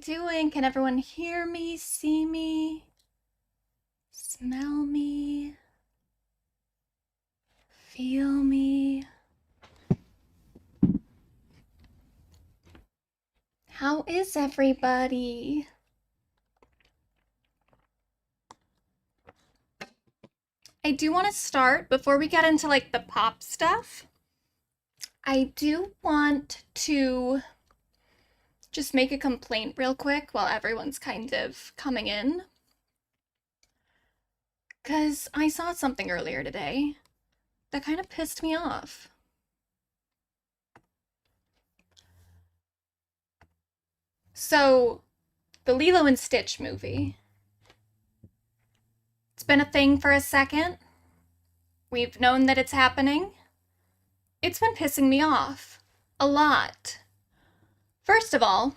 doing? Can everyone hear me, see me, smell me, feel me? How is everybody? I do want to start, before we get into like the pop stuff, I do want to just make a complaint real quick while everyone's kind of coming in. Because I saw something earlier today that kind of pissed me off. So, the Lilo and Stitch movie. It's been a thing for a second. We've known that it's happening. It's been pissing me off. A lot. First of all,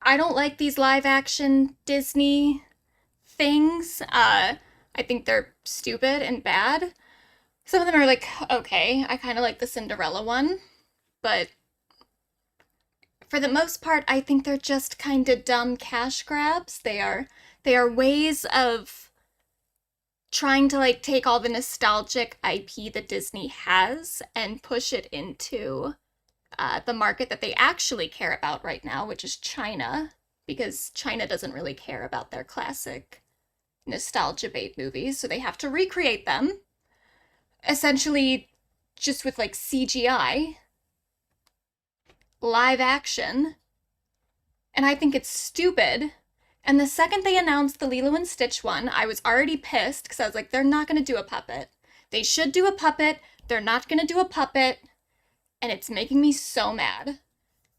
I don't like these live action Disney things. I think they're stupid and bad. Some of them are like, okay, I kind of like the Cinderella one, but for the most part, I think they're just kind of dumb cash grabs. They are ways of trying to like take all the nostalgic IP that Disney has and push it into the market that they actually care about right now, which is China, because China doesn't really care about their classic nostalgia bait movies, so they have to recreate them, essentially just with like CGI, live action, and I think it's stupid. And the second they announced the Lilo and Stitch one, I was already pissed, because I was like, they're not going to do a puppet. They should do a puppet, they're not going to do a puppet, and it's making me so mad.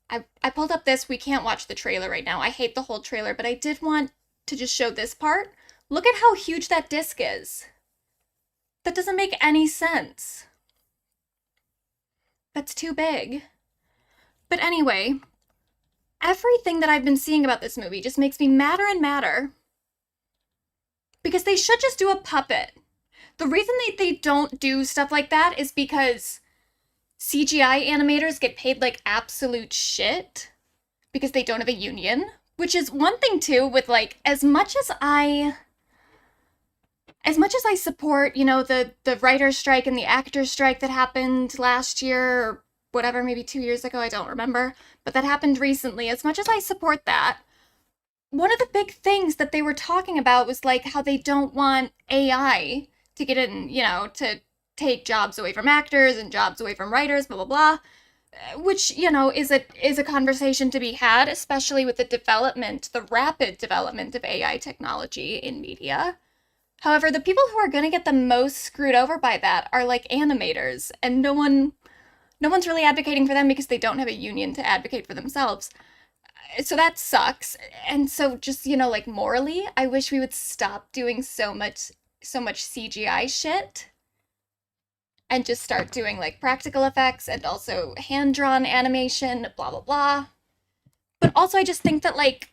I pulled up this, we can't watch the trailer right now, I hate the whole trailer, but I did want to just show this part. Look at how huge that disc is. That doesn't make any sense. That's too big. But anyway, everything that I've been seeing about this movie just makes me madder and madder. Because they should just do a puppet. The reason they don't do stuff like that is because CGI animators get paid like absolute shit because they don't have a union. Which is one thing too with like, as much as I support, you know, the writer's strike and the actor's strike that happened last year or whatever, maybe 2 years ago, I don't remember, but that happened recently. As much as I support that, one of the big things that they were talking about was like how they don't want AI to get in, you know, to take jobs away from actors and jobs away from writers, blah, blah, blah, which, you know, is a conversation to be had, especially with the rapid development of AI technology in media. However, the people who are going to get the most screwed over by that are like animators, and no one's really advocating for them because they don't have a union to advocate for themselves. So that sucks. And so just, you know, like morally, I wish we would stop doing so much CGI shit and just start doing like practical effects and also hand-drawn animation, blah, blah, blah. But also I just think that like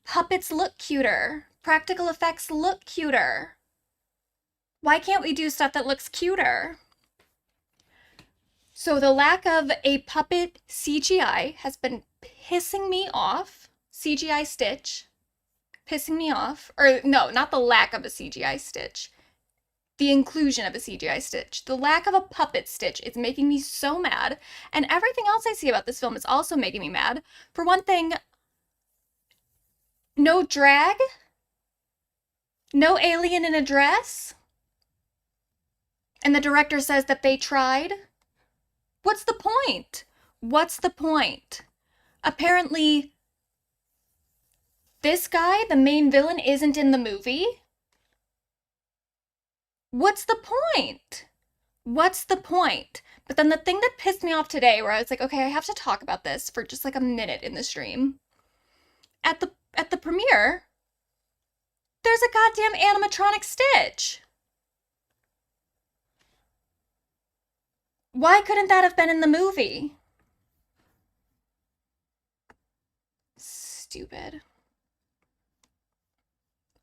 puppets look cuter. Practical effects look cuter. Why can't we do stuff that looks cuter? So the lack of a puppet CGI has been pissing me off. CGI Stitch. Pissing me off. Or no, not the lack of a CGI Stitch. The inclusion of a CGI Stitch. The lack of a puppet Stitch is making me so mad. And everything else I see about this film is also making me mad. For one thing, no drag. No alien in a dress. And the director says that they tried. What's the point? What's the point? Apparently, this guy, the main villain, isn't in the movie. What's the point? What's the point? But then the thing that pissed me off today, where I was like, okay, I have to talk about this for just like a minute in the stream. At the premiere, there's a goddamn animatronic Stitch. Why couldn't that have been in the movie? Stupid.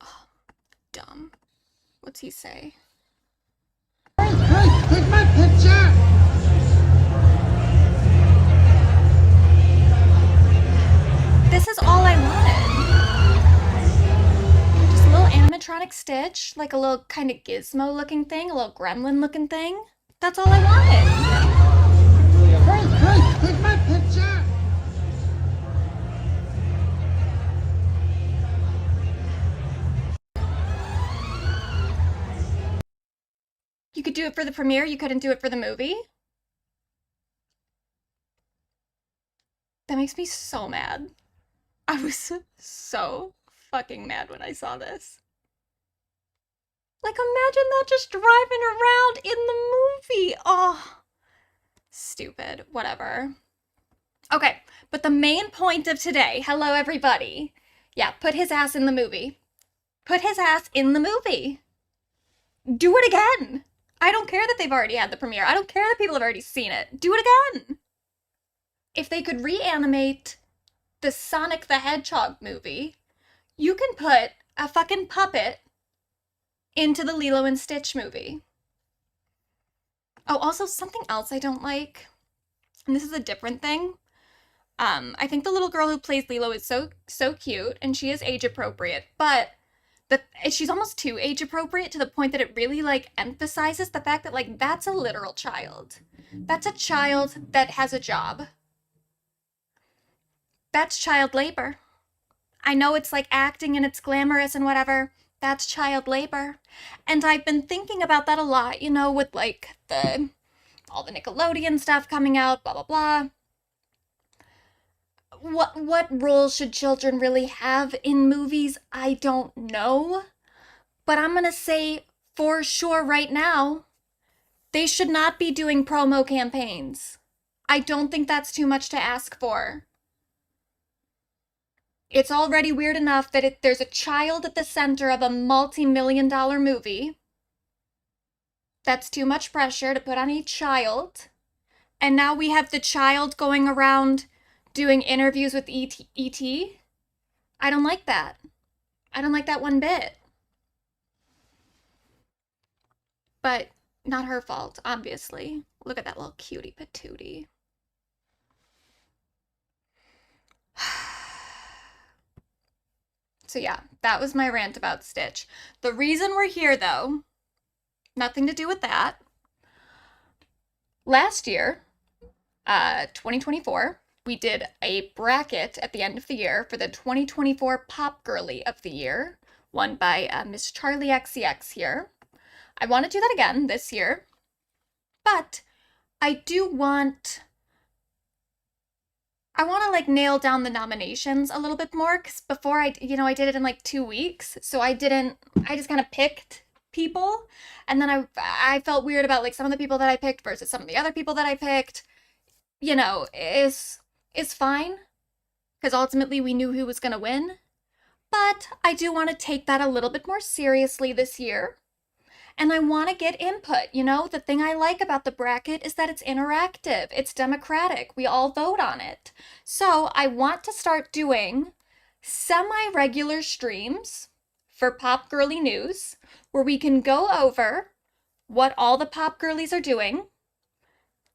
Oh, dumb. What's he say? Hey, take my picture! This is all I wanted. animatronic Stitch, like a little kind of gizmo looking thing, a little gremlin looking thing. That's all I wanted. Hey, take my picture! You could do it for the premiere, you couldn't do it for the movie? That makes me so mad. I was so fucking mad when I saw this. Like, imagine that just driving around in the movie. Oh, stupid. Whatever. Okay, but the main point of today, hello everybody. Yeah, put his ass in the movie. Put his ass in the movie. Do it again. I don't care that they've already had the premiere. I don't care that people have already seen it. Do it again. If they could reanimate the Sonic the Hedgehog movie, you can put a fucking puppet into the Lilo and Stitch movie. Oh, also something else I don't like, and this is a different thing. I think the little girl who plays Lilo is so cute, and she is age appropriate, but she's almost too age appropriate to the point that it really like emphasizes the fact that like that's a literal child. That's a child that has a job. That's child labor. I know it's like acting and it's glamorous and whatever. That's child labor. And I've been thinking about that a lot, you know, with like all the Nickelodeon stuff coming out, blah blah blah. What role should children really have in movies? I don't know. But I'm gonna say for sure right now, they should not be doing promo campaigns. I don't think that's too much to ask for. It's already weird enough that there's a child at the center of a multi-million-dollar movie. That's too much pressure to put on a child. And now we have the child going around doing interviews with E.T. I don't like that. I don't like that one bit. But not her fault, obviously. Look at that little cutie patootie. So yeah, that was my rant about Stitch. The reason we're here, though, nothing to do with that. Last year, 2024, we did a bracket at the end of the year for the 2024 Pop Girly of the Year, won by Miss Charlie XCX here. I want to do that again this year, but I do want... I want to like nail down the nominations a little bit more, because before I did it in like 2 weeks, so I just kind of picked people, and then I felt weird about like some of the people that I picked versus some of the other people that I picked. You know, is fine, because ultimately we knew who was going to win, but I do want to take that a little bit more seriously this year. And I want to get input, you know? The thing I like about the bracket is that it's interactive, it's democratic, we all vote on it. So I want to start doing semi-regular streams for Pop Girly News, where we can go over what all the Pop Girlies are doing,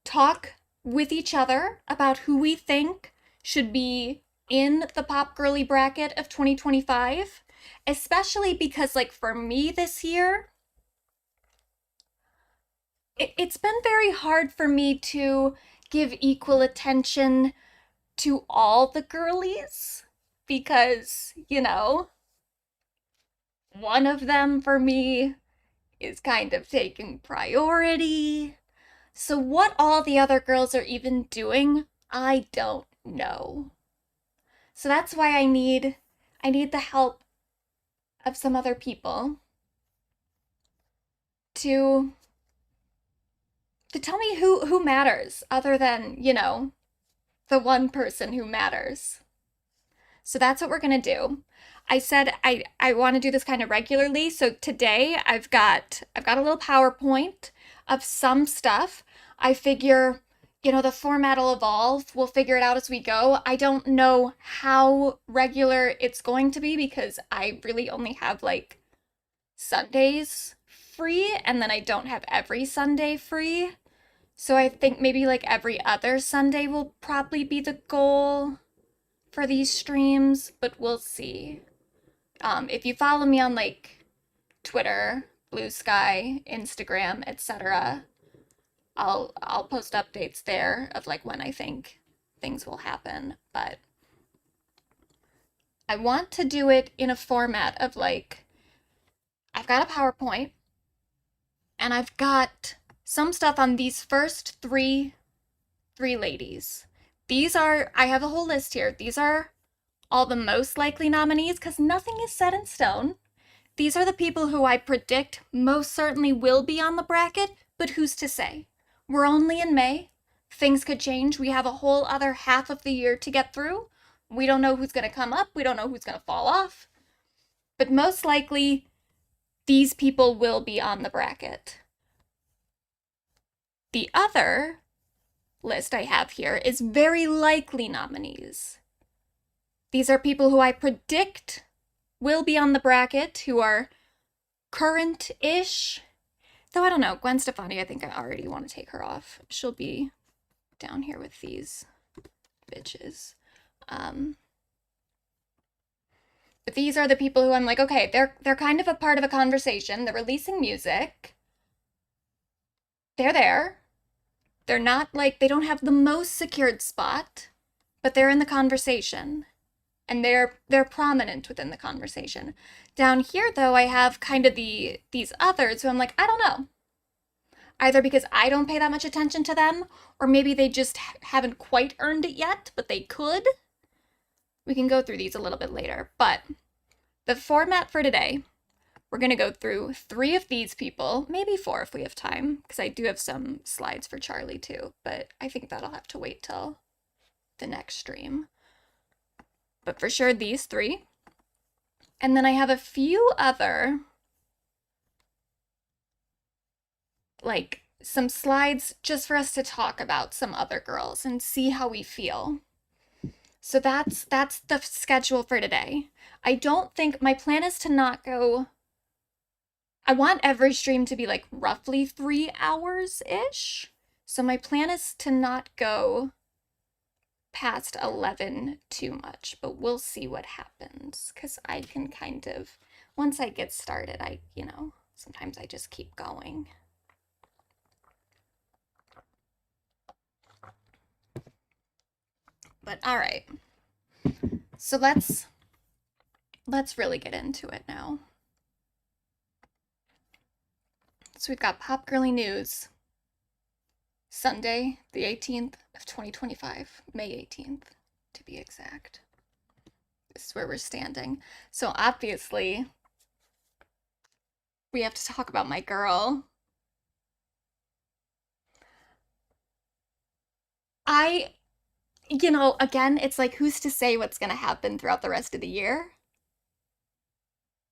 talk with each other about who we think should be in the Pop Girly bracket of 2025, especially because, like, for me this year, it's been very hard for me to give equal attention to all the girlies because, you know, one of them for me is kind of taking priority. So what all the other girls are even doing, I don't know. So that's why I need the help of some other people to tell me who matters, other than, you know, the one person who matters. So that's what we're gonna do. I said I want to do this kind of regularly, so today I've got a little PowerPoint of some stuff. I figure, you know, the format will evolve. We'll figure it out as we go. I don't know how regular it's going to be because I really only have like Sundays free, and then I don't have every Sunday free. So I think maybe like every other Sunday will probably be the goal for these streams, but we'll see. If you follow me on like Twitter, Bluesky, Instagram, etc. I'll post updates there of like when I think things will happen, but I want to do it in a format of like I've got a PowerPoint and I've got some stuff on these first three ladies. These are, I have a whole list here. These are all the most likely nominees because nothing is set in stone. These are the people who I predict most certainly will be on the bracket, but who's to say? We're only in May. Things could change. We have a whole other half of the year to get through. We don't know who's going to come up. We don't know who's going to fall off. But most likely, these people will be on the bracket. The other list I have here is very likely nominees. These are people who I predict will be on the bracket, who are current-ish. Though I don't know, Gwen Stefani, I think I already want to take her off. She'll be down here with these bitches. But these are the people who I'm like, okay, they're kind of a part of a conversation. They're releasing music. They're there. They're not like, they don't have the most secured spot, but they're in the conversation. And they're prominent within the conversation. Down here, though, I have kind of these others who I'm like, I don't know. Either because I don't pay that much attention to them, or maybe they just haven't quite earned it yet, but they could. We can go through these a little bit later. But the format for today, we're going to go through 3 of these people, maybe 4 if we have time, because I do have some slides for Charlie too, but I think that'll have to wait till the next stream. But for sure, these 3. And then I have a few other, like, some slides just for us to talk about some other girls and see how we feel. So that's the schedule for today. I don't think, my plan is to not go, I want every stream to be like roughly 3 hours-ish. So my plan is to not go past 11 too much, but we'll see what happens, because I can kind of, once I get started, sometimes I just keep going. But all right, so let's really get into it now. So we've got Pop Girly News, Sunday, the 18th of 2025, May 18th, to be exact. This is where we're standing. So obviously, we have to talk about my girl. Again, it's like, who's to say what's going to happen throughout the rest of the year?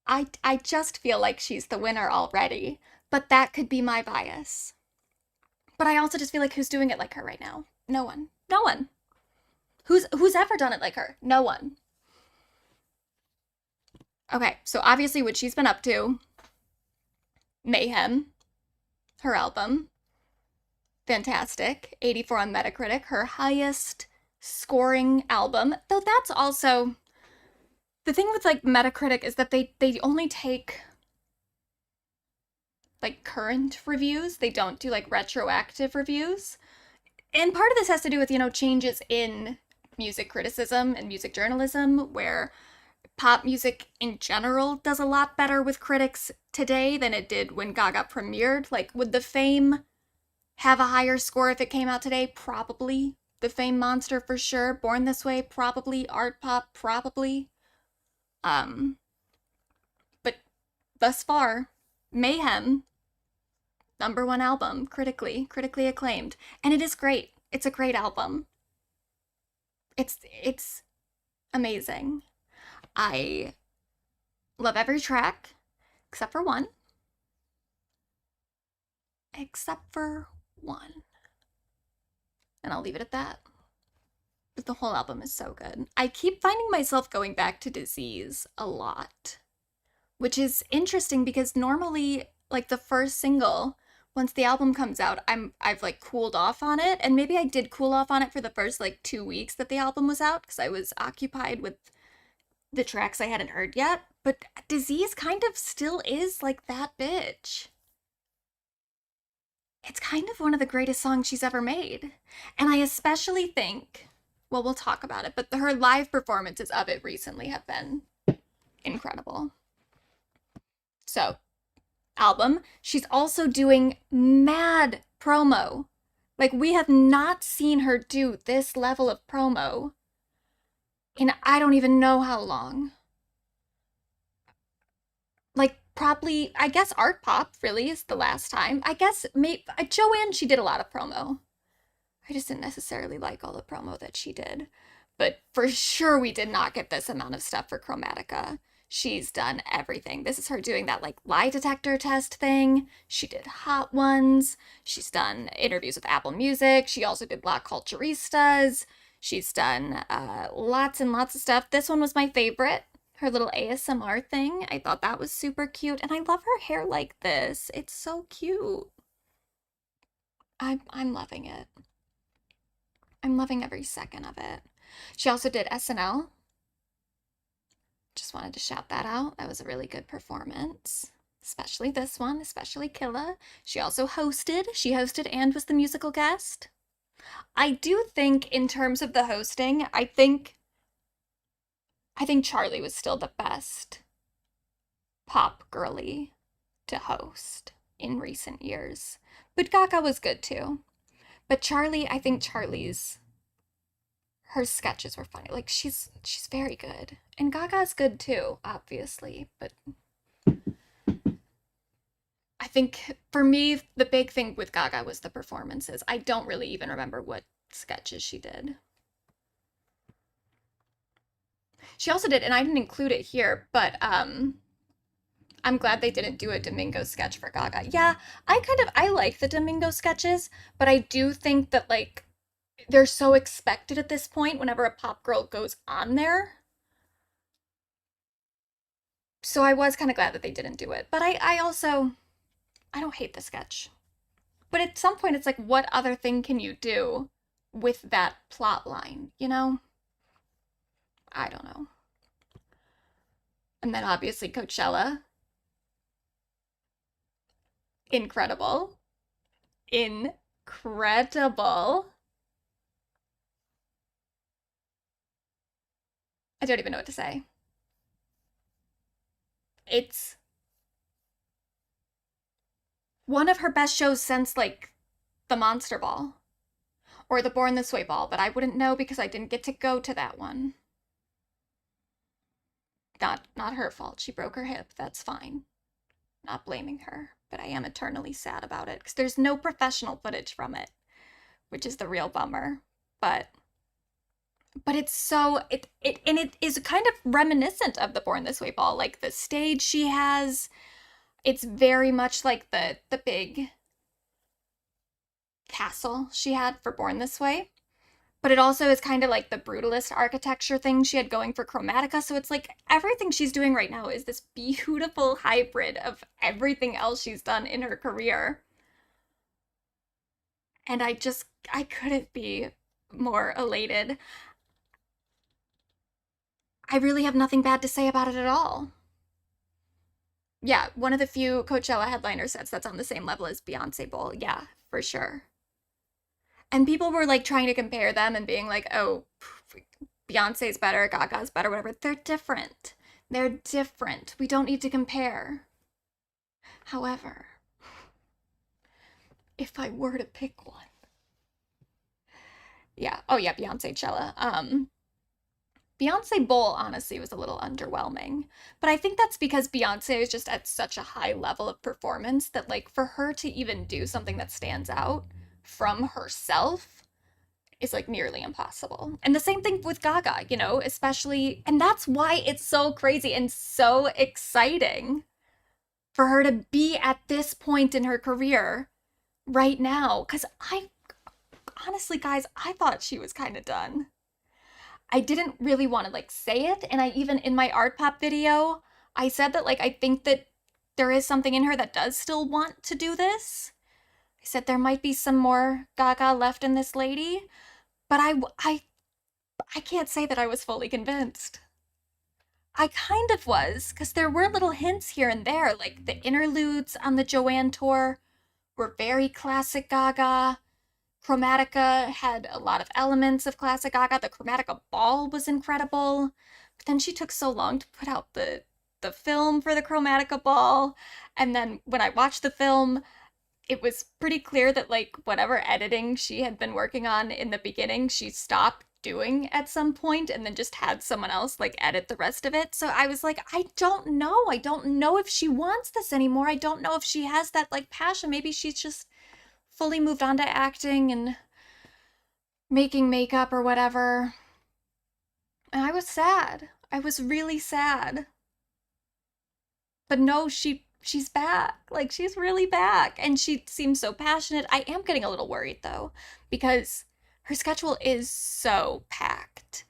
I just feel like she's the winner already, but that could be my bias. But I also just feel like, who's doing it like her right now? No one. No one. Who's ever done it like her? No one. Okay, so obviously what she's been up to, Mayhem, her album, fantastic, 84 on Metacritic, her highest scoring album, though that's also, the thing with like Metacritic is that they only take like current reviews. They don't do like retroactive reviews. And part of this has to do with, changes in music criticism and music journalism, where pop music in general does a lot better with critics today than it did when Gaga premiered. Like, would the Fame have a higher score if it came out today? Probably. The Fame Monster for sure. Born This Way, probably. Art Pop, probably. But thus far, Mayhem, #1 album, critically acclaimed. And it is great. It's a great album. It's amazing. I love every track, except for one. And I'll leave it at that. But the whole album is so good. I keep finding myself going back to Disease a lot, which is interesting because normally, like, the first single, once the album comes out, I've like cooled off on it, and maybe I did cool off on it for the first like 2 weeks that the album was out because I was occupied with the tracks I hadn't heard yet. But Disease kind of still is like that bitch. It's kind of one of the greatest songs she's ever made. And I especially think, well, we'll talk about it, but her live performances of it recently have been incredible. So, album. She's also doing mad promo. Like, we have not seen her do this level of promo in I don't even know how long. Like, probably, I guess Art Pop really is the last time. I guess maybe Joanne, she did a lot of promo. I just didn't necessarily like all the promo that she did. But for sure, we did not get this amount of stuff for Chromatica. She's done everything. This is her doing that like lie detector test thing. She did Hot Ones. She's done interviews with Apple Music. She also did La Culturistas. She's done lots and lots of stuff. This one was my favorite. Her little ASMR thing. I thought that was super cute. And I love her hair like this. It's so cute. I'm loving it. I'm loving every second of it. She also did SNL. Just wanted to shout that out. That was a really good performance. Especially this one, especially Killa. She also hosted. She hosted and was the musical guest. I do think in terms of the hosting, I think Charlie was still the best pop girly to host in recent years. But Gaga was good too. But Charlie, I think her sketches were funny. Like she's very good. And Gaga's good too, obviously, but I think for me the big thing with Gaga was the performances. I don't really even remember what sketches she did. She also did, and I didn't include it here, but I'm glad they didn't do a Domingo sketch for Gaga. Yeah, I like the Domingo sketches, but I do think that like they're so expected at this point whenever a pop girl goes on there. So I was kind of glad that they didn't do it. But I also, I don't hate the sketch. But at some point, it's like, what other thing can you do with that plot line, you know? I don't know. And then obviously Coachella. Incredible. Incredible. I don't even know what to say. It's one of her best shows since like the Monster Ball or the Born This Way Ball, but I wouldn't know because I didn't get to go to that one. Not her fault. She broke her hip. That's fine. Not blaming her, but I am eternally sad about it because there's no professional footage from it, which is the real bummer. But it's so it is kind of reminiscent of the Born This Way Ball, like the stage she has. It's very much like the big castle she had for Born This Way. But it also is kind of like the brutalist architecture thing she had going for Chromatica. So it's like everything she's doing right now is this beautiful hybrid of everything else she's done in her career. And I couldn't be more elated. I really have nothing bad to say about it at all. Yeah, one of the few Coachella headliner sets that's on the same level as Beyonce Bowl. Yeah, for sure. And people were like trying to compare them and being like, oh, Beyonce's better, Gaga's better, whatever. They're different. They're different. We don't need to compare. However, if I were to pick one. Yeah. Oh yeah, Beyonce Cella. Beyonce Bowl honestly was a little underwhelming. But I think that's because Beyonce is just at such a high level of performance that like for her to even do something that stands out from herself is like nearly impossible. And the same thing with Gaga, you know, especially, and that's why it's so crazy and so exciting for her to be at this point in her career right now. Because I honestly, guys, I thought she was kind of done. I didn't really want to like say it. And I even in my art pop video, I said that like I think that there is something in her that does still want to do this. I said there might be some more Gaga left in this lady, but I can't say that I was fully convinced. I kind of was, because there were little hints here and there, like the interludes on the Joanne tour were very classic Gaga. Chromatica had a lot of elements of classic Gaga. The Chromatica ball was incredible. But then she took so long to put out the film for the Chromatica ball. And then when I watched the film, it was pretty clear that like whatever editing she had been working on in the beginning, she stopped doing at some point and then just had someone else like edit the rest of it. So I was like, I don't know. I don't know if she wants this anymore. I don't know if she has that like passion. Maybe she's just fully moved on to acting and making makeup or whatever. And I was sad. I was really sad. But no, she's back. Like she's really back and she seems so passionate. I am getting a little worried though because her schedule is so packed.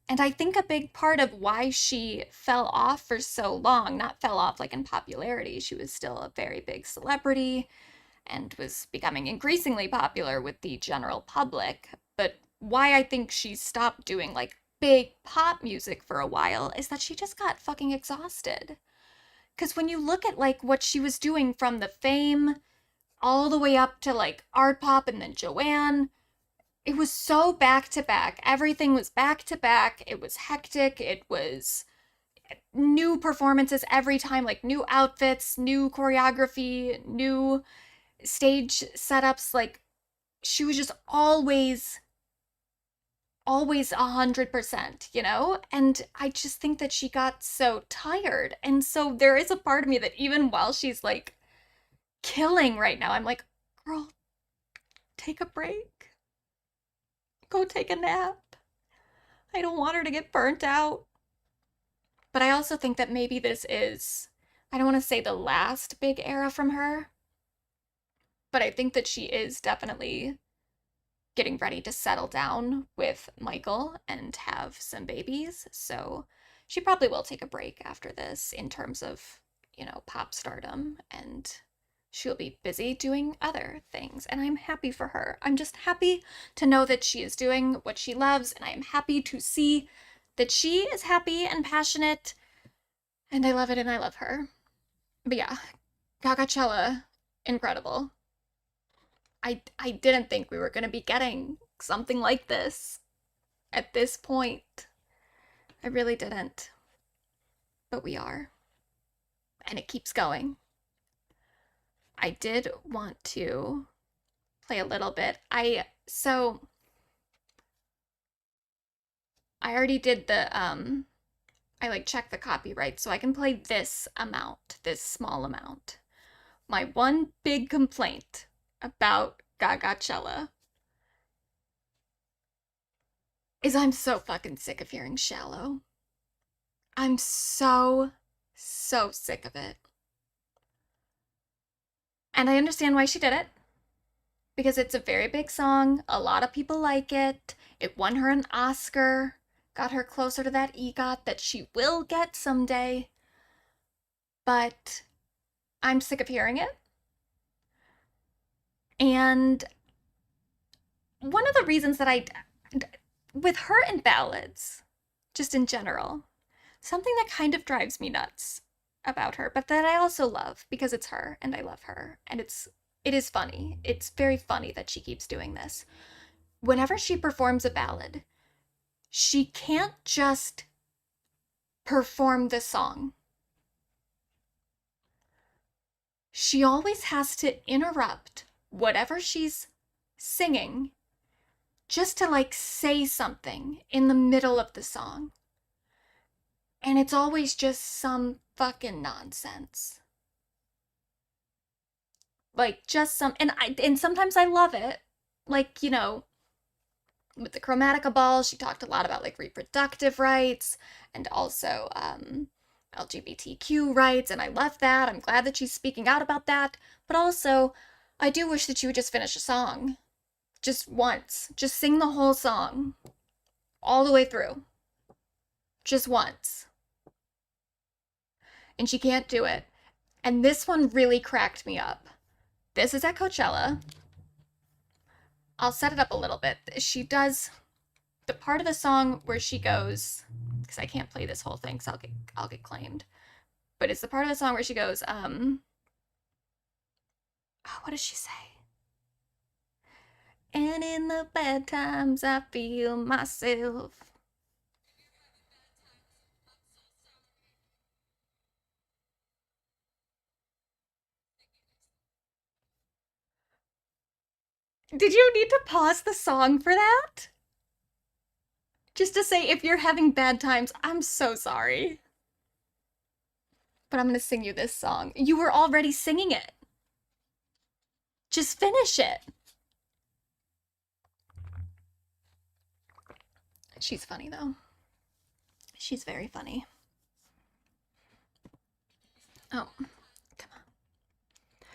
And I think a big part of why she fell off for so long, not fell off like in popularity, she was still a very big celebrity and was becoming increasingly popular with the general public. But why I think she stopped doing like big pop music for a while is that she just got fucking exhausted. Because when you look at like what she was doing from the Fame all the way up to like Art Pop and then Joanne, it was so back to back. Everything was back to back. It was hectic. It was new performances every time, like new outfits, new choreography, new stage setups. Like she was just always 100%, you know? And I just think that she got so tired. And so there is a part of me that even while she's like killing right now, I'm like, girl, take a break. Go take a nap. I don't want her to get burnt out. But I also think that maybe this is, I don't want to say the last big era from her, but I think that she is definitely getting ready to settle down with Michael and have some babies. So she probably will take a break after this in terms of, you know, pop stardom, and she'll be busy doing other things. And I'm happy for her. I'm just happy to know that she is doing what she loves, and I am happy to see that she is happy and passionate, and I love it and I love her. But yeah, Gagachella, incredible. I didn't think we were going to be getting something like this at this point. I really didn't. But we are. And it keeps going. I did want to play a little bit. I already did the I like checked the copyright so I can play this amount, this small amount. My one big complaint about Gagachella is I'm so fucking sick of hearing Shallow. I'm so sick of it. And I understand why she did it. Because it's a very big song. A lot of people like it. It won her an Oscar. Got her closer to that EGOT that she will get someday. But I'm sick of hearing it. And one of the reasons that with her and ballads, just in general, something that kind of drives me nuts about her, but that I also love because it's her and I love her. And it is funny. It's very funny that she keeps doing this. Whenever she performs a ballad, she can't just perform the song. She always has to interrupt whatever she's singing just to like say something in the middle of the song. And it's always just some fucking nonsense. Like just some, and sometimes I love it. Like, you know, with the Chromatica ball, she talked a lot about like reproductive rights and also LGBTQ rights, and I love that. I'm glad that she's speaking out about that. But also, I do wish that you would just finish a song. Just once. Just sing the whole song. All the way through. Just once. And she can't do it. And this one really cracked me up. This is at Coachella. I'll set it up a little bit. She does the part of the song where she goes, because I can't play this whole thing, so I'll get claimed. But it's the part of the song where she goes, oh, what does she say? And in the bad times, I feel myself. Did you need to pause the song for that? Just to say, if you're having bad times, I'm so sorry. But I'm gonna sing you this song. You were already singing it. Just finish it. She's funny, though. She's very funny. Oh, come on.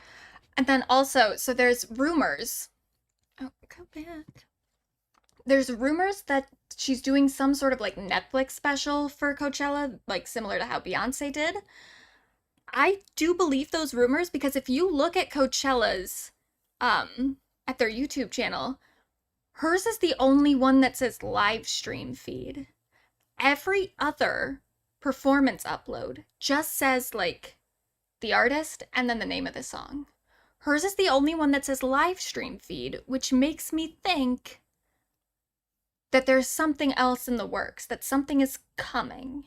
And then also, so there's rumors. Oh, go back. There's rumors that she's doing some sort of like Netflix special for Coachella, like similar to how Beyonce did. I do believe those rumors because if you look at Coachella's at their YouTube channel, hers is the only one that says live stream feed. Every other performance upload just says like the artist and then the name of the song. Hers is the only one that says live stream feed, which makes me think that there's something else in the works, that something is coming.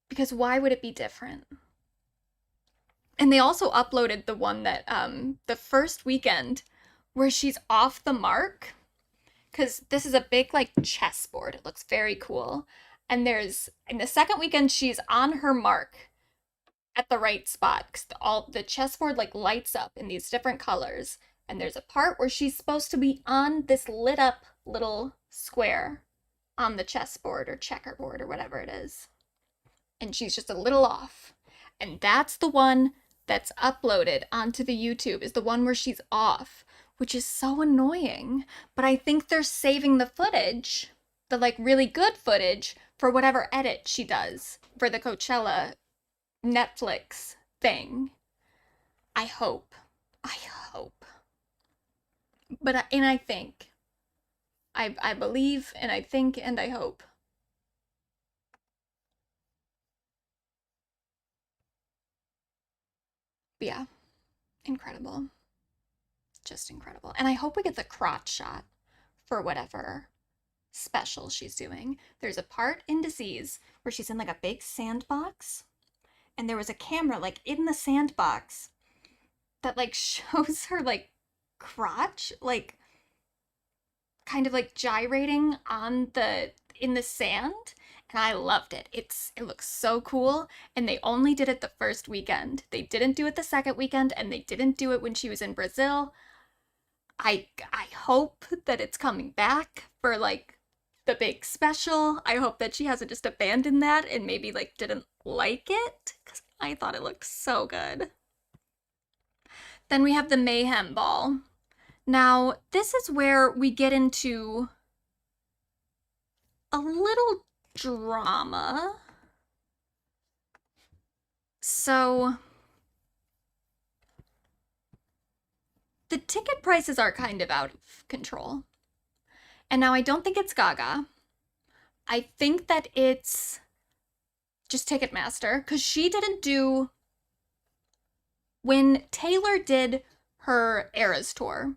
Because why would it be different? And they also uploaded the one that, the first weekend where she's off the mark. Because this is a big, like, chessboard. It looks very cool. And there's, in the second weekend, she's on her mark at the right spot. Because all the chessboard, like, lights up in these different colors. And there's a part where she's supposed to be on this lit up little square on the chessboard or checkerboard or whatever it is. And she's just a little off. And that's the one that's uploaded onto the YouTube, is the one where she's off, which is so annoying. But I think they're saving the footage, the like really good footage, for whatever edit she does for the Coachella Netflix thing. I hope. I hope. But I think. I believe and I think and I hope. But yeah, incredible. Just incredible. And I hope we get the crotch shot for whatever special she's doing. There's a part in Disease where she's in like a big sandbox, and there was a camera like in the sandbox that like shows her like crotch, like kind of like gyrating on the in the sand, and I loved it. It looks so cool, and they only did it the first weekend. They didn't do it the second weekend, and they didn't do it when she was in Brazil. I hope that it's coming back for like the big special. I hope that she hasn't just abandoned that and maybe like didn't like it, because I thought it looked so good. Then we have the Mayhem Ball. Now, this is where we get into a little drama. So, the ticket prices are kind of out of control. And now I don't think it's Gaga. I think that it's just Ticketmaster, because she didn't do... When Taylor did her Eras tour,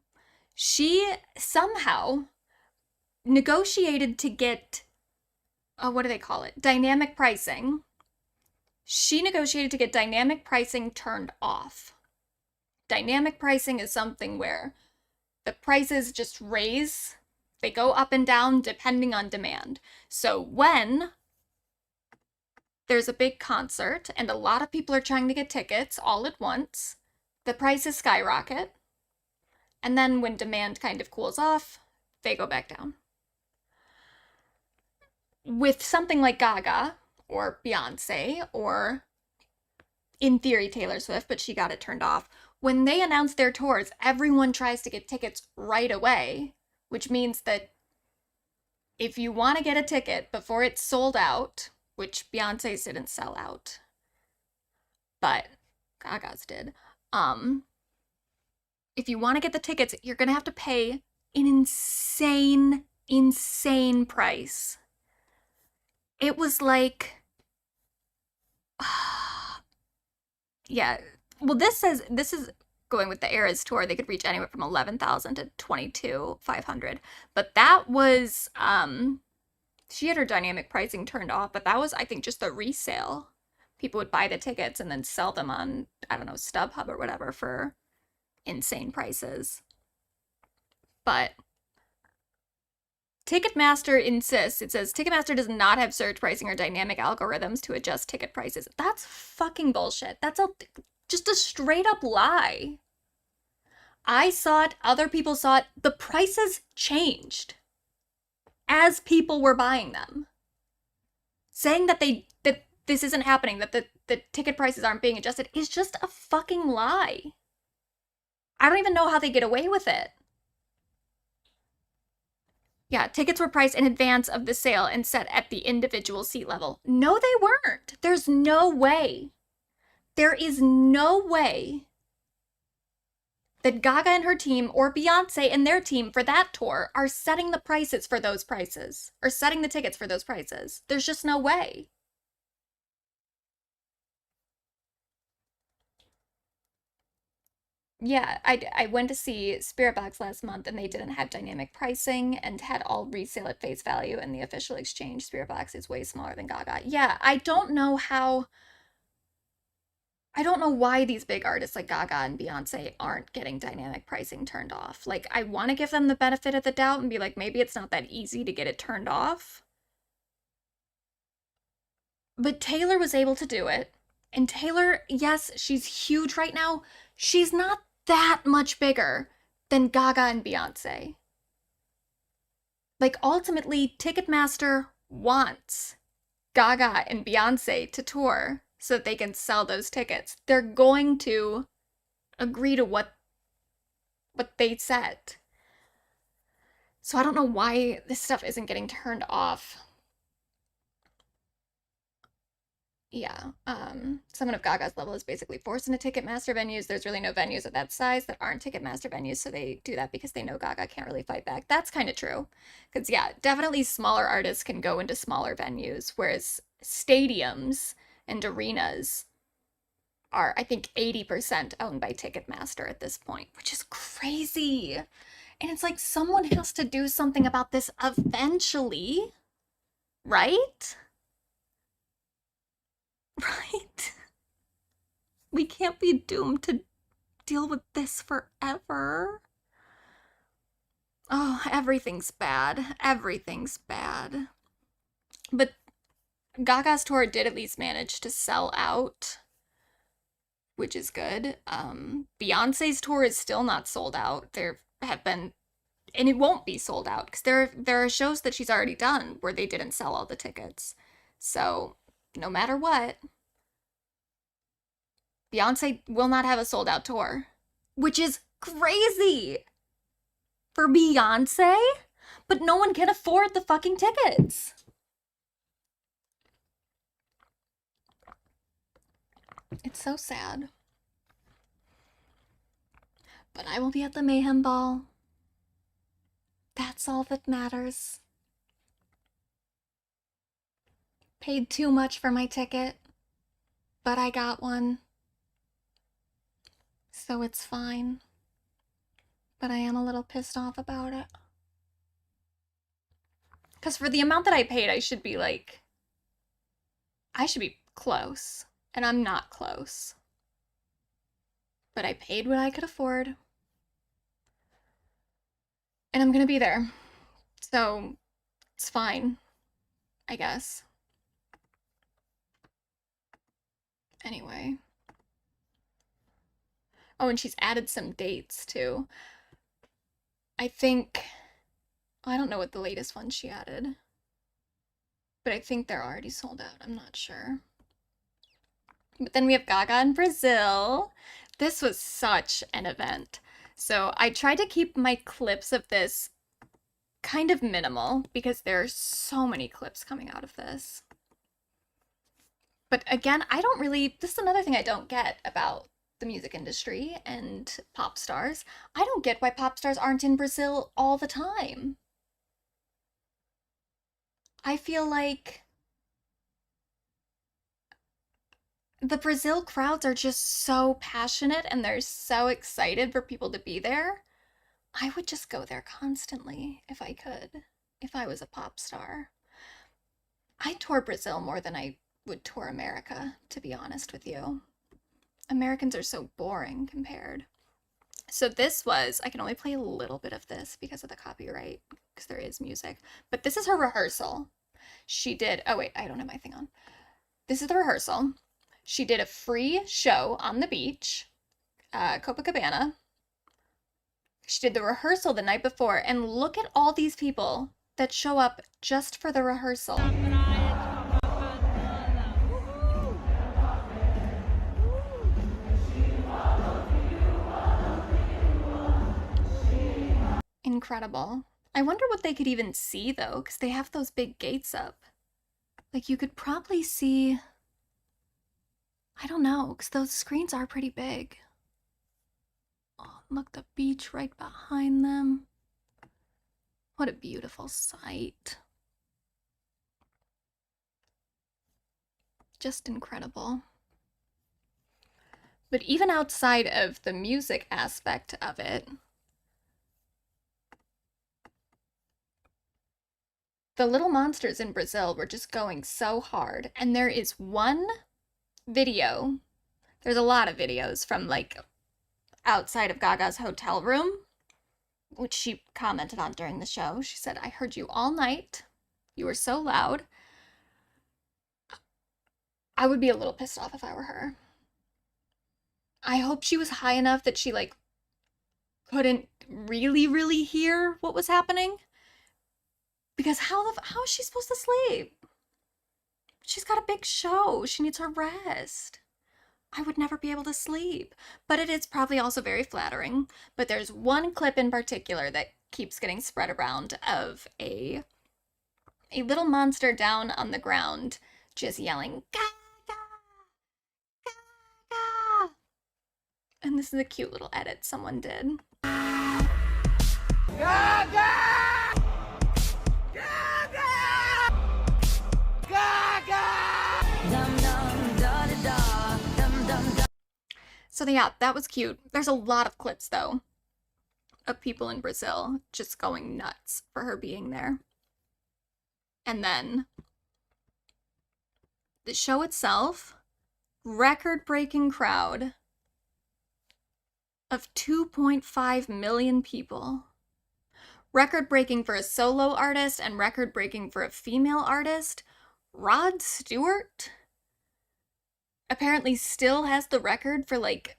she somehow negotiated to get, what do they call it? Dynamic pricing. She negotiated to get dynamic pricing turned off. Dynamic pricing is something where the prices just raise. They go up and down depending on demand. So when there's a big concert and a lot of people are trying to get tickets all at once, the prices skyrocket. And then when demand kind of cools off, they go back down. With something like Gaga or Beyonce or, in theory, Taylor Swift, but she got it turned off, when they announce their tours, everyone tries to get tickets right away, which means that if you want to get a ticket before it's sold out, which Beyonce's didn't sell out, but Gaga's did, if you want to get the tickets, you're going to have to pay an insane price It was like, yeah. Well, this is going with the Eras tour. They could reach anywhere from 11,000 to 22,500. But that was she had her dynamic pricing turned off, but that was, I think, just the resale. People would buy the tickets and then sell them on, I don't know, StubHub or whatever for insane prices. But Ticketmaster insists, it says Ticketmaster does not have surge pricing or dynamic algorithms to adjust ticket prices. That's fucking bullshit. That's just a straight up lie. I saw it, other people saw it. The prices changed as people were buying them. Saying that this isn't happening, that the ticket prices aren't being adjusted is just a fucking lie. I don't even know how they get away with it. Yeah, tickets were priced in advance of the sale and set at the individual seat level. No, they weren't. There's no way. There is no way that Gaga and her team or Beyonce and their team for that tour are setting the prices for those prices or setting the tickets for those prices. There's just no way. Yeah, I went to see Spirit Box last month and they didn't have dynamic pricing and had all resale at face value, and the official exchange Spirit Box is way smaller than Gaga. Yeah, I don't know why these big artists like Gaga and Beyonce aren't getting dynamic pricing turned off. Like, I want to give them the benefit of the doubt and be like, maybe it's not that easy to get it turned off. But Taylor was able to do it. And Taylor, yes, she's huge right now. She's not that much bigger than Gaga and Beyonce. Like, ultimately, Ticketmaster wants Gaga and Beyonce to tour so that they can sell those tickets. They're going to agree to what they set. So I don't know why this stuff isn't getting turned off. Yeah, someone of Gaga's level is basically forced into Ticketmaster venues. There's really no venues of that size that aren't Ticketmaster venues, so they do that because they know Gaga can't really fight back. That's kind of true. Because, yeah, definitely smaller artists can go into smaller venues, whereas stadiums and arenas are, I think, 80% owned by Ticketmaster at this point, which is crazy. And it's like someone has to do something about this eventually, right? Right? We can't be doomed to deal with this forever. Oh, everything's bad. Everything's bad. But Gaga's tour did at least manage to sell out, which is good. Beyonce's tour is still not sold out. There have been, and it won't be sold out because there are shows that she's already done where they didn't sell all the tickets. So no matter what, Beyonce will not have a sold out tour, which is crazy for Beyonce, but no one can afford the fucking tickets. It's so sad. But I will be at the Mayhem Ball. That's all that matters. Paid too much for my ticket, but I got one. So it's fine. But I am a little pissed off about it. Because for the amount that I paid, I should be close. And I'm not close. But I paid what I could afford. And I'm gonna be there. So it's fine, I guess. Anyway. Oh, and she's added some dates too. I think, I don't know what the latest one she added, but I think they're already sold out. I'm not sure. But then we have Gaga in Brazil. This was such an event. So I tried to keep my clips of this kind of minimal because there are so many clips coming out of this. But again, this is another thing I don't get about the music industry and pop stars. I don't get why pop stars aren't in Brazil all the time. I feel like the Brazil crowds are just so passionate and they're so excited for people to be there. I would just go there constantly if I could, if I was a pop star. I tour Brazil more than I would tour America, to be honest with you. Americans are so boring compared. So this was, I can only play a little bit of this because of the copyright, because there is music, but this is her rehearsal. She did, oh wait, I don't have my thing on. This is the rehearsal. She did a free show on the beach, Copacabana. She did the rehearsal the night before, and look at all these people that show up just for the rehearsal. Incredible. I wonder what they could even see though, because they have those big gates up. Like you could probably see, I don't know, because those screens are pretty big. Oh, look, the beach right behind them. What a beautiful sight. Just incredible. But even outside of the music aspect of it, the little monsters in Brazil were just going so hard. And there is one video, there's a lot of videos from like outside of Gaga's hotel room, which she commented on during the show. She said, I heard you all night. You were so loud. I would be a little pissed off if I were her. I hope she was high enough that she like couldn't really hear what was happening. Because how is she supposed to sleep? She's got a big show. She needs her rest. I would never be able to sleep. But it is probably also very flattering. But there's one clip in particular that keeps getting spread around of a little monster down on the ground just yelling, Gaga! Gaga! And this is a cute little edit someone did. Gaga! So yeah, that was cute. There's a lot of clips though of people in Brazil just going nuts for her being there. And then the show itself, record-breaking crowd of 2.5 million people. Record-breaking for a solo artist and record-breaking for a female artist. Rod Stewart apparently still has the record for like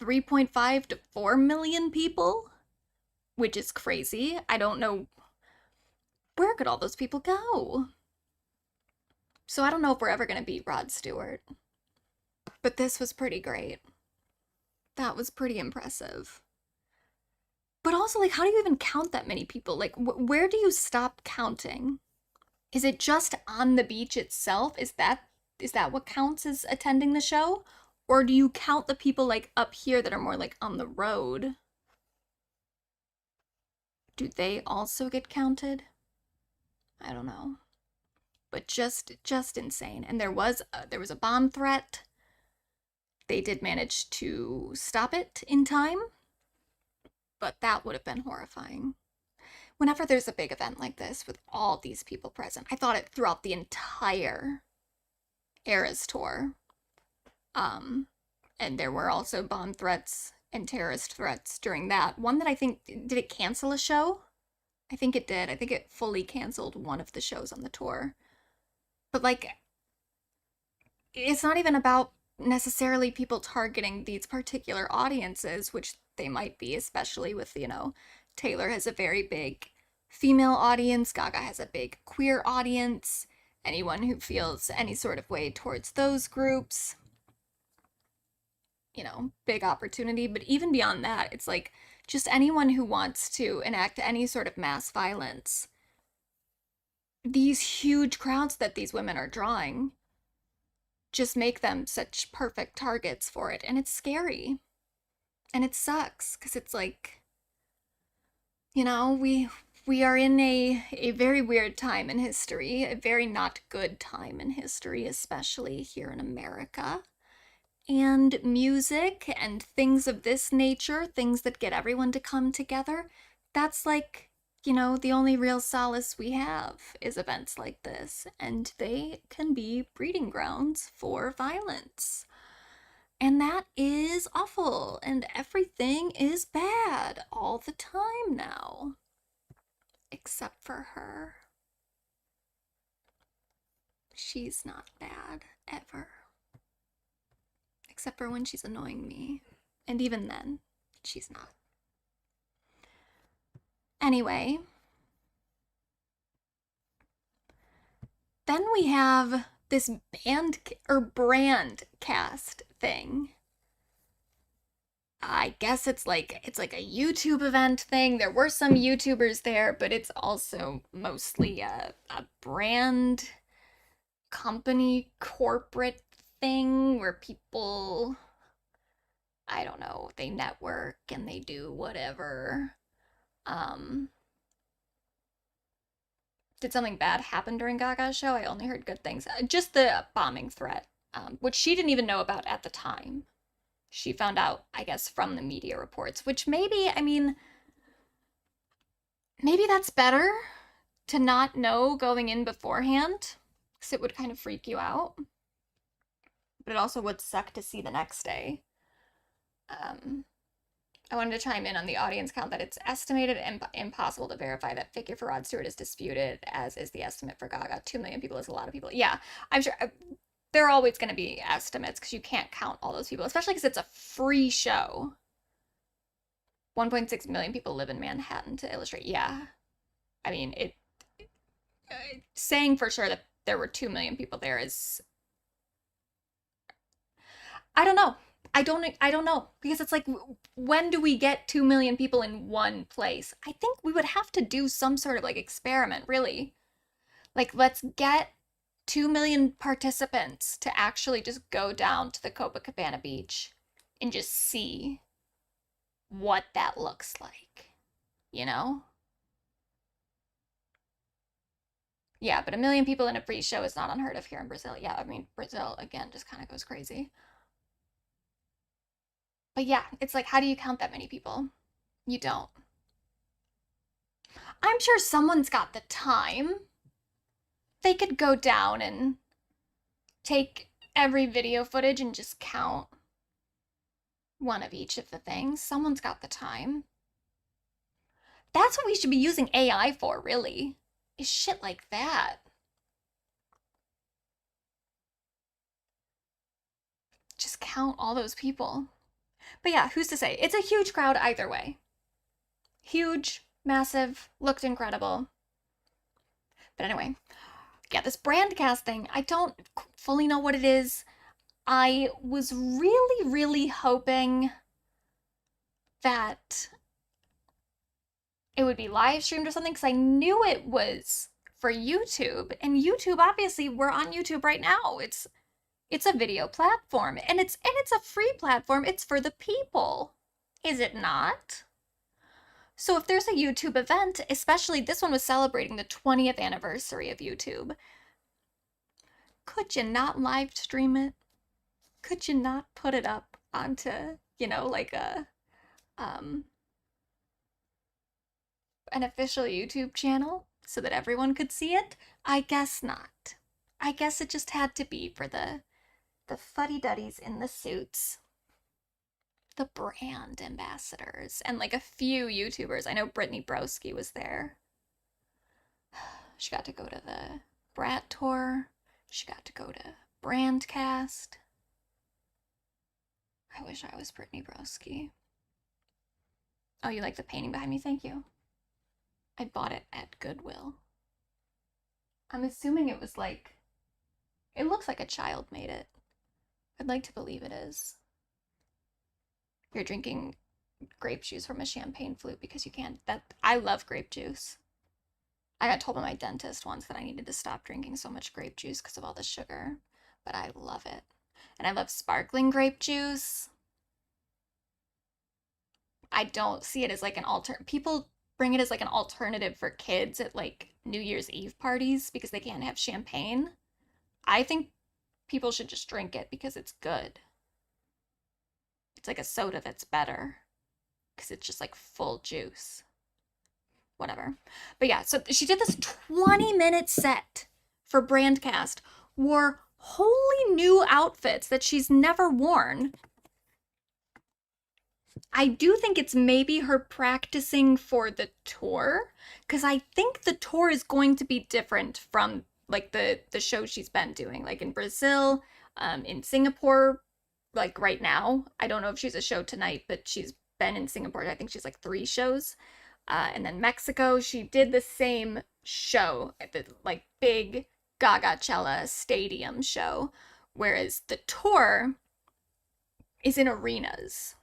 3.5 to 4 million people, which is crazy. I don't know, where could all those people go? So I don't know if we're ever going to beat Rod Stewart. But this was pretty great. That was pretty impressive. But also, like, how do you even count that many people? Like, where do you stop counting? Is it just on the beach itself? Is that what counts as attending the show? Or do you count the people like up here that are more like on the road? Do they also get counted? I don't know. But just insane. And there was a bomb threat. They did manage to stop it in time, but that would have been horrifying. Whenever there's a big event like this with all these people present, I thought it throughout the entire Eras tour. And there were also bomb threats and terrorist threats during that. One that I think, did it cancel a show? I think it did. I think it fully canceled one of the shows on the tour. But like, it's not even about necessarily people targeting these particular audiences, which they might be, especially with, you know, Taylor has a very big female audience, Gaga has a big queer audience, anyone who feels any sort of way towards those groups, you know, big opportunity. But even beyond that, it's like just anyone who wants to enact any sort of mass violence. These huge crowds that these women are drawing just make them such perfect targets for it. And it's scary. And it sucks because it's like, you know, we we are in a very weird time in history, a very not good time in history, especially here in America. And music and things of this nature, things that get everyone to come together, that's like, the only real solace we have is events like this. And they can be breeding grounds for violence. And that is awful. And everything is bad all the time now. Except for her. She's not bad, ever. Except for when she's annoying me. And even then, she's not. Anyway. Then we have this Brandcast thing. I guess it's like a YouTube event thing. There were some YouTubers there, but it's also mostly a brand company corporate thing where people, I don't know, they network and they do whatever. Did something bad happen during Gaga's show? I only heard good things. Just the bombing threat, which she didn't even know about at the time. She found out, I guess, from the media reports, which maybe that's better to not know going in beforehand, because it would kind of freak you out. But it also would suck to see the next day. I wanted to chime in on the audience count that it's estimated and impossible to verify. That figure for Rod Stewart is disputed, as is the estimate for Gaga. 2 million people is a lot of people. Yeah, I'm sure there are always going to be estimates because you can't count all those people, especially because it's a free show. 1.6 million people live in Manhattan, to illustrate. Yeah. I mean, saying for sure that there were 2 million people there is, I don't know. I don't know, because it's like, when do we get 2 million people in one place? I think we would have to do some sort of like experiment, really. Like, let's get 2 million participants to actually just go down to the Copacabana beach and just see what that looks like, Yeah, but 1 million people in a free show is not unheard of here in Brazil. Yeah, I mean, Brazil, again, just kind of goes crazy. But yeah, it's like, how do you count that many people? You don't. I'm sure someone's got the time. They could go down and take every video footage and just count one of each of the things. Someone's got the time. That's what we should be using AI for, really, is shit like that. Just count all those people. But yeah, who's to say? It's a huge crowd either way. Huge, massive, looked incredible. But anyway, yeah, this Brandcast thing, I don't fully know what it is. I was really, really hoping that it would be live streamed or something, because I knew it was for YouTube. And YouTube, obviously, we're on YouTube right now. It's a video platform, and it's a free platform. It's for the people, is it not? So if there's a YouTube event, especially this one was celebrating the 20th anniversary of YouTube, could you not live stream it? Could you not put it up onto, like an official YouTube channel so that everyone could see it? I guess not. I guess it just had to be for the fuddy-duddies in the suits, the brand ambassadors, and like a few YouTubers. I know Brittany Broski was there. She got to go to the Brat tour. She got to go to Brandcast. I wish I was Brittany Broski. Oh, you like the painting behind me? Thank you. I bought it at Goodwill. I'm assuming it was like, it looks like a child made it. I'd like to believe it is. You're drinking grape juice from a champagne flute because you can't. I love grape juice. I got told by my dentist once that I needed to stop drinking so much grape juice because of all the sugar, but I love it. And I love sparkling grape juice. I don't see it as like an people bring it as like an alternative for kids at like New Year's Eve parties because they can't have champagne. I think people should just drink it because it's good. It's like a soda that's better because it's just like full juice. Whatever. But yeah, so she did this 20-minute set for Brandcast, wore wholly new outfits that she's never worn. I do think it's maybe her practicing for the tour, because I think the tour is going to be different from like the show she's been doing, like in Brazil, in Singapore, like right now. I don't know if she's a show tonight, but she's been in Singapore. I think she's like 3 shows. And then Mexico, she did the same show at the like big Gaga Cella stadium show, whereas the tour is in arenas.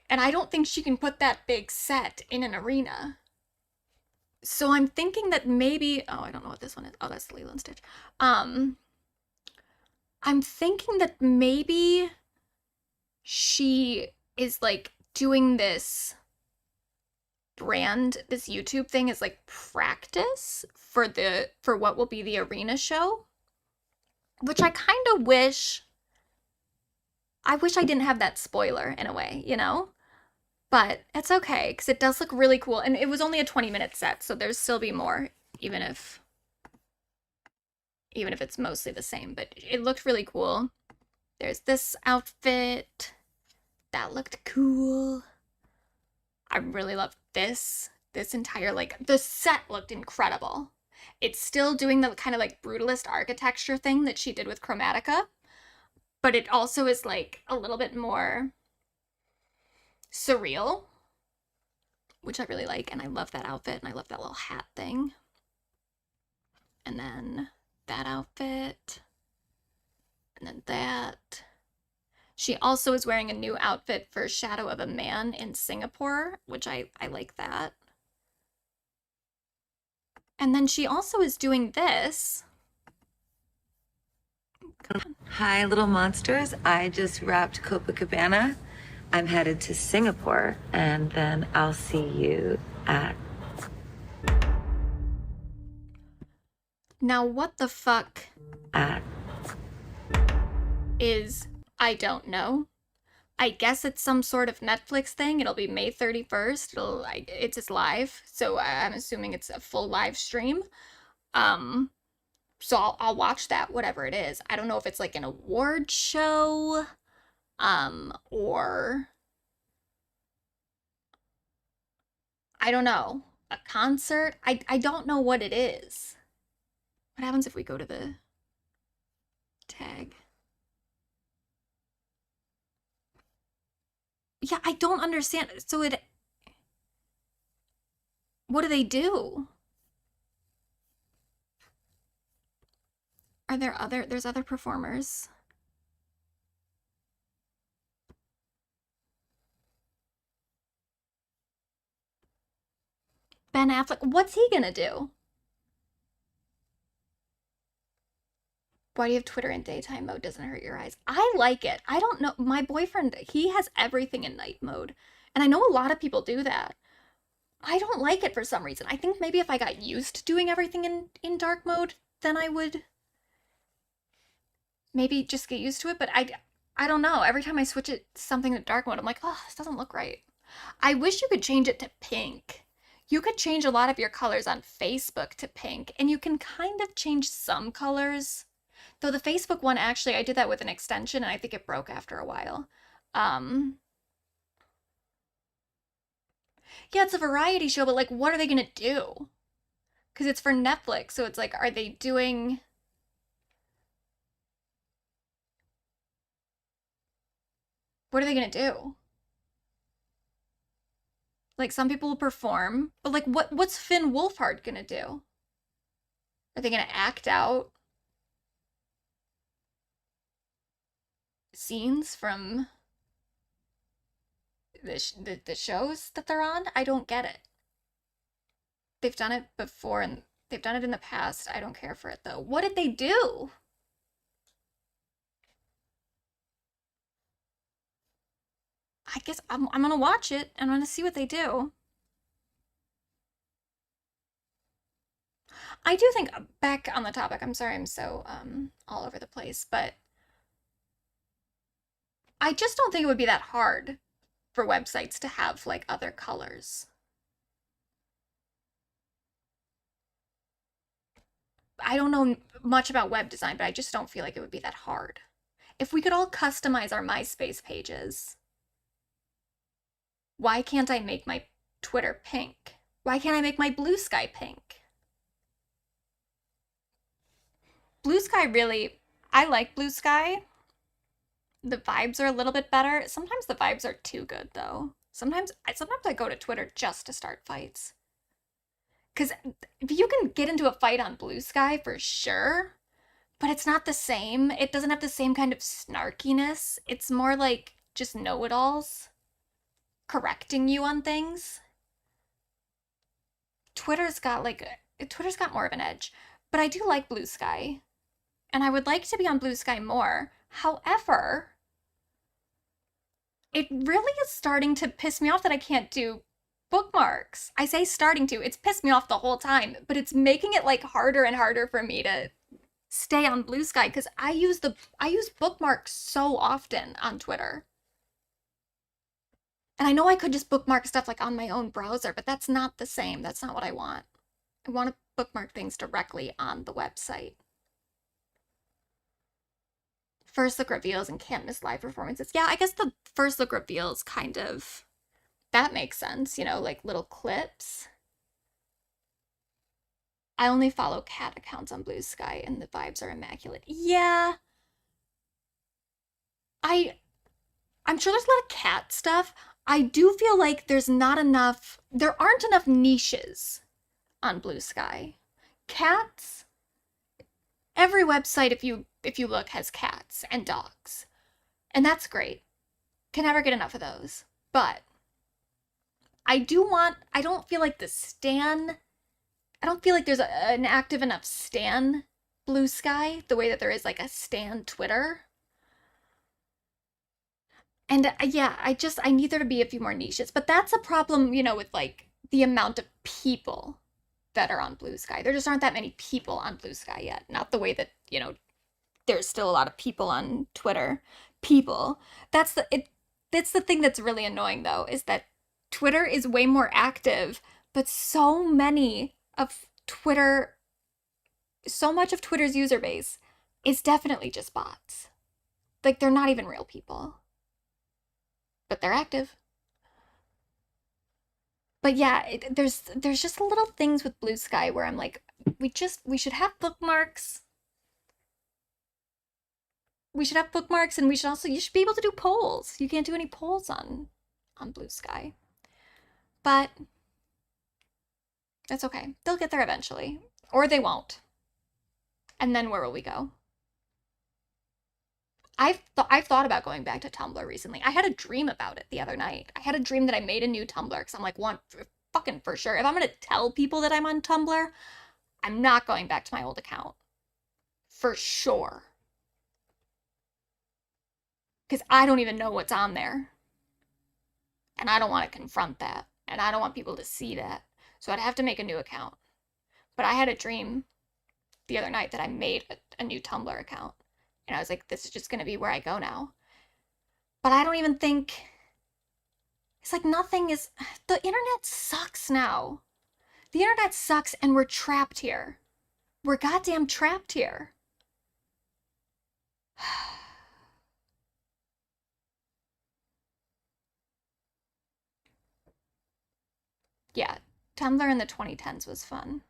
And I don't think she can put that big set in an arena. So I'm thinking that maybe, oh, I don't know what this one is. Oh, that's Lilo and Stitch. I'm thinking that maybe she is like doing this this YouTube thing is like practice for what will be the arena show, which I kind of wish I didn't have that spoiler in a way, you know? But it's okay because it does look really cool, and it was only a 20-minute set, so there's still be more, even if it's mostly the same. But it looked really cool. There's this outfit that looked cool. I really loved this entire, like, the set looked incredible. It's still doing the kind of like brutalist architecture thing that she did with Chromatica, but it also is like a little bit more surreal, which I really like. And I love that outfit, and I love that little hat thing. And then that outfit, and then that. She also is wearing a new outfit for Shadow of a Man in Singapore, which I like that. And then she also is doing this. Hi, little monsters. I just wrapped Copacabana. I'm headed to Singapore, and then I'll see you at... Now, what the fuck At... is, I don't know. I guess it's some sort of Netflix thing. It'll be May 31st. It's just live, so I'm assuming it's a full live stream. So I'll watch that, whatever it is. I don't know if it's like an award show, or I don't know, a concert. I don't know what it is. What happens if we go to the tag? Yeah, I don't understand. So what do they do? There's other performers. Ben Affleck, what's he gonna do? Why do you have Twitter in daytime mode? Doesn't hurt your eyes. I like it. I don't know. My boyfriend, he has everything in night mode. And I know a lot of people do that. I don't like it for some reason. I think maybe if I got used to doing everything in dark mode, then I would maybe just get used to it. But I don't know. Every time I switch it to something to dark mode, I'm like, oh, this doesn't look right. I wish you could change it to pink. You could change a lot of your colors on Facebook to pink, and you can kind of change some colors. Though the Facebook one, actually, I did that with an extension, and I think it broke after a while. Yeah, it's a variety show, but like, what are they gonna do? Because it's for Netflix, so it's like, are they doing... What are they gonna do? Like, some people will perform, but like, what's Finn Wolfhard gonna do? Are they gonna act out scenes from the shows that they're on? I don't get it. They've done it before, and they've done it in the past. I don't care for it, though. What did they do? I guess I'm gonna watch it. I'm gonna see what they do. I do think, back on the topic, I'm sorry I'm so all over the place, but I just don't think it would be that hard for websites to have like other colors. I don't know much about web design, but I just don't feel like it would be that hard. If we could all customize our MySpace pages, why can't I make my Twitter pink? Why can't I make my bluesky pink? Bluesky really, I like bluesky. The vibes are a little bit better. Sometimes the vibes are too good though. Sometimes I go to Twitter just to start fights. Cause you can get into a fight on bluesky for sure, but it's not the same. It doesn't have the same kind of snarkiness. It's more like just know-it-alls correcting you on things. Twitter's got more of an edge, but I do like bluesky, and I would like to be on bluesky more. However, it really is starting to piss me off that I can't do bookmarks. I say starting to, it's pissed me off the whole time, but it's making it like harder and harder for me to stay on bluesky because I use bookmarks so often on Twitter. And I know I could just bookmark stuff like on my own browser, but that's not the same. That's not what I want. I want to bookmark things directly on the website. First look reveals and can't miss live performances. Yeah, I guess the first look reveals kind of, that makes sense, like little clips. I only follow cat accounts on bluesky and the vibes are immaculate. Yeah. I'm sure there's a lot of cat stuff. I do feel like there aren't enough niches on bluesky. Cats, every website if you look has cats and dogs. And that's great. Can never get enough of those. But I don't feel like I don't feel like there's an active enough stan bluesky the way that there is like a stan Twitter. And yeah, I need there to be a few more niches. But that's a problem, with like the amount of people that are on bluesky. There just aren't that many people on bluesky yet. Not the way that, there's still a lot of people on Twitter. People. That's the thing that's really annoying though, is that Twitter is way more active, but so much of Twitter's user base is definitely just bots. Like they're not even real people. But they're active. But yeah, there's just little things with bluesky where I'm like, we should have bookmarks. We should have bookmarks, and you should be able to do polls. You can't do any polls on bluesky. But that's okay. They'll get there eventually. Or they won't. And then where will we go? I've thought about going back to Tumblr recently. I had a dream about it the other night. I had a dream that I made a new Tumblr because I'm like, fucking for sure. If I'm gonna tell people that I'm on Tumblr, I'm not going back to my old account. For sure. Because I don't even know what's on there. And I don't want to confront that. And I don't want people to see that. So I'd have to make a new account. But I had a dream the other night that I made a new Tumblr account. And I was like, this is just going to be where I go now. But I don't even think, it's like the internet sucks now. The internet sucks and we're trapped here. We're goddamn trapped here. Yeah, Tumblr in the 2010s was fun.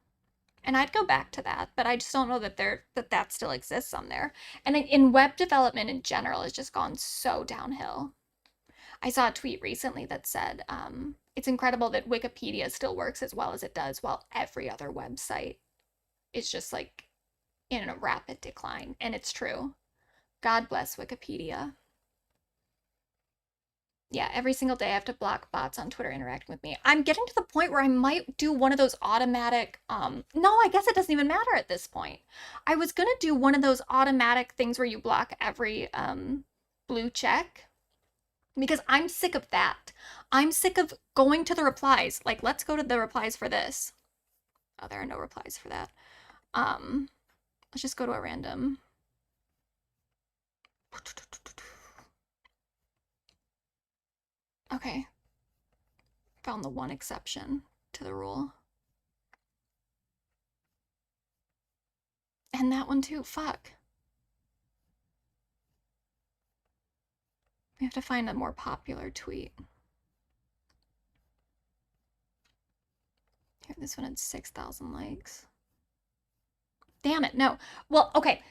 And I'd go back to that, but I just don't know that still exists on there. And in web development in general, it's just gone so downhill. I saw a tweet recently that said, it's incredible that Wikipedia still works as well as it does, while every other website is just like in a rapid decline. And it's true. God bless Wikipedia. Yeah, every single day I have to block bots on Twitter interacting with me. I'm getting to the point where I might do one of those automatic, no, I guess it doesn't even matter at this point. I was gonna do one of those automatic things where you block every blue check, because I'm sick of that. I'm sick of going to the replies. Like, let's go to the replies for this. Oh, there are no replies for that. Let's just go to a random. Okay. Found the one exception to the rule. And that one too, fuck. We have to find a more popular tweet. Here, this one had 6,000 likes. Damn it, no. Well, okay.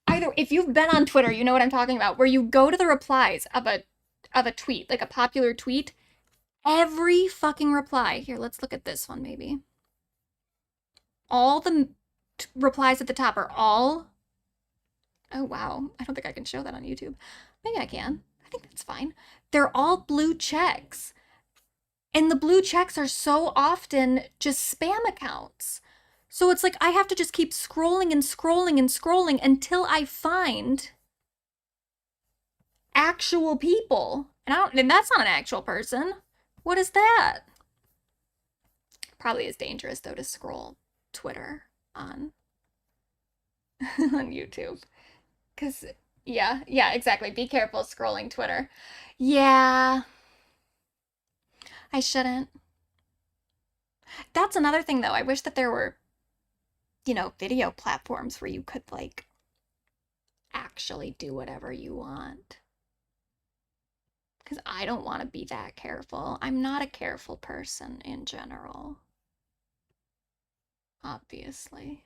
Either, if you've been on Twitter, you know what I'm talking about, where you go to the replies of a tweet, like a popular tweet, every fucking reply. Here, let's look at this one maybe. All the replies at the top are all... Oh, wow. I don't think I can show that on YouTube. Maybe I can. I think that's fine. They're all blue checks. And the blue checks are so often just spam accounts. So it's like I have to just keep scrolling and scrolling and scrolling until I find actual people. And that's not an actual person. What is that? Probably is dangerous though to scroll Twitter on on YouTube. Cause yeah, exactly. Be careful scrolling Twitter. Yeah. I shouldn't. That's another thing though. I wish that there were, you know, video platforms where you could like actually do whatever you want. Because I don't want to be that careful. I'm not a careful person in general. Obviously.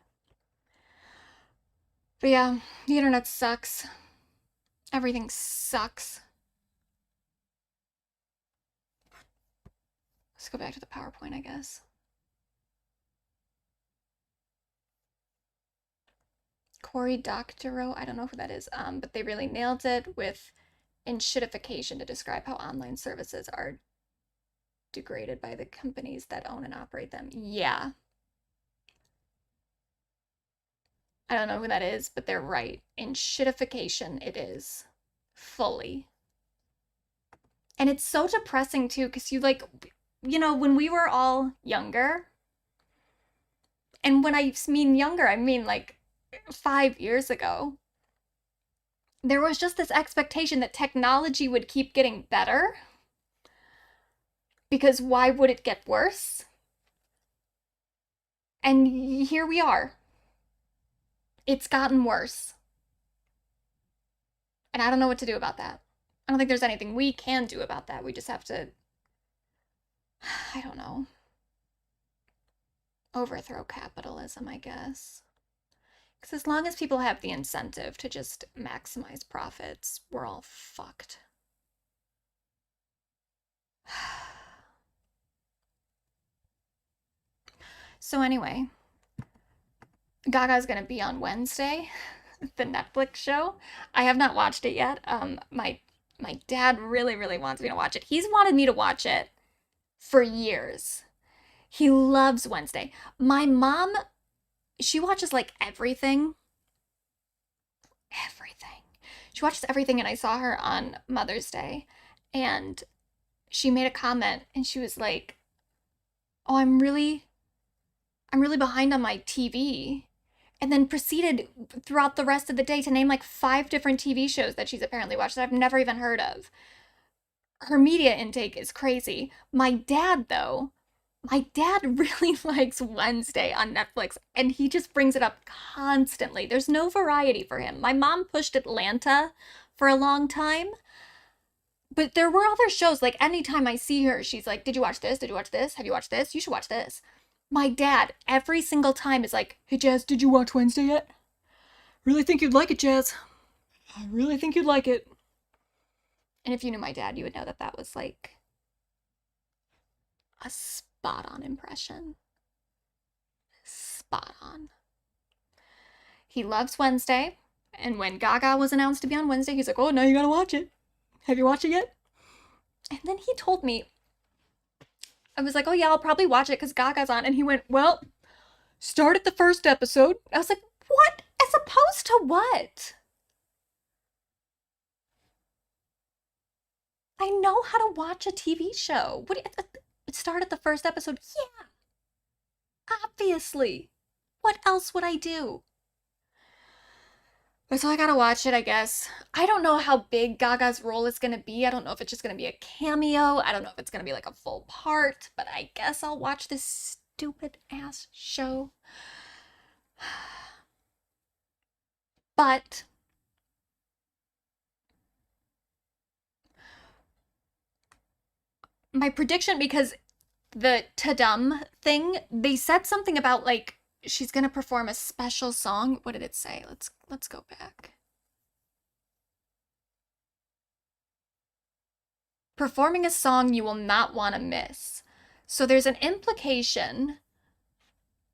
But yeah, the internet sucks. Everything sucks. Let's go back to the PowerPoint, I guess. Cory Doctorow, I don't know who that is, but they really nailed it with enshittification to describe how online services are degraded by the companies that own and operate them. Yeah. I don't know who that is, but they're right. Enshittification it is. Fully. And it's so depressing too, because you like, you know, when we were all younger, and when I mean younger, I mean like 5 years ago, there was just this expectation that technology would keep getting better. Because why would it get worse? And here we are. It's gotten worse. And I don't know what to do about that. I don't think there's anything we can do about that. We just have to, I don't know, overthrow capitalism, I guess. Because as long as people have the incentive to just maximize profits, we're all fucked. So anyway, Gaga's gonna be on Wednesday, the Netflix show. I have not watched it yet. My dad really wants me to watch it. He's wanted me to watch it for years. He loves Wednesday. My mom, she watches like everything. Everything. She watches everything, and I saw her on Mother's Day, and she made a comment, and she was like, "Oh, I'm really behind on my TV." And then proceeded throughout the rest of the day to name like 5 different TV shows that she's apparently watched that I've never even heard of. Her media intake is crazy. My dad, though, my dad really likes Wednesday on Netflix, and he just brings it up constantly. There's no variety for him. My mom pushed Atlanta for a long time, but there were other shows. Like anytime I see her, she's like, "Did you watch this? Did you watch this? Have you watched this? You should watch this." My dad, every single time, is like, "Hey, Jazz, did you watch Wednesday yet? Really think you'd like it, Jazz. I really think you'd like it." And if you knew my dad, you would know that that was like a spot-on impression. Spot on. He loves Wednesday. And when Gaga was announced to be on Wednesday, he's like, "Oh, now you gotta watch it. Have you watched it yet?" And then he told me, I was like, "Oh yeah, I'll probably watch it because Gaga's on." And he went, "Well, start at the first episode." I was like, "What? As opposed to what?" I know how to watch a TV show. What? Start at the first episode? Yeah, obviously. What else would I do? So I gotta watch it, I guess. I don't know how big Gaga's role is gonna be. I don't know if it's just gonna be a cameo. I don't know if it's gonna be like a full part, but I guess I'll watch this stupid ass show. But my prediction, because the Tadum thing, they said something about like she's gonna perform a special song. What did it say? Let's go back. Performing a song you will not want to miss. So there's an implication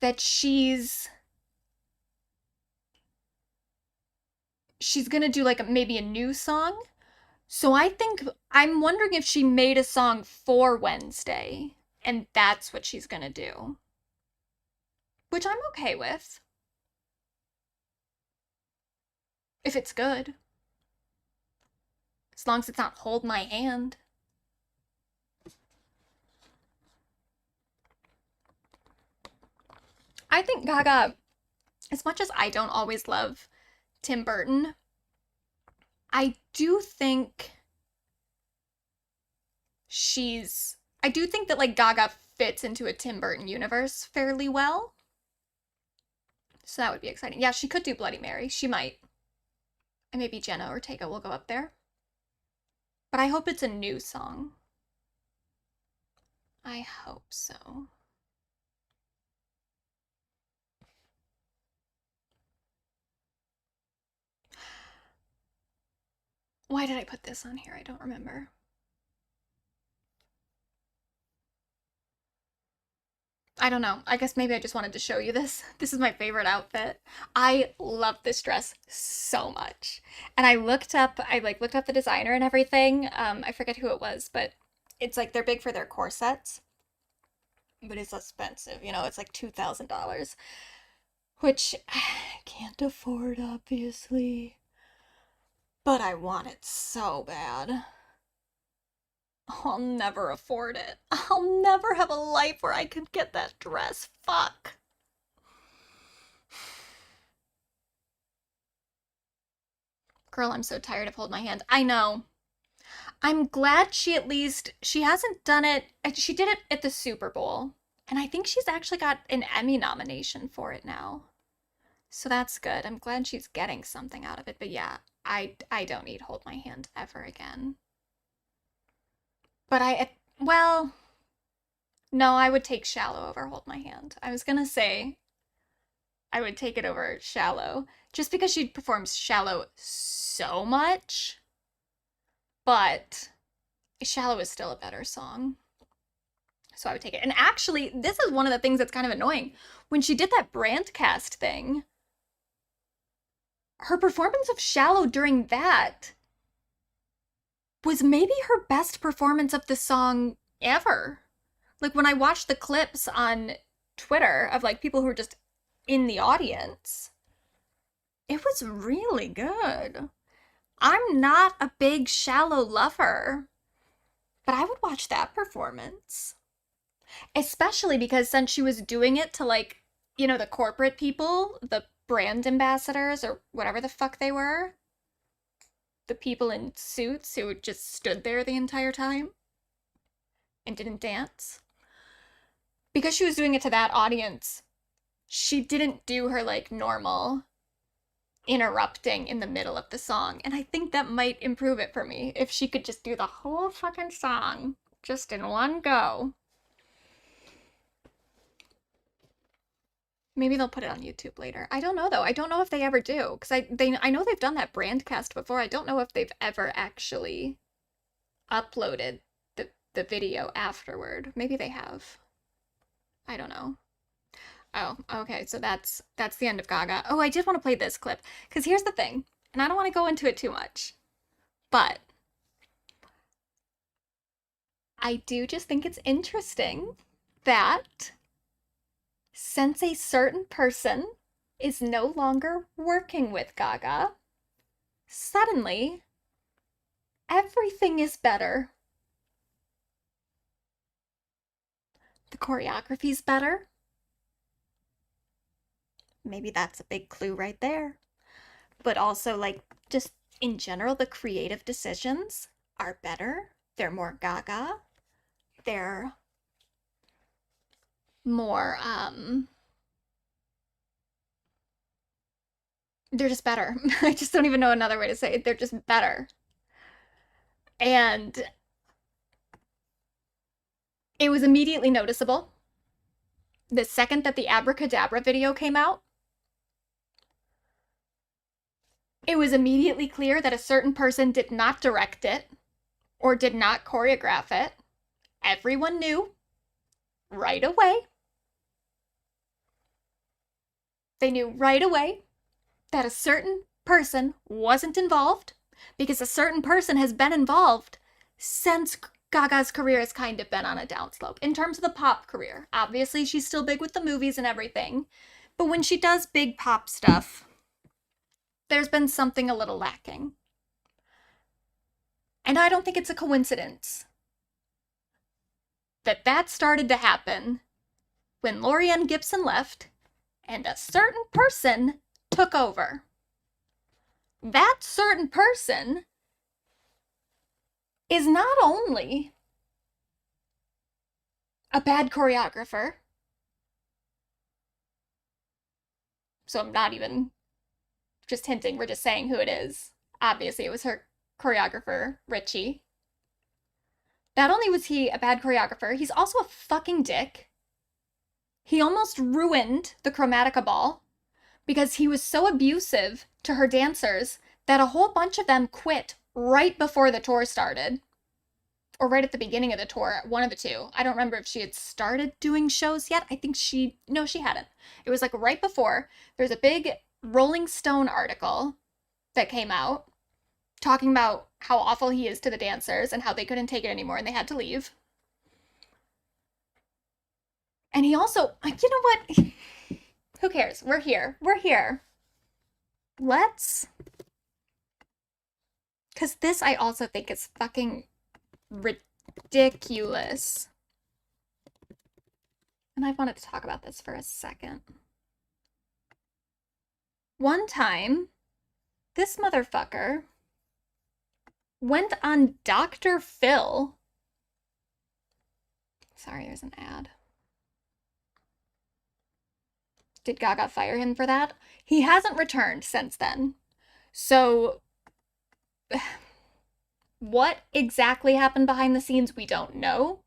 that she's gonna do like maybe a new song. So I'm wondering if she made a song for Wednesday and that's what she's gonna do. Which I'm okay with. If it's good. As long as it's not Hold My Hand. I think Gaga, as much as I don't always love Tim Burton, I do think that like Gaga fits into a Tim Burton universe fairly well. So that would be exciting. Yeah, she could do Bloody Mary. She might. And maybe Jenna Ortega will go up there. But I hope it's a new song. I hope so. Why did I put this on here? I don't remember. I don't know. I guess maybe I just wanted to show you this. This is my favorite outfit. I love this dress so much. And I looked up the designer and everything. I forget who it was, but it's like they're big for their corsets. But it's expensive, it's like $2,000, which I can't afford, obviously. But I want it so bad. I'll never afford it. I'll never have a life where I could get that dress. Fuck. Girl, I'm so tired of Hold My Hand. I know. I'm glad she hasn't done it. She did it at the Super Bowl. And I think she's actually got an Emmy nomination for it now. So that's good. I'm glad she's getting something out of it. But yeah, I don't need Hold My Hand ever again. But no, I would take Shallow over Hold My Hand. I was gonna say I would take it over Shallow, just because she performs Shallow so much. But Shallow is still a better song. So I would take it. And actually, this is one of the things that's kind of annoying. When she did that Brandcast thing, her performance of Shallow during that was maybe her best performance of the song ever. Like when I watched the clips on Twitter of like people who were just in the audience, it was really good. I'm not a big Shallow lover, but I would watch that performance. Especially because since she was doing it to like, the corporate people, the brand ambassadors or whatever the fuck they were, the people in suits who just stood there the entire time and didn't dance. Because she was doing it to that audience, she didn't do her like normal interrupting in the middle of the song. And I think that might improve it for me if she could just do the whole fucking song just in one go. Maybe they'll put it on YouTube later. I don't know though. I don't know if they ever do, because I know they've done that Brandcast before. I don't know if they've ever actually uploaded the video afterward. Maybe they have. I don't know. Oh, okay. So that's the end of Gaga. Oh, I did want to play this clip, because here's the thing, and I don't want to go into it too much, but I do just think it's interesting that since a certain person is no longer working with Gaga, suddenly everything is better. The choreography's better. maybe that's a big clue right there. But also, like, just in general, the creative decisions are better. They're more Gaga. They're more, they're just better. I just don't even know another way to say it. They're just better. And it was immediately noticeable the second that the Abracadabra video came out. It was immediately clear that a certain person did not direct it or did not choreograph it. Everyone knew right away. They knew right away that a certain person wasn't involved because a certain person has been involved since Gaga's career has kind of been on a downslope in terms of the pop career. Obviously, she's still big with the movies and everything, but when she does big pop stuff, there's been something a little lacking. And I don't think it's a coincidence that that started to happen when Lorianne Gibson left and a certain person took over. That certain person is not only a bad choreographer, so I'm not even just hinting, we're just saying who it is. Obviously, it was her choreographer, Richie. Not only was he a bad choreographer, he's also a fucking dick. He almost ruined the Chromatica ball because he was so abusive to her dancers that a whole bunch of them quit right before the tour started. Or right at the beginning of the tour, one of the two. I don't remember if she had started doing shows yet. I think no, she hadn't. It was like right before. There's a big Rolling Stone article that came out talking about how awful he is to the dancers and how they couldn't take it anymore and they had to leave. And he also, you know what? Who cares? We're here. We're here. Let's... Because this I also think is fucking ridiculous. And I wanted to talk about this for a second. One time, this motherfucker went on Dr. Phil. Sorry, there's an ad. Did Gaga fire him for that? He hasn't returned since then. So, what exactly happened behind the scenes, we don't know.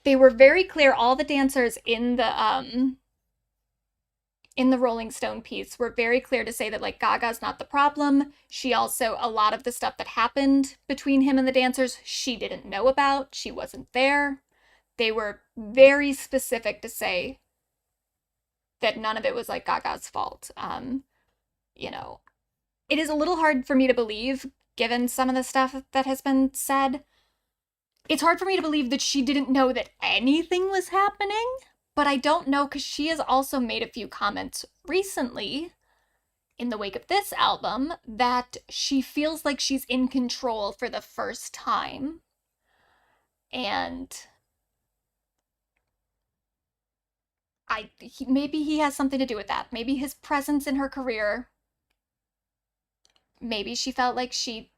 They were very clear, all the dancers in the Rolling Stone piece were very clear to say that, like, Gaga's not the problem. She also, a lot of the stuff that happened between him and the dancers, she didn't know about. She wasn't there. They were very specific to say that none of it was, like, Gaga's fault. You know, it is a little hard for me to believe, given some of the stuff that has been said. It's hard for me to believe that she didn't know that anything was happening, but I don't know because she has also made a few comments recently in the wake of this album that she feels like she's in control for the first time. And maybe he has something to do with that. Maybe his presence in her career. Maybe she felt like she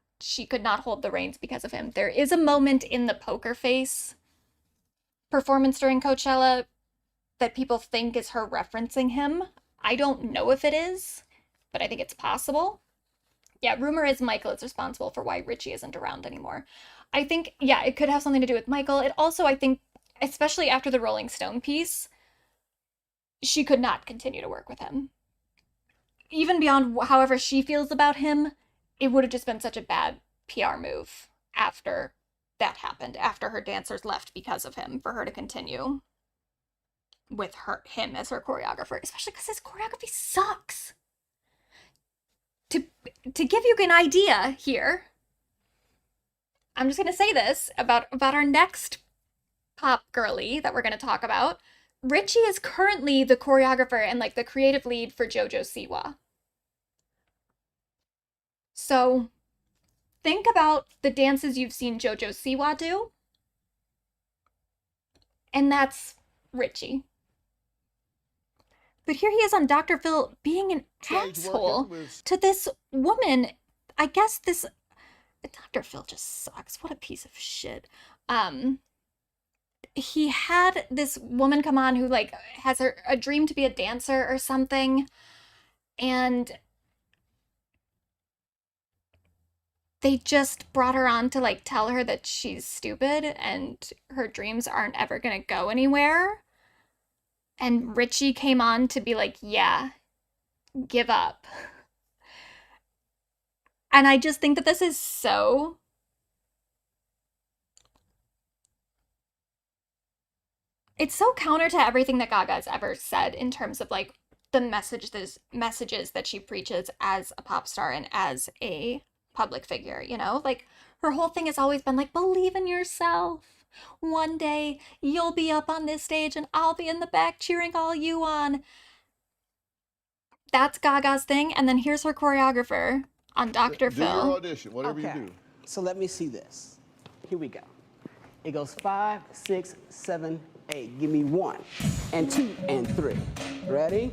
could not hold the reins because of him. There is a moment in the Poker Face performance during Coachella that people think is her referencing him. I don't know if it is, but I think it's possible. Yeah, rumor is Michael is responsible for why Richie isn't around anymore. I think, yeah, it could have something to do with Michael. It also, I think, especially after the Rolling Stone piece, she could not continue to work with him. Even beyond however she feels about him, it would have just been such a bad PR move after that happened, after her dancers left because of him, for her to continue with him as her choreographer, especially because his choreography sucks. To give you an idea here, I'm just gonna say this about our next pop girly that we're gonna talk about. Richie is currently the choreographer and, like, the creative lead for Jojo Siwa. So think about the dances you've seen Jojo Siwa do, and that's Richie. But here he is on Dr. Phil being an asshole to this woman. I guess this Dr. Phil just sucks. What a piece of shit. He had this woman come on who like has a dream to be a dancer or something, and they just brought her on to like tell her that she's stupid and her dreams aren't ever gonna go anywhere. And Richie came on to be like, yeah, give up. And I just think that this is so... It's so counter to everything that Gaga's ever said in terms of like the messages that she preaches as a pop star and as a public figure, you know? Like her whole thing has always been like, believe in yourself. One day you'll be up on this stage and I'll be in the back cheering all you on. That's Gaga's thing. And then here's her choreographer on Dr. Phil. Do your audition, whatever you do. So let me see this. Here we go. It goes 5, 6, 7, 8. Give me 1 and 2 and 3. Ready?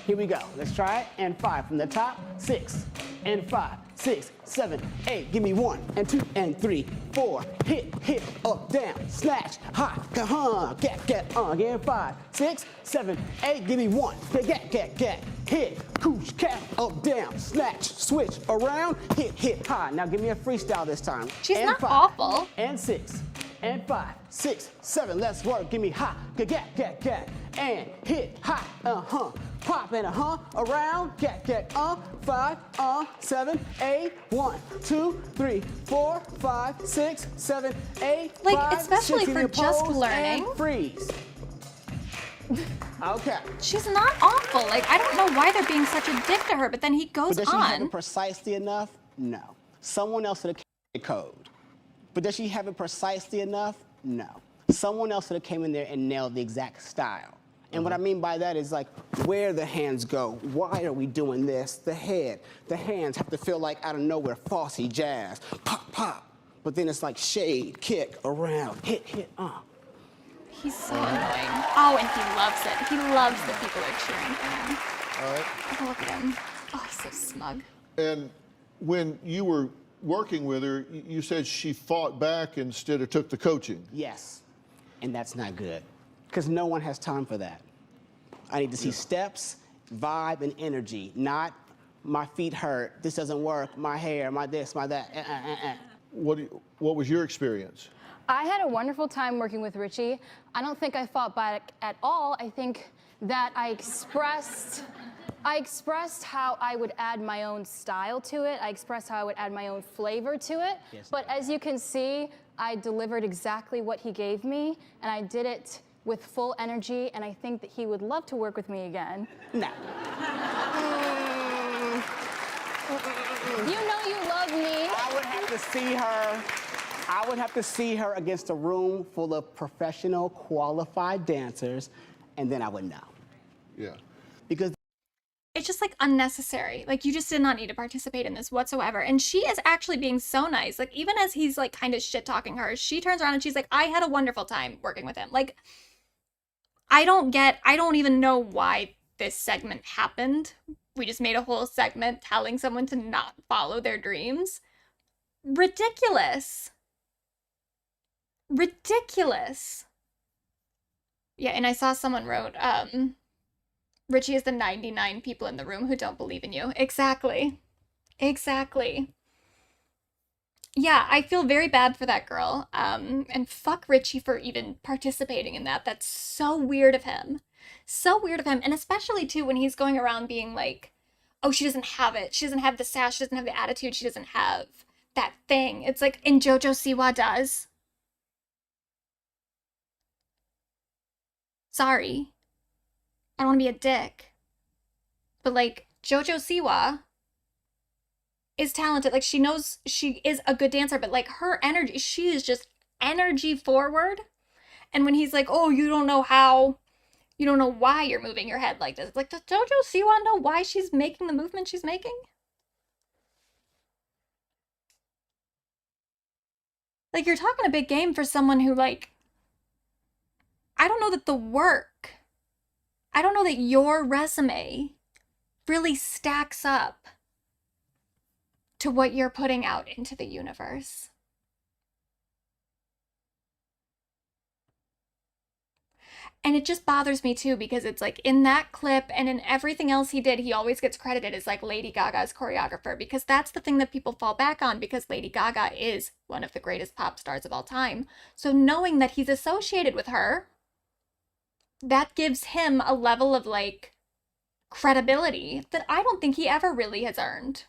Here we go. Let's try it. And 5 from the top. 6 and 5, 6, 7, 8. Give me 1 and 2 and 3, 4. Hit, up, down, snatch, hot, get, again. 5, 6, 7, 8. Give me 1. Get. Hit, cooch, cat, up, down, snatch, switch, around, hit, high. Now give me a freestyle this time. She's and not 5, awful. And 6, and 5, 6, 7. Let's work. Give me hot, get, and hit, hot, pop and around, get, 5, 7, 8, 1, 2, 3, 4, 5, 6, 7, 8, like 5, especially 6, for just learning. and freeze. Okay. She's not awful. Like, I don't know why they're being such a dick to her, but then he goes But does she have on. it precisely enough? No. Someone else would have the code. But does she have it precisely enough? No. Someone else would have came in there and nailed the exact style. And what I mean by that is like where the hands go. Why are we doing this? The head, the hands have to feel like out of nowhere, Fosse jazz, pop. But then it's like shade, kick, around, hit. He's so annoying. Oh, and he loves it. He loves that people are cheering for him. All right. Oh, look at him. Oh, he's so smug. And when you were working with her, you said she fought back instead of took the coaching. Yes. And that's not good. Because no one has time for that. I need to see steps, vibe, and energy, not my feet hurt, this doesn't work, my hair, my this, my that. What was your experience? I had a wonderful time working with Richie. I don't think I fought back at all. I think that I expressed how I would add my own style to it. I expressed how I would add my own flavor to it. Yes. But as you can see, I delivered exactly what he gave me, and I did it with full energy, and I think that he would love to work with me again. No. You know you love me. I would have to see her against a room full of professional, qualified dancers, and then I would know. Yeah. Because It's just like unnecessary. Like, you just did not need to participate in this whatsoever. And she is actually being so nice. Like, even as he's like kind of shit talking her, she turns around and she's like, I had a wonderful time working with him. Like, I don't even know why this segment happened. We just made a whole segment telling someone to not follow their dreams. Ridiculous. Yeah, and I saw someone wrote, Richie is the 99 people in the room who don't believe in you. Exactly. Yeah, I feel very bad for that girl. And fuck Richie for even participating in that. That's so weird of him. And especially too when he's going around being like, oh, she doesn't have it. She doesn't have the sass. She doesn't have the attitude. She doesn't have that thing. It's like, and Jojo Siwa does. Sorry. I don't want to be a dick. But like, Jojo Siwa is talented. Like, she knows she is a good dancer, but like her energy, she is just energy forward. And when he's like, oh, you don't know why you're moving your head like this. It's like, does Jojo Siwa know why she's making the movement she's making? Like, you're talking a big game for someone who, like, I don't know that the work I don't know that your resume really stacks up to what you're putting out into the universe. And it just bothers me too, because it's like in that clip and in everything else he did, he always gets credited as like Lady Gaga's choreographer, because that's the thing that people fall back on, because Lady Gaga is one of the greatest pop stars of all time. So knowing that he's associated with her, that gives him a level of like credibility that I don't think he ever really has earned.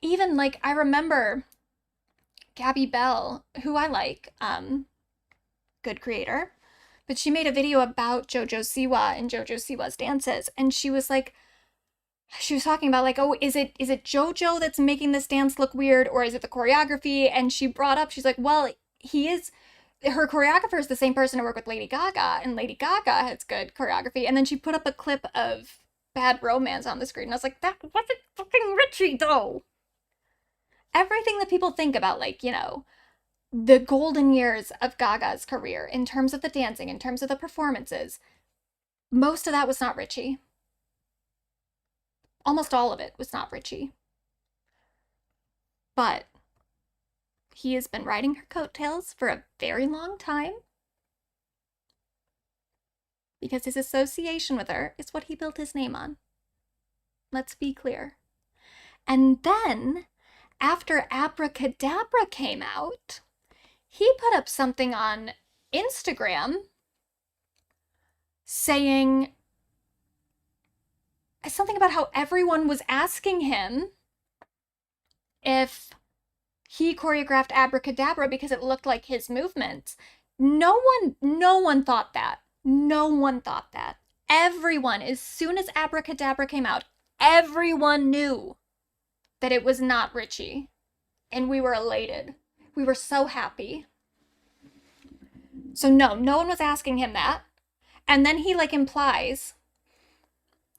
Even like, I remember Gabby Bell, who I like, good creator, but she made a video about Jojo Siwa and Jojo Siwa's dances, and she was talking about like, oh, is it Jojo that's making this dance look weird, or is it the choreography? And she brought up, she's like, well, her choreographer is the same person who worked with Lady Gaga, and Lady Gaga has good choreography. And then she put up a clip of Bad Romance on the screen, and I was like, that wasn't fucking Richie though. Everything that people think about, like, you know, the golden years of Gaga's career in terms of the dancing, in terms of the performances, most of that was not Richie. Almost all of it was not Richie. But he has been riding her coattails for a very long time, because his association with her is what he built his name on. Let's be clear. And then, after Abracadabra came out, he put up something on Instagram saying something about how everyone was asking him if he choreographed Abracadabra because it looked like his movements. No one thought that. No one thought that. Everyone, as soon as Abracadabra came out, everyone knew that it was not Richie. And we were elated. We were so happy. So no one was asking him that. And then he implies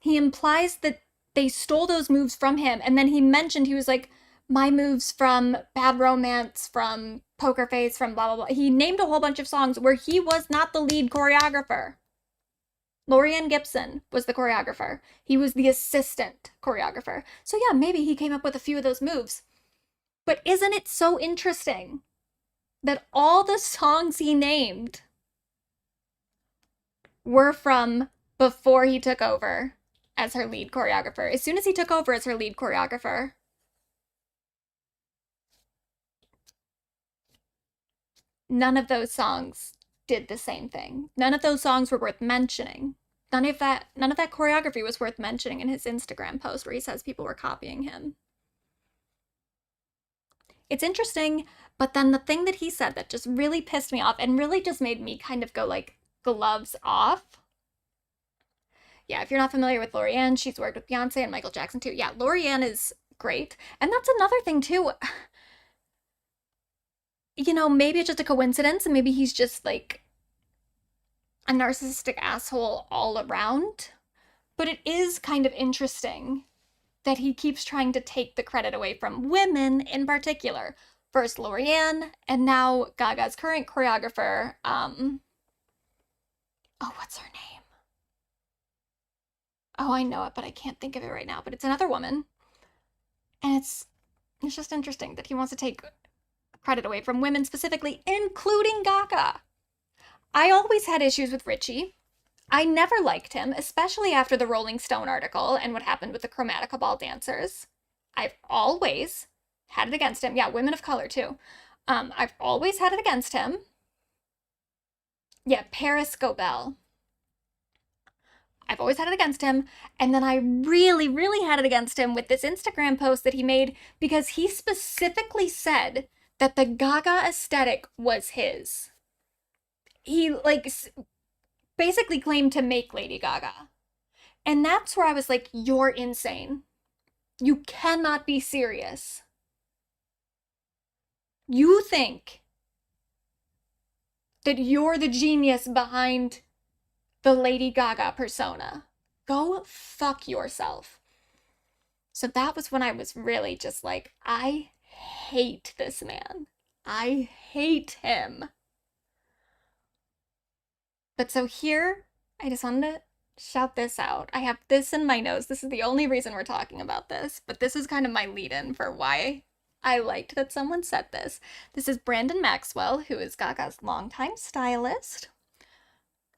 that they stole those moves from him. And then he mentioned, he was like, my moves from Bad Romance, from Poker Face, from blah, blah, blah. He named a whole bunch of songs where he was not the lead choreographer. Lorianne Gibson was the choreographer. He was the assistant choreographer. So yeah, maybe he came up with a few of those moves. But isn't it so interesting that all the songs he named were from before he took over as her lead choreographer? As soon as he took over as her lead choreographer, none of those songs did the same thing. None of those songs were worth mentioning. None of that choreography was worth mentioning in his Instagram post where he says people were copying him. It's interesting, but then the thing that he said that just really pissed me off and really just made me kind of go like, gloves off. Yeah, if you're not familiar with Lorianne, she's worked with Beyonce and Michael Jackson too. Yeah, Lorianne is great. And that's another thing too. You know, maybe it's just a coincidence and maybe he's just like a narcissistic asshole all around. But it is kind of interesting that he keeps trying to take the credit away from women in particular. First Lorianne, and now Gaga's current choreographer, oh, what's her name? Oh, I know it, but I can't think of it right now, but it's another woman. And it's just interesting that he wants to take credit away from women specifically, including Gaga. I always had issues with Richie. I never liked him, especially after the Rolling Stone article and what happened with the Chromatica Ball dancers. I've always had it against him. Yeah, women of color too. I've always had it against him. Yeah, Paris Gobel. I've always had it against him. And then I really, really had it against him with this Instagram post that he made because he specifically said that the Gaga aesthetic was his. He basically claimed to make Lady Gaga. And that's where I was like, you're insane. You cannot be serious. You think that you're the genius behind the Lady Gaga persona. Go fuck yourself. So that was when I was really just like, I hate this man. I hate him. But so here, I just wanted to shout this out. I have this in my notes. This is the only reason we're talking about this, but this is kind of my lead-in for why I liked that someone said this. This is Brandon Maxwell, who is Gaga's longtime stylist,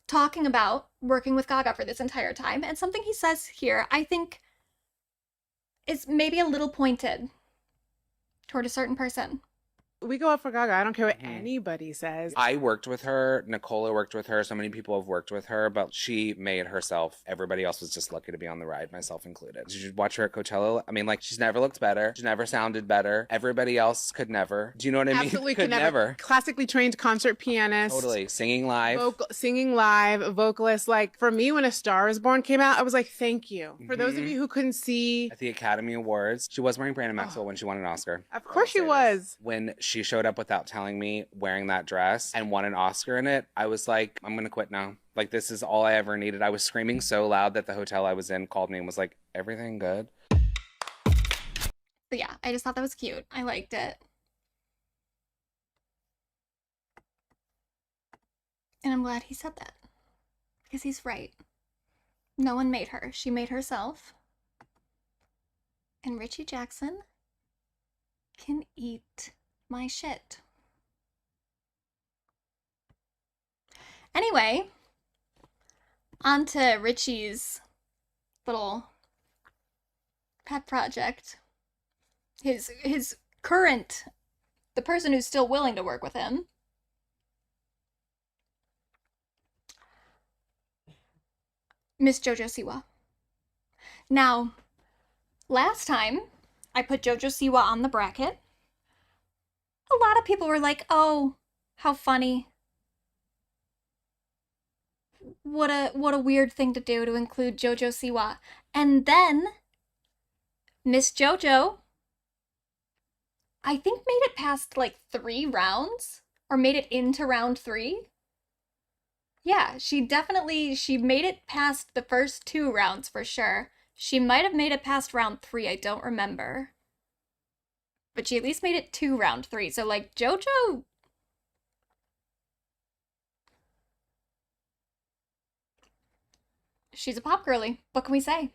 talking about working with Gaga for this entire time. And something he says here, I think, is maybe a little pointed toward a certain person. We go up for Gaga. I don't care what anybody says. I worked with her. Nicola worked with her. So many people have worked with her, but she made herself. Everybody else was just lucky to be on the ride, myself included. Did you watch her at Coachella? I mean, like, she's never looked better. She's never sounded better. Everybody else could never. Do you know what I mean? Absolutely could never. Classically trained concert pianist. Totally. Singing live. Singing live, vocalist. Like, for me, when A Star Is Born came out, I was like, thank you. For those of you who couldn't see. At the Academy Awards, she was wearing Brandon Maxwell when she won an Oscar. Of course she was. When she showed up without telling me wearing that dress and won an Oscar in it, I was like, I'm gonna quit now. Like, this is all I ever needed. I was screaming so loud that the hotel I was in called me and was like, everything good? So yeah, I just thought that was cute. I liked it. And I'm glad he said that. Because he's right. No one made her. She made herself. And Richie Jackson can eat my shit. Anyway, on to Richie's little pet project. His current, the person who's still willing to work with him. Miss Jojo Siwa. Now, last time I put Jojo Siwa on the bracket, a lot of people were like, oh, how funny. What a weird thing to do to include Jojo Siwa. And then Miss Jojo, I think, made it past like 3 rounds, or made it into round 3. Yeah, she made it past the first 2 rounds for sure. She might have made it past round 3, I don't remember. But she at least made it to round 3. So, like, Jojo... she's a pop girly. What can we say?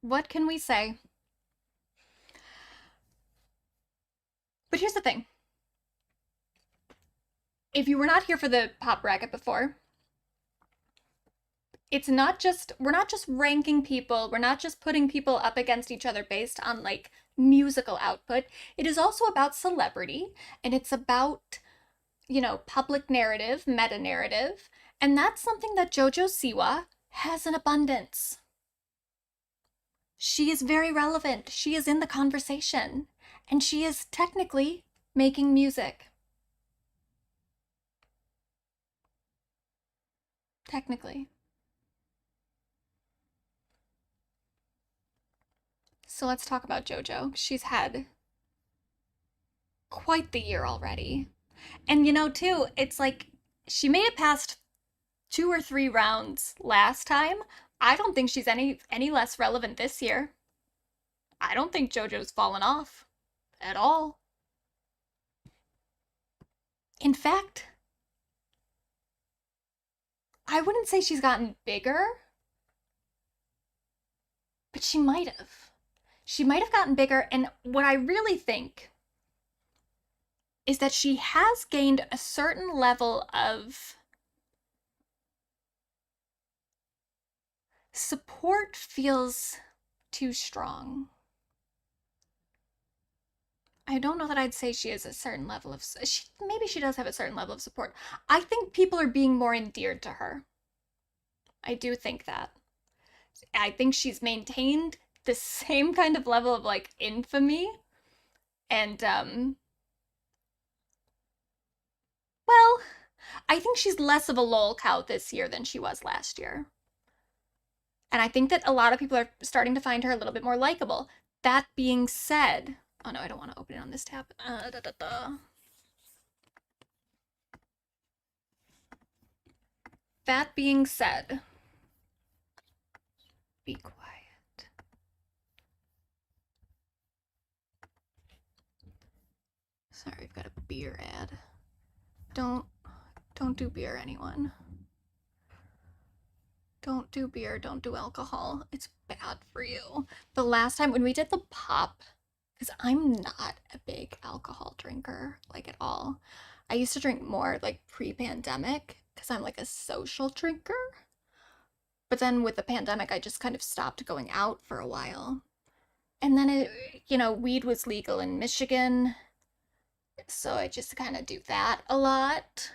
What can we say? But here's the thing. If you were not here for the pop bracket before, we're not just ranking people, we're not just putting people up against each other based on, like, musical output. It is also about celebrity, and it's about, public narrative, meta-narrative, and that's something that Jojo Siwa has in abundance. She is very relevant. She is in the conversation, and she is technically making music. Technically. So let's talk about Jojo. She's had quite the year already. And too, it's like she made it past 2 or 3 rounds last time. I don't think she's any less relevant this year. I don't think Jojo's fallen off at all. In fact, I wouldn't say she's gotten bigger, but she might have. She might have gotten bigger, and what I really think is that she has gained a certain level of support. Feels too strong. I don't know that I'd say she has a certain level of... maybe she does have a certain level of support. I think people are being more endeared to her. I do think that. I think she's maintained the same kind of level of, like, infamy. And, well, I think she's less of a lol cow this year than she was last year. And I think that a lot of people are starting to find her a little bit more likable. That being said... oh no, I don't want to open it on this tab. That being said... be quiet. Sorry, I've got a beer ad. Don't do beer, anyone. Don't do beer, don't do alcohol. It's bad for you. The last time when we did the pop, because I'm not a big alcohol drinker, like at all. I used to drink more like pre-pandemic because I'm like a social drinker. But then with the pandemic, I just kind of stopped going out for a while. And then weed was legal in Michigan. So I just kind of do that a lot.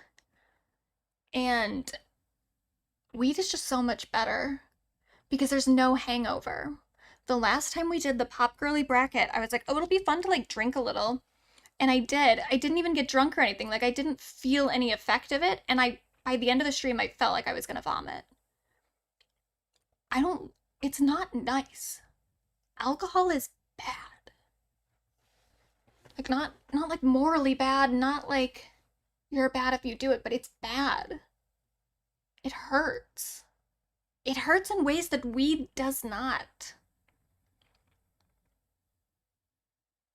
And weed is just so much better because there's no hangover. The last time we did the Pop Girly bracket, I was like, oh, it'll be fun to like drink a little. And I did. I didn't even get drunk or anything. Like I didn't feel any effect of it. And by the end of the stream, I felt like I was gonna vomit. It's not nice. Alcohol is bad. Like not like morally bad, not like you're bad if you do it, but it's bad. It hurts. It hurts in ways that weed does not.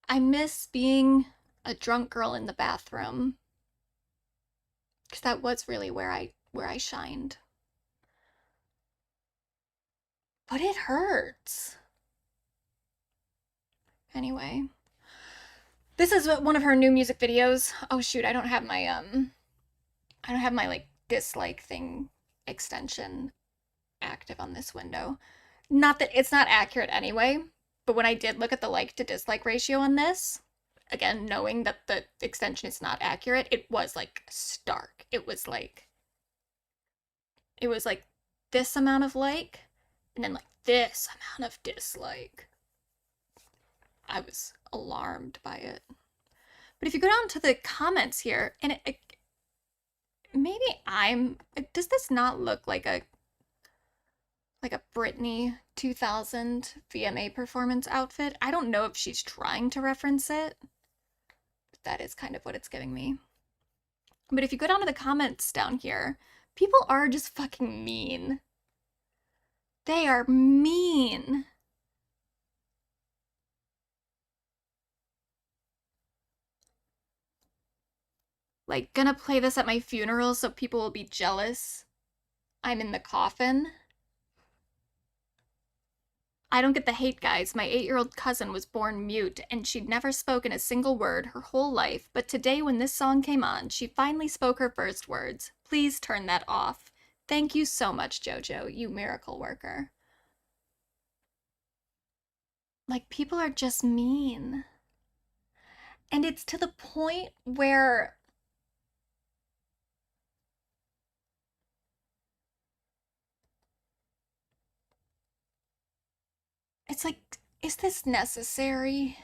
I miss being a drunk girl in the bathroom. Because that was really where I shined. But it hurts. Anyway. This is one of her new music videos. Oh shoot, I don't have my like dislike thing extension active on this window. Not that it's not accurate anyway, but when I did look at the like to dislike ratio on this, again, knowing that the extension is not accurate, it was like stark. It was like this amount of like, and then like this amount of dislike. I was alarmed by it. But if you go down to the comments here, and does this not look like a Britney 2000 VMA performance outfit? I don't know if she's trying to reference it, but that is kind of what it's giving me. But if you go down to the comments down here, people are just fucking mean. They are mean. Like, gonna play this at my funeral so people will be jealous I'm in the coffin. I don't get the hate, guys. My 8-year-old cousin was born mute, and she'd never spoken a single word her whole life, but today when this song came on, she finally spoke her first words. Please turn that off. Thank you so much, Jojo, you miracle worker. Like, people are just mean. And it's to the point where it's like, is this necessary?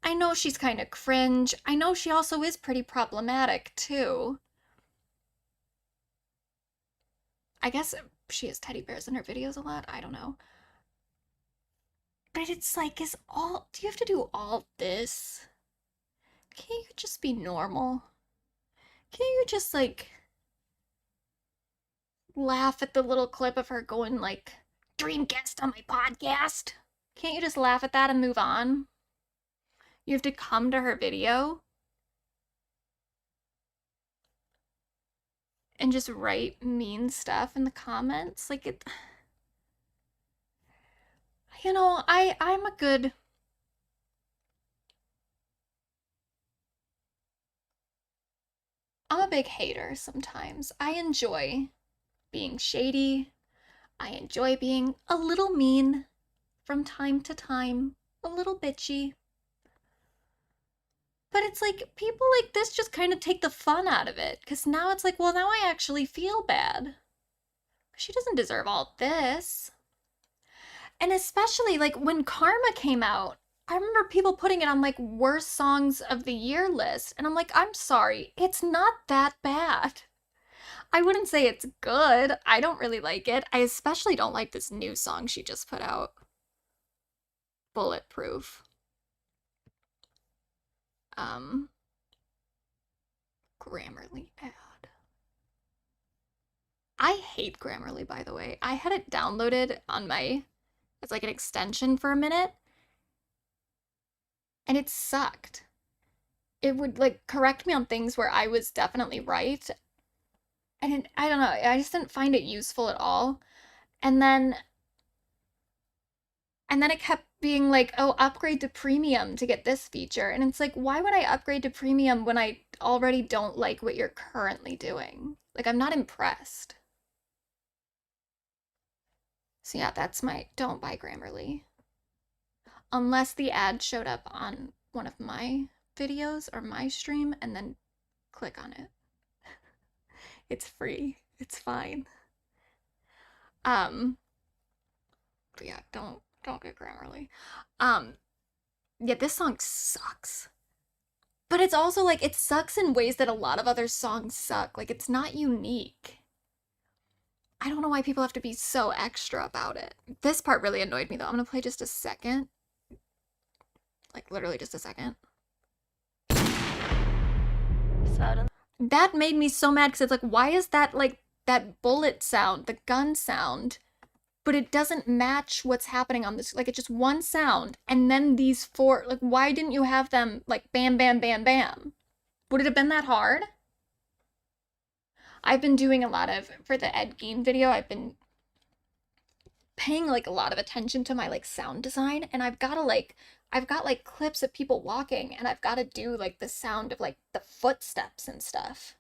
I know she's kind of cringe. I know she also is pretty problematic, too. I guess she has teddy bears in her videos a lot. I don't know. But it's like, do you have to do all this? Can't you just be normal? Can't you just, like, laugh at the little clip of her going, like, dream guest on my podcast? Can't you just laugh at that and move on? You have to come to her video and just write mean stuff in the comments. Like, it... You know, I'm a big hater sometimes. I enjoy being shady. I enjoy being a little mean from time to time, a little bitchy. But it's like, people like this just kind of take the fun out of it. Because now it's like, well, now I actually feel bad. She doesn't deserve all this. And especially, like, when Karma came out, I remember people putting it on, like, worst songs of the year list. And I'm like, I'm sorry, it's not that bad. I wouldn't say it's good. I don't really like it. I especially don't like this new song she just put out. Bulletproof. Grammarly ad. I hate Grammarly, by the way. I had it downloaded on as like an extension for a minute, and it sucked. It would like correct me on things where I was definitely right, and I don't know, I just didn't find it useful at all. And then it kept being like, oh, upgrade to premium to get this feature. And it's like, why would I upgrade to premium when I already don't like what you're currently doing? Like, I'm not impressed. So yeah, that's my don't buy Grammarly. Unless the ad showed up on one of my videos or my stream, and then click on it. It's free. It's fine. But yeah, don't get Grammarly. Yeah, this song sucks. But it's also like, it sucks in ways that a lot of other songs suck. Like, it's not unique. I don't know why people have to be so extra about it. This part really annoyed me though. I'm gonna play just a second. Like, literally just a second. That made me so mad because it's like, why is that like that bullet sound, the gun sound, but it doesn't match what's happening on this? Like, it's just one sound, and then these four, like, why didn't you have them like bam, bam, bam, bam? Would it have been that hard? I've been doing a lot of, for the Ed Gein video, I've been paying like a lot of attention to my like sound design, and I've got like clips of people walking, and I've got to do like the sound of like the footsteps and stuff.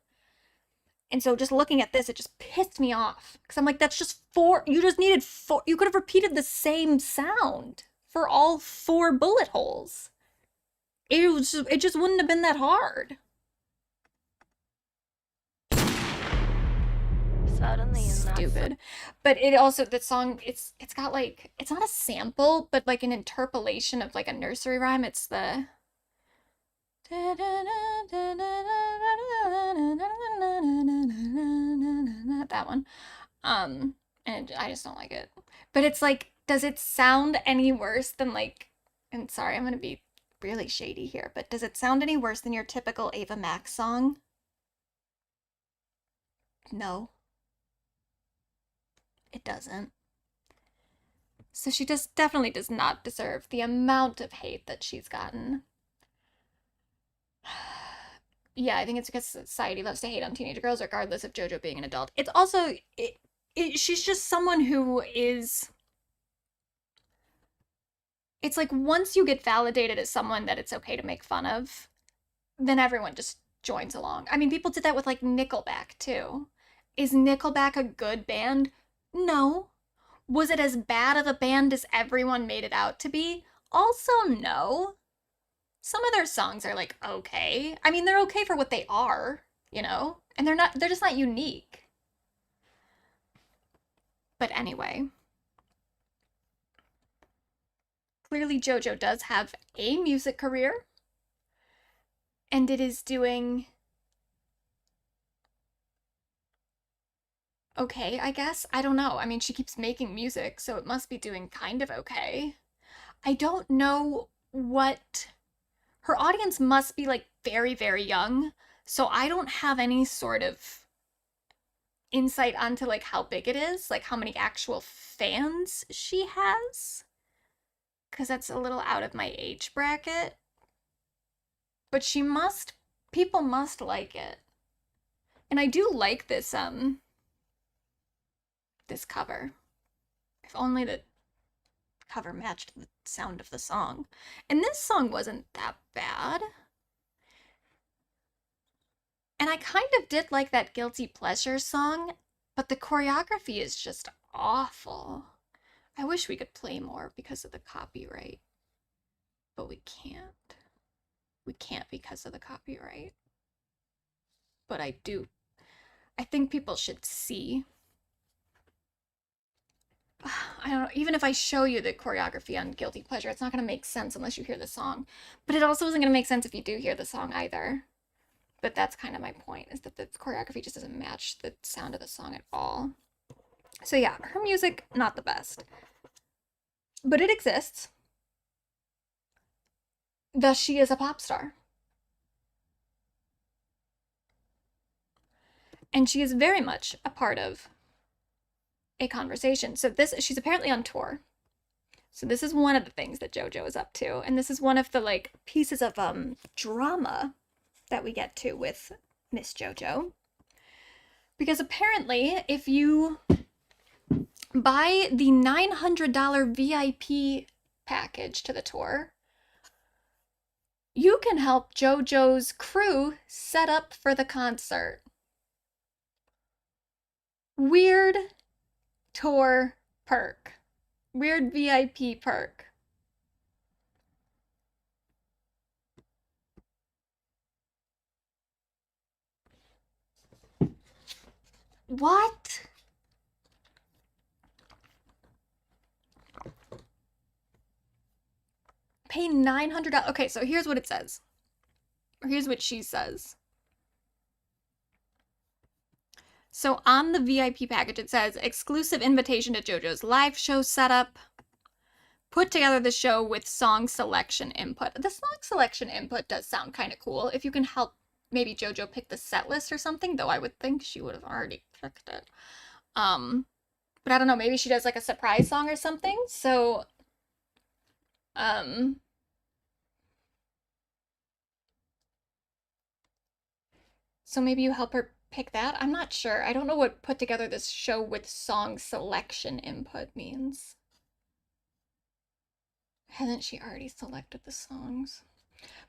And so just looking at this, it just pissed me off because I'm like, that's just four. You just needed four. You could have repeated the same sound for all four bullet holes. It just wouldn't have been that hard. Stupid. But it also, the song, it's got like, it's not a sample, but like an interpolation of like a nursery rhyme. It's the that one. And I just don't like it. But it's like, does it sound any worse than like, and sorry, I'm gonna be really shady here, but does it sound any worse than your typical Ava Max song? No. It doesn't. So she just definitely does not deserve the amount of hate that she's gotten. Yeah, I think it's because society loves to hate on teenage girls regardless of JoJo being an adult. It's also, she's just someone who is, it's like once you get validated as someone that it's okay to make fun of, then everyone just joins along. I mean, people did that with like Nickelback too. Is Nickelback a good band? No. Was it as bad of a band as everyone made it out to be? Also, no. Some of their songs are like okay. I mean, they're okay for what they are, you know? And they're just not unique. But anyway. Clearly JoJo does have a music career. And it is doing okay, I guess. I don't know. I mean, she keeps making music, so it must be doing kind of okay. I don't know what... Her audience must be, like, very, very young, so I don't have any sort of insight onto, like, how big it is, like, how many actual fans she has, because that's a little out of my age bracket. But people must like it. And I do like this, this cover. If only the cover matched the sound of the song. And this song wasn't that bad. And I kind of did like that Guilty Pleasure song, but the choreography is just awful. I wish we could play more because of the copyright, but we can't. We can't because of the copyright. But I think people should see. I don't know, even if I show you the choreography on Guilty Pleasure, it's not going to make sense unless you hear the song. But it also isn't going to make sense if you do hear the song either. But that's kind of my point, is that the choreography just doesn't match the sound of the song at all. So yeah, her music, not the best. But it exists. Thus, she is a pop star. And she is very much a part of a conversation. So she's apparently on tour. So this is one of the things that JoJo is up to. And this is one of the like pieces of drama that we get to with Miss JoJo. Because apparently if you Buy the $900 VIP package to the tour. You can help JoJo's crew set up for the concert. Weird tour perk. Weird VIP perk. What? Pay $900. Okay, so here's what it says. Or here's what she says. So on the VIP package, it says exclusive invitation to JoJo's live show setup. Put together the show with song selection input. The song selection input does sound kind of cool. If you can help maybe JoJo pick the set list or something, though I would think she would have already picked it. But I don't know, maybe she does like a surprise song or something. So, so maybe you help her pick that? I'm not sure. I don't know what put together this show with song selection input means. Hasn't she already selected the songs?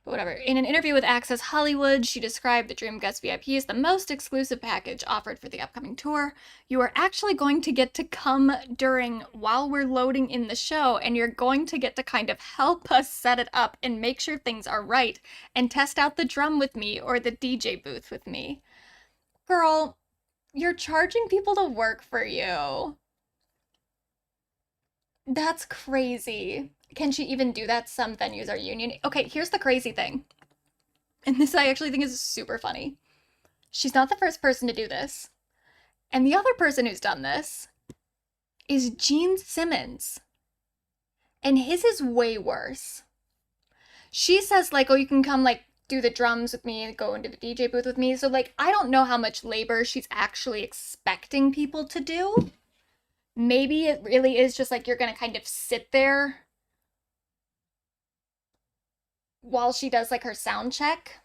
But whatever. In an interview with Access Hollywood, she described the Dream Guest VIP as the most exclusive package offered for the upcoming tour. You are actually going to get to come while we're loading in the show, and you're going to get to kind of help us set it up and make sure things are right, and test out the drum with me or the DJ booth with me. Girl, you're charging people to work for you. That's crazy. Can she even do that? Some venues are union. Okay, here's the crazy thing. And this I actually think is super funny. She's not the first person to do this. And the other person who's done this is Gene Simmons. And his is way worse. She says, like, oh, you can come, like, do the drums with me and go into the DJ booth with me. So, like, I don't know how much labor she's actually expecting people to do. Maybe it really is just like you're gonna kind of sit there while she does like her sound check.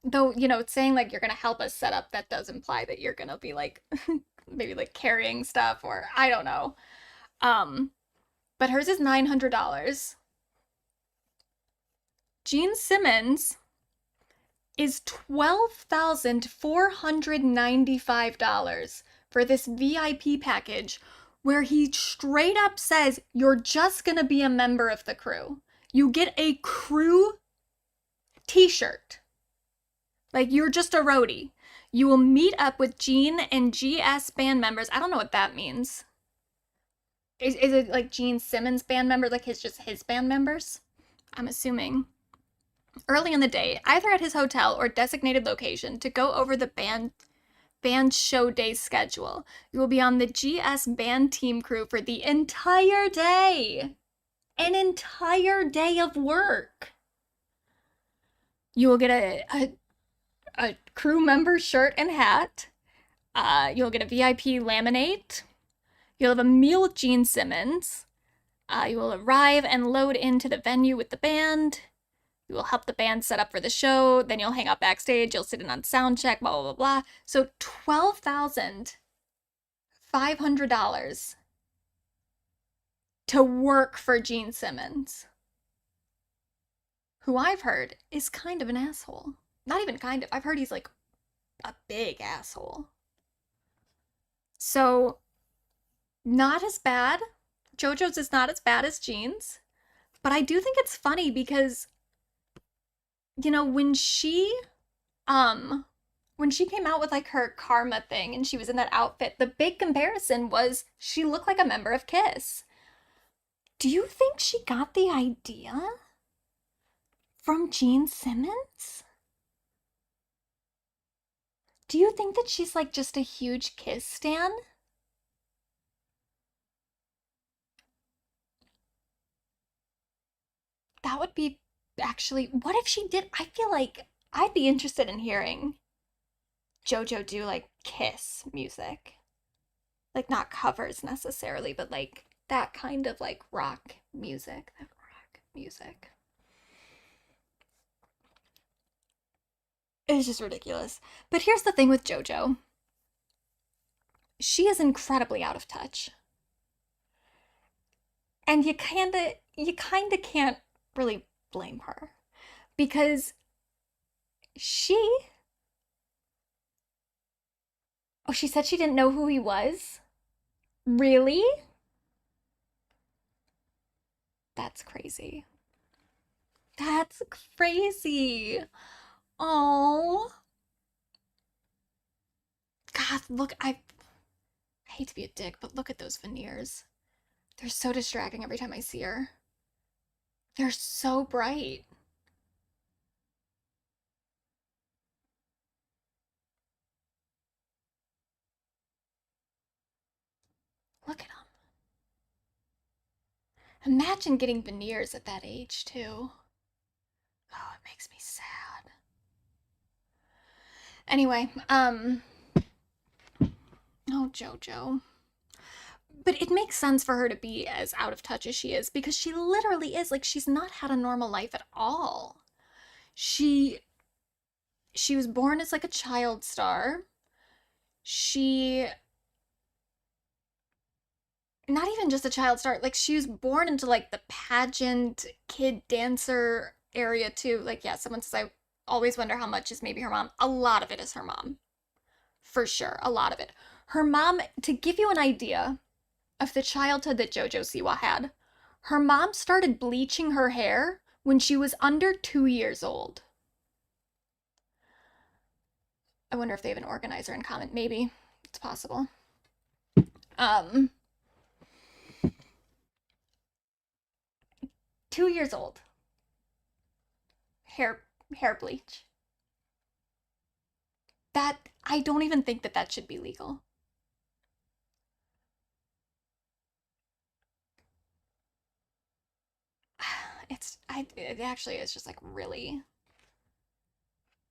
Though, you know, it's saying like you're gonna help us set up, that does imply that you're gonna be like maybe like carrying stuff, or I don't know. But hers is $900. Gene Simmons is $12,495 for this VIP package, where he straight up says you're just gonna be a member of the crew. You get a crew t-shirt. Like, you're just a roadie. You will meet up with Gene and GS band members. I don't know what that means. Is it like Gene Simmons band members, like his band members? I'm assuming. Early in the day, either at his hotel or designated location, to go over the band show day schedule. You will be on the GS band team crew for the entire day. An entire day of work. You will get a crew member shirt and hat. You'll get a VIP laminate. You'll have a meal with Gene Simmons. You will arrive and load into the venue with the band. You will help the band set up for the show. Then you'll hang out backstage. You'll sit in on sound check, blah, blah, blah, blah. So $12,500 to work for Gene Simmons, who I've heard is kind of an asshole. Not even kind of. I've heard he's like a big asshole. So, not as bad. JoJo's is not as bad as Gene's. But I do think it's funny because, you know, when she came out with like her Karma thing and she was in that outfit, the big comparison was she looked like a member of Kiss. Do you think she got the idea from Gene Simmons? Do you think that she's like just a huge Kiss stan? That would be actually, what if she did? I feel like I'd be interested in hearing JoJo do like Kiss music. Like not covers necessarily, but like that kind of like rock music. That rock music. It's just ridiculous. But here's the thing with JoJo. She is incredibly out of touch. And you kinda can't really blame her because she oh, she said she didn't know who he was? Really? That's crazy. That's crazy. Oh. God, look, I hate to be a dick, but look at those veneers. They're so distracting every time I see her. They're so bright. Look at them. Imagine getting veneers at that age, too. Oh, it makes me sad. Anyway, oh, Jojo. But it makes sense for her to be as out of touch as she is because she literally is. Like, she's not had a normal life at all. She was born as like a child star. She not even just a child star, like she was born into like the pageant kid dancer area too. Like, yeah, someone says I always wonder how much is maybe her mom. A lot of it is her mom. For sure, a lot of it. Her mom, to give you an idea of the childhood that Jojo Siwa had, her mom started bleaching her hair when she was under 2 years old. I wonder if they have an organizer in common. Maybe. It's possible. Um, 2 years old. Hair bleach. That, I don't even think that that should be legal. It actually is just like really.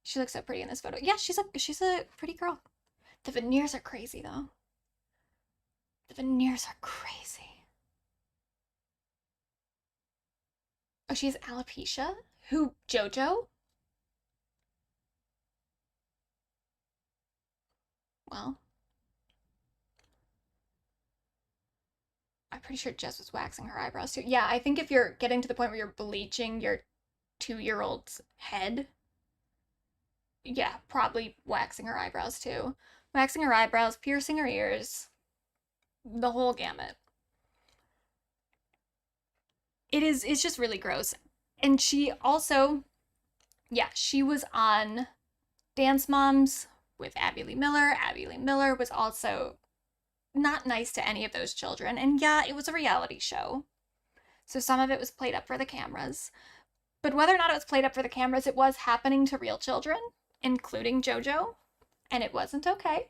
She looks so pretty in this photo. Yeah, she's a pretty girl. The veneers are crazy though. The veneers are crazy. Oh, she has alopecia? Who, Jojo? Well, I'm pretty sure Jess was waxing her eyebrows too. Yeah, I think if you're getting to the point where you're bleaching your 2-year-old's head, yeah, probably waxing her eyebrows too. Waxing her eyebrows, piercing her ears, the whole gamut. It's just really gross. And she also, yeah, she was on Dance Moms with Abby Lee Miller. Abby Lee Miller was also not nice to any of those children. And yeah, it was a reality show. So some of it was played up for the cameras. But whether or not it was played up for the cameras, it was happening to real children, including Jojo. And it wasn't okay.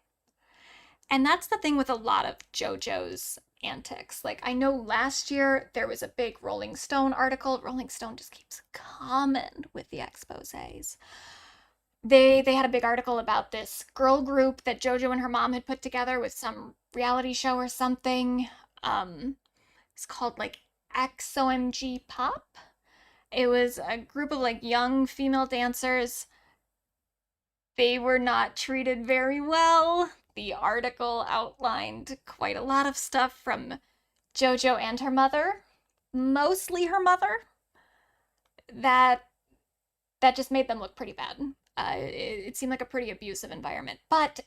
And that's the thing with a lot of JoJo's antics. Like, I know last year there was a big Rolling Stone article. Rolling Stone just keeps coming with the exposés. They had a big article about this girl group that JoJo and her mom had put together with some reality show or something. It's called like XOMG Pop. It was a group of like young female dancers. They were not treated very well. The article outlined quite a lot of stuff from JoJo and her mother, mostly her mother, that just made them look pretty bad. It seemed like a pretty abusive environment. But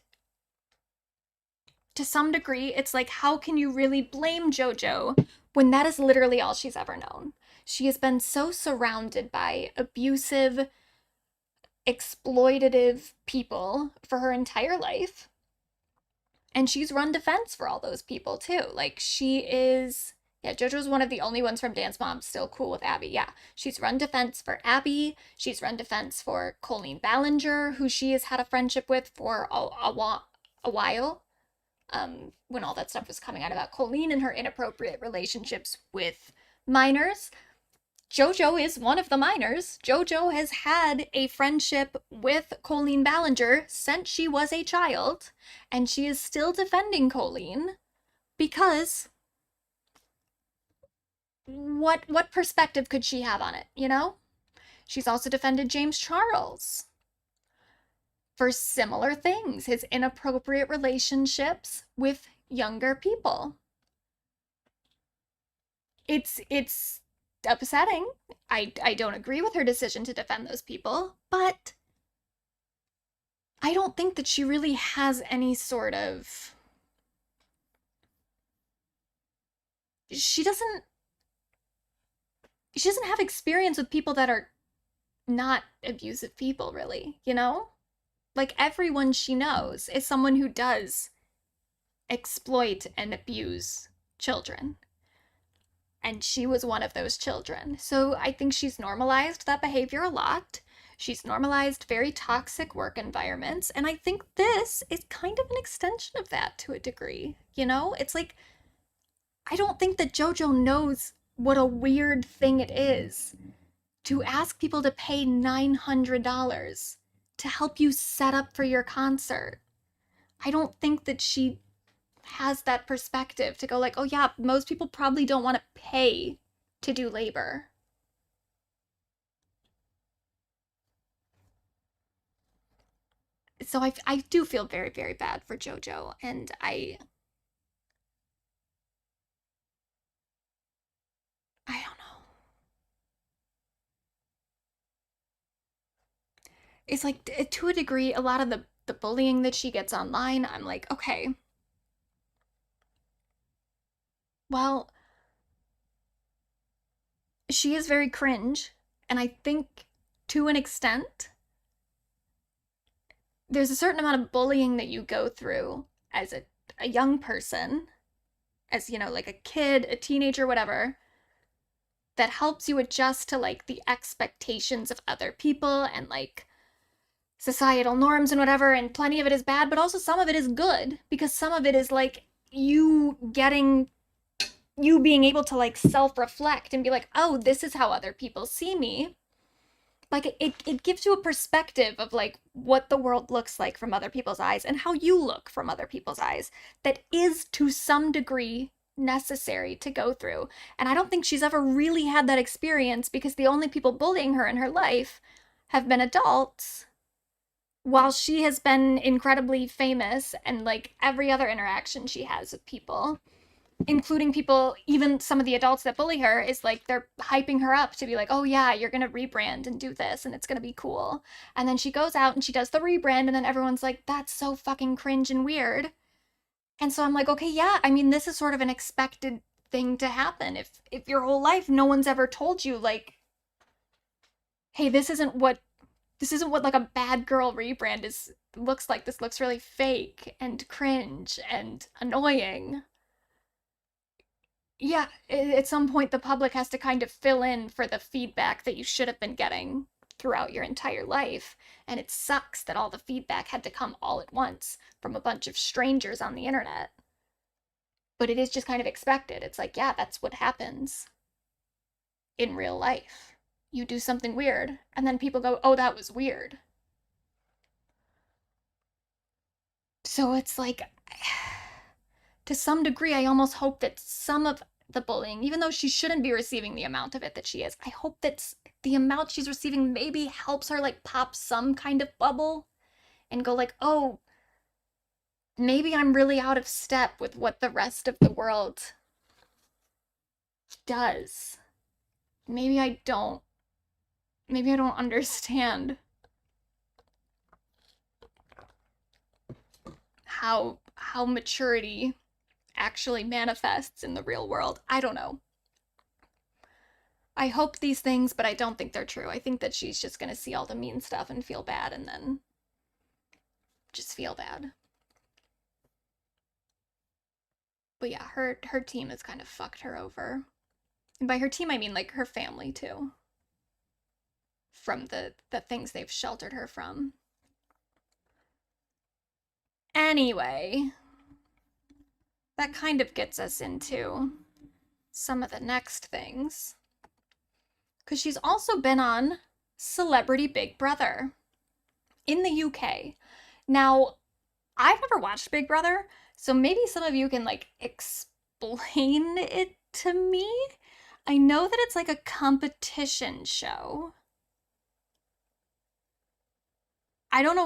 to some degree, it's like, how can you really blame JoJo when that is literally all she's ever known? She has been so surrounded by abusive, exploitative people for her entire life. And she's run defense for all those people too. Like, she is, yeah, JoJo's one of the only ones from Dance Moms still cool with Abby. Yeah, she's run defense for Abby. She's run defense for Colleen Ballinger, who she has had a friendship with for a while. When all that stuff was coming out about Colleen and her inappropriate relationships with minors. JoJo is one of the minors. JoJo has had a friendship with Colleen Ballinger since she was a child, and she is still defending Colleen because what perspective could she have on it, you know? She's also defended James Charles for similar things, his inappropriate relationships with younger people. it's upsetting. I don't agree with her decision to defend those people, but I don't think that she really has any sort of she doesn't have experience with people that are not abusive people, really, you know? Like, everyone she knows is someone who does exploit and abuse children. And she was one of those children. So I think she's normalized that behavior a lot. She's normalized very toxic work environments. And I think this is kind of an extension of that to a degree. You know? It's like, I don't think that JoJo knows what a weird thing it is to ask people to pay $900 to help you set up for your concert. I don't think that she has that perspective to go like, oh yeah, most people probably don't want to pay to do labor. So I do feel very, very bad for JoJo, and I don't know. It's like, to a degree, a lot of the bullying that she gets online, I'm like, okay, well, she is very cringe, and I think to an extent, there's a certain amount of bullying that you go through as a young person, as, you know, like a kid, a teenager, whatever, that helps you adjust to like the expectations of other people and like societal norms and whatever, and plenty of it is bad, but also some of it is good, because some of it is like you being able to like self-reflect and be like, oh, this is how other people see me. Like it gives you a perspective of like what the world looks like from other people's eyes and how you look from other people's eyes that is to some degree necessary to go through. And I don't think she's ever really had that experience, because the only people bullying her in her life have been adults, while she has been incredibly famous, and like every other interaction she has with people, including people, even some of the adults that bully her, is like they're hyping her up to be like, oh yeah, you're gonna rebrand and do this and it's gonna be cool. And then she goes out and she does the rebrand, and then everyone's like, that's so fucking cringe and weird. And so I'm like, okay, yeah, I mean, this is sort of an expected thing to happen. If your whole life no one's ever told you like, hey, this isn't what like a bad girl rebrand looks like. This looks really fake and cringe and annoying. Yeah, at some point the public has to kind of fill in for the feedback that you should have been getting throughout your entire life. And it sucks that all the feedback had to come all at once from a bunch of strangers on the internet. But it is just kind of expected. It's like, yeah, that's what happens in real life. You do something weird, and then people go, oh, that was weird. So it's like, to some degree, I almost hope that some of the bullying, even though she shouldn't be receiving the amount of it that she is, I hope that the amount she's receiving maybe helps her like pop some kind of bubble and go like, oh, maybe I'm really out of step with what the rest of the world does. Maybe I don't understand how maturity actually manifests in the real world. I don't know. I hope these things, but I don't think they're true. I think that she's just gonna see all the mean stuff and feel bad, and then just feel bad. But yeah, her team has kind of fucked her over. And by her team, I mean like her family too. From the things they've sheltered her from. Anyway, that kind of gets us into some of the next things. Because she's also been on Celebrity Big Brother in the UK. Now, I've never watched Big Brother, so maybe some of you can like explain it to me. I know that it's like a competition show. I don't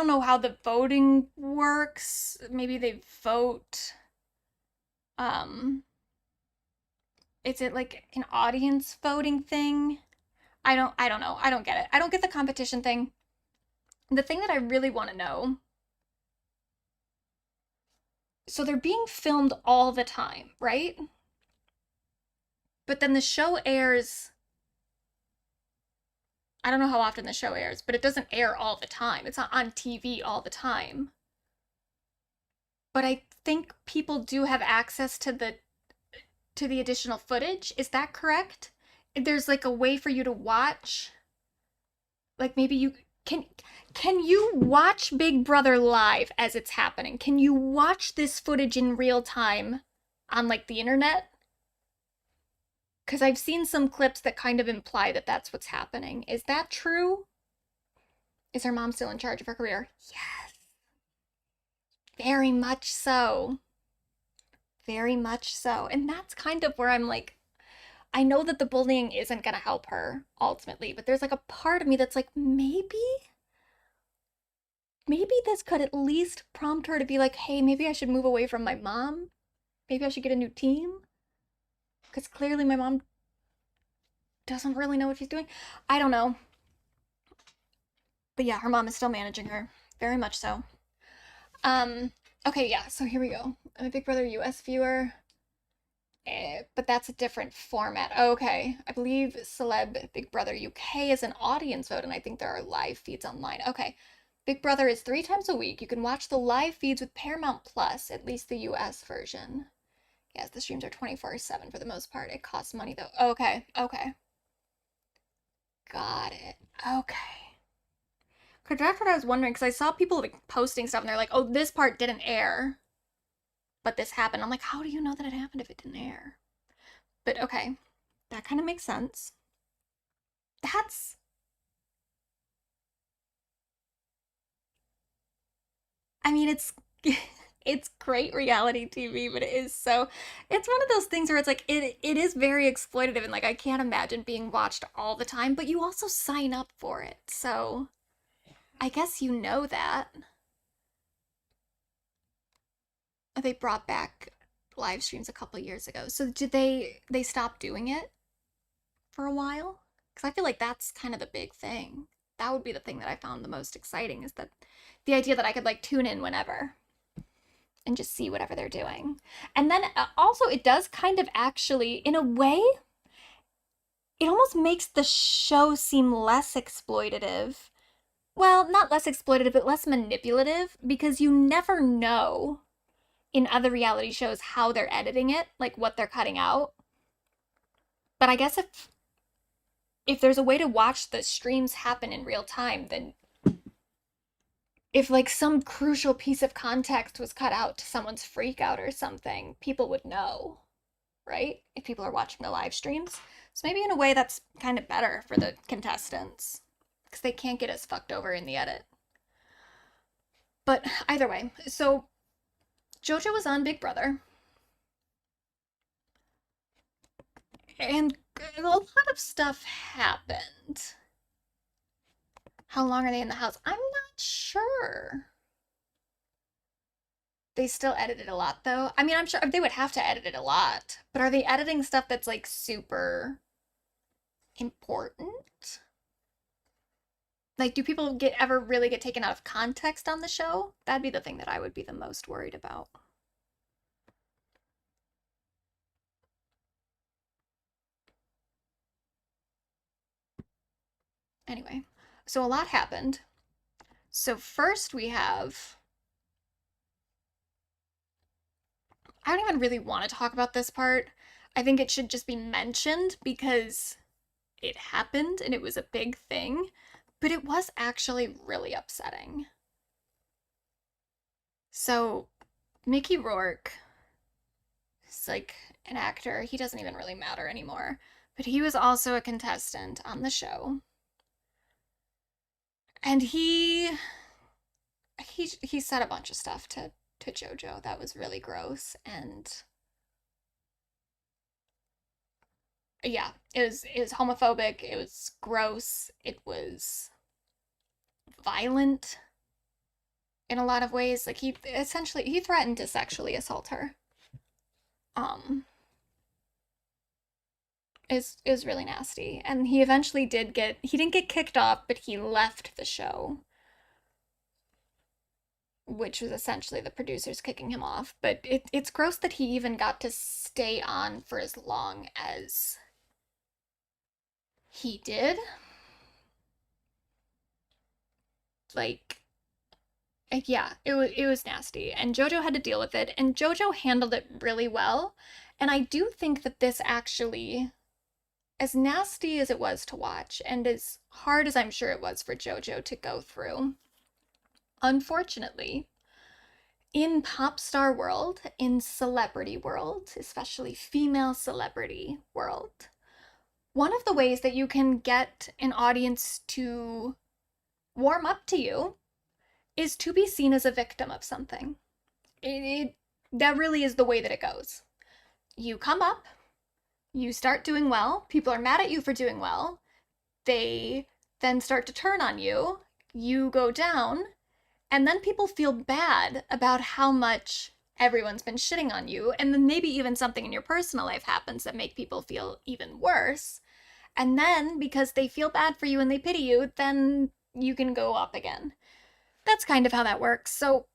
know how the voting works. Maybe they vote Is it like an audience voting thing? I don't know. I don't get it. I don't get the competition thing. The thing that I really want to know, so they're being filmed all the time, right? But then the show airs, I don't know how often the show airs, but it doesn't air all the time. It's not on TV all the time. But I think people do have access to the additional footage. Is that correct? There's like a way for you to watch. Like maybe you can you watch Big Brother live as it's happening? Can you watch this footage in real time on like the internet? Because I've seen some clips that kind of imply that that's what's happening. Is that true? Is her mom still in charge of her career? Yes. Very much so. Very much so. And that's kind of where I'm like, I know that the bullying isn't going to help her ultimately, but there's like a part of me that's like, maybe this could at least prompt her to be like, hey, maybe I should move away from my mom. Maybe I should get a new team. Because clearly my mom doesn't really know what she's doing. I don't know. But yeah, her mom is still managing her. Very much so. Okay, yeah, so here we go. I'm a Big Brother US viewer. But that's a different format. Okay, I believe Celeb Big Brother UK is an audience vote, and I think there are live feeds online. Okay, Big Brother is 3 times a week. You can watch the live feeds with Paramount Plus, at least the US version. Yes, the streams are 24/7 for the most part. It costs money though. Okay, okay. Got it. Okay. Because that's what I was wondering, because I saw people like posting stuff and they're like, oh, this part didn't air, but this happened. I'm like, how do you know that it happened if it didn't air? But okay, that kind of makes sense. That's... I mean, it's it's great reality TV, but it is so... It's one of those things where it's like, it is very exploitative, and like, I can't imagine being watched all the time, but you also sign up for it, so... I guess you know that. They brought back live streams a couple years ago. So did they stop doing it for a while? Because I feel like that's kind of the big thing. That would be the thing that I found the most exciting, is that the idea that I could like tune in whenever and just see whatever they're doing. And then also it does kind of actually, in a way, it almost makes the show seem less exploitative. Well, not less exploitative, but less manipulative, because you never know in other reality shows how they're editing it, like what they're cutting out. But I guess if there's a way to watch the streams happen in real time, then if like some crucial piece of context was cut out to someone's freak out or something, people would know, right? If people are watching the live streams. So maybe in a way that's kind of better for the contestants, because they can't get as fucked over in the edit. But either way, so Jojo was on Big Brother. And a lot of stuff happened. How long are they in the house? I'm not sure. They still edited a lot, though. I mean, I'm sure they would have to edit it a lot. But are they editing stuff that's, like, super important? Like, do people ever really get taken out of context on the show? That'd be the thing that I would be the most worried about. Anyway, so a lot happened. So first we have... I don't even really want to talk about this part. I think it should just be mentioned because it happened and it was a big thing. But it was actually really upsetting. So, Mickey Rourke is like an actor. He doesn't even really matter anymore. But he was also a contestant on the show. And he said a bunch of stuff to Jojo that was really gross. And yeah, it was homophobic, it was gross, it was violent in a lot of ways. Like he threatened to sexually assault her. is really nasty. And he eventually he didn't get kicked off, but he left the show, which was essentially the producers kicking him off. But it's gross that he even got to stay on for as long as he did. Like, yeah, it was nasty, and JoJo had to deal with it, and JoJo handled it really well. And I do think that this actually, as nasty as it was to watch, and as hard as I'm sure it was for JoJo to go through, unfortunately, in pop star world, in celebrity world, especially female celebrity world, one of the ways that you can get an audience to warm up to you is to be seen as a victim of something. That really is the way that it goes. You come up, you start doing well, people are mad at you for doing well, they then start to turn on you, you go down, and then people feel bad about how much everyone's been shitting on you, and then maybe even something in your personal life happens that make people feel even worse. And then, because they feel bad for you and they pity you, then you can go up again. That's kind of how that works. So,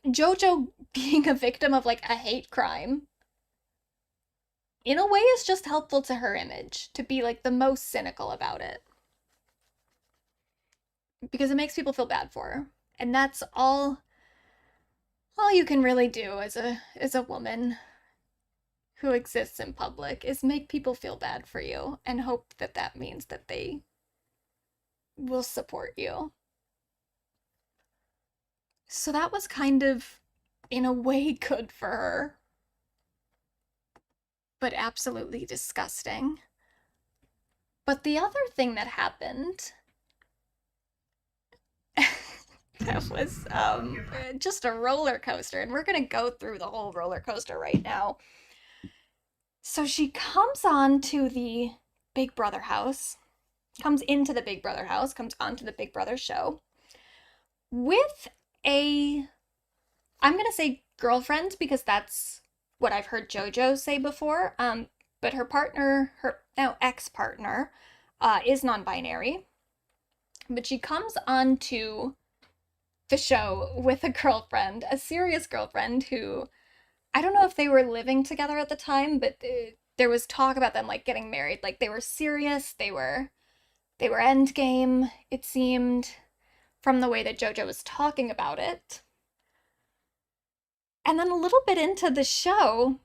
JoJo being a victim of like a hate crime, in a way, is just helpful to her image to be like the most cynical about it. Because it makes people feel bad for her. And that's all you can really do as a woman who exists in public, is make people feel bad for you and hope that that means that they will support you. So that was kind of, in a way, good for her. But absolutely disgusting. But the other thing that happened that was just a roller coaster, and we're gonna go through the whole roller coaster right now. So she comes on to the Big Brother house, comes into the Big Brother house, comes onto the Big Brother show with I'm gonna say girlfriend because that's what I've heard JoJo say before. But her partner, her now ex-partner, is non-binary. But she comes onto the show with a girlfriend, a serious girlfriend who, I don't know if they were living together at the time, but there was talk about them like getting married. Like they were serious, they were endgame, it seemed, from the way that JoJo was talking about it. And then a little bit into the show,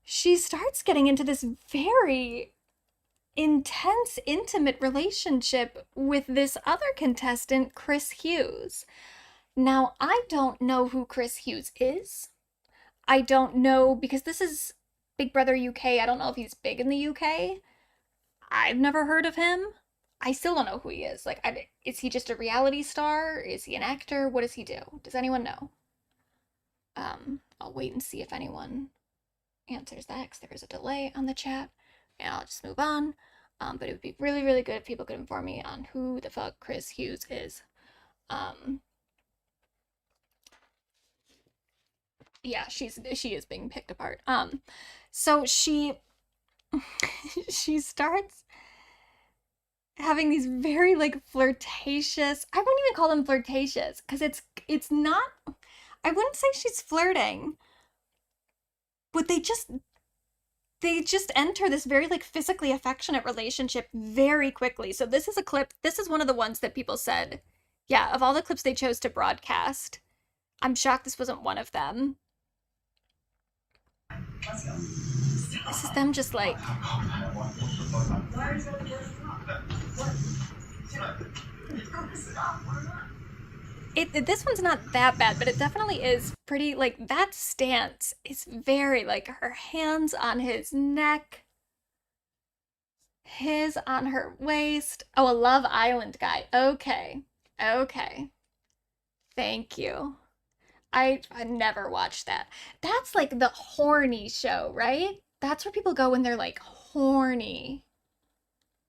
she starts getting into this very intense, intimate relationship with this other contestant, Chris Hughes. Now, I don't know who Chris Hughes is. I don't know, because this is Big Brother UK. I don't know if he's big in the UK. I've never heard of him. I still don't know who he is. Like, is he just a reality star? Is he an actor? What does he do? Does anyone know? I'll wait and see if anyone answers that, because there is a delay on the chat. And I'll just move on. But it would be really, really good if people could inform me on who the fuck Chris Hughes is. Yeah, she is being picked apart. So she starts having these very like flirtatious, I wouldn't even call them flirtatious, because it's not, I wouldn't say she's flirting, but they just enter this very like physically affectionate relationship very quickly. So this is a clip, this is one of the ones that people said, yeah, of all the clips they chose to broadcast, I'm shocked this wasn't one of them. This is them just like, this one's not that bad, but it definitely is pretty, like, that stance is very, like, her hands on his neck, his on her waist. Oh, a Love Island guy. Okay. Thank you. I never watched that. That's like the horny show, right? That's where people go when they're like horny,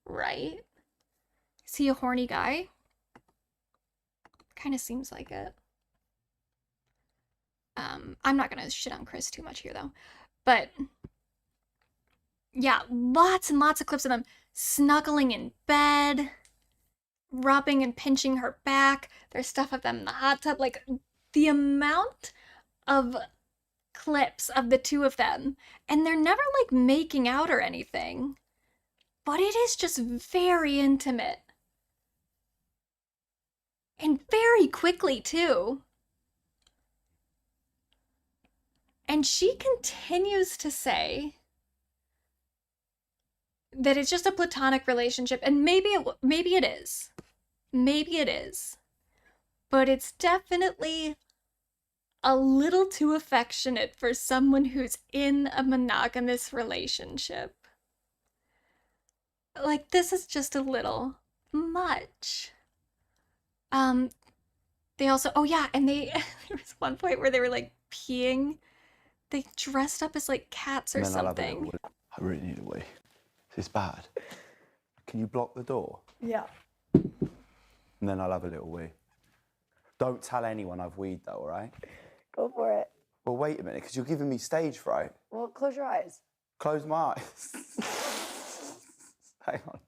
right? Is he a horny guy? Kind of seems like it. I'm not gonna shit on Chris too much here though, but Yeah, lots and lots of clips of them snuggling in bed, rubbing and pinching her back. There's stuff of them in the hot tub. Like, the amount of clips of the two of them, and they're never like making out or anything, but it is just very intimate. And very quickly, too. And she continues to say that it's just a platonic relationship, and maybe it is. Maybe it is. But it's definitely a little too affectionate for someone who's in a monogamous relationship. Like, this is just a little much. They also, oh yeah, and there was one point where they were like peeing. They dressed up as like cats or something. I really need a wee. Is this bad? Can you block the door? Yeah. And then I'll have a little wee. Don't tell anyone I've weed though, all right? Go for it. Well, wait a minute, because you're giving me stage fright. Well, close your eyes. Close my eyes. Hang on.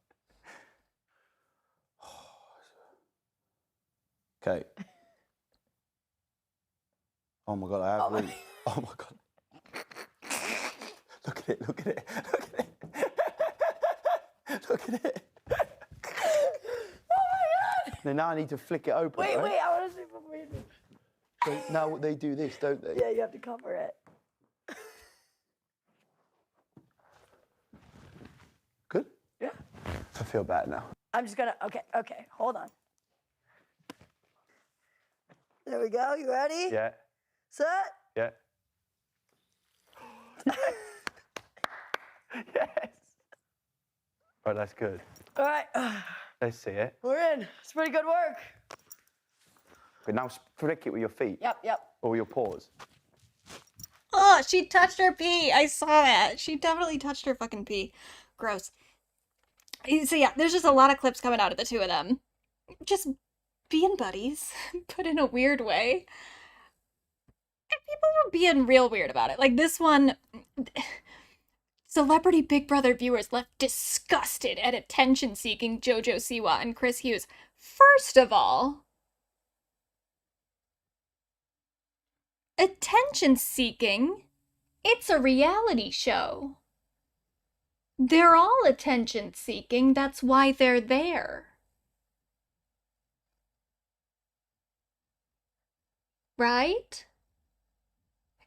Okay. Oh my God, I have really... Oh my God. Look at it, look at it, look at it. Look at it. Oh my God. Now I need to flick it open, Wait, right? wait, I want to see before you do. So now they do this, don't they? Yeah, you have to cover it. Good? Yeah. I feel bad now. I'm just gonna, okay, hold on. There we go, you ready? Yeah, Set? yeah. Yes. Right, that's good. All right, Let's see it. we're in. It's pretty good work. But now flick it with your feet. Yep. Or your paws. Oh, she touched her pee. I saw that. She definitely touched her fucking pee. Gross. So yeah, there's just a lot of clips coming out of the two of them. Just being buddies, but in a weird way. And people were being real weird about it. Like this one, Celebrity Big Brother viewers left disgusted at attention-seeking Jojo Siwa and Chris Hughes. First of all, attention-seeking? It's a reality show. They're all attention-seeking, that's why they're there. Right?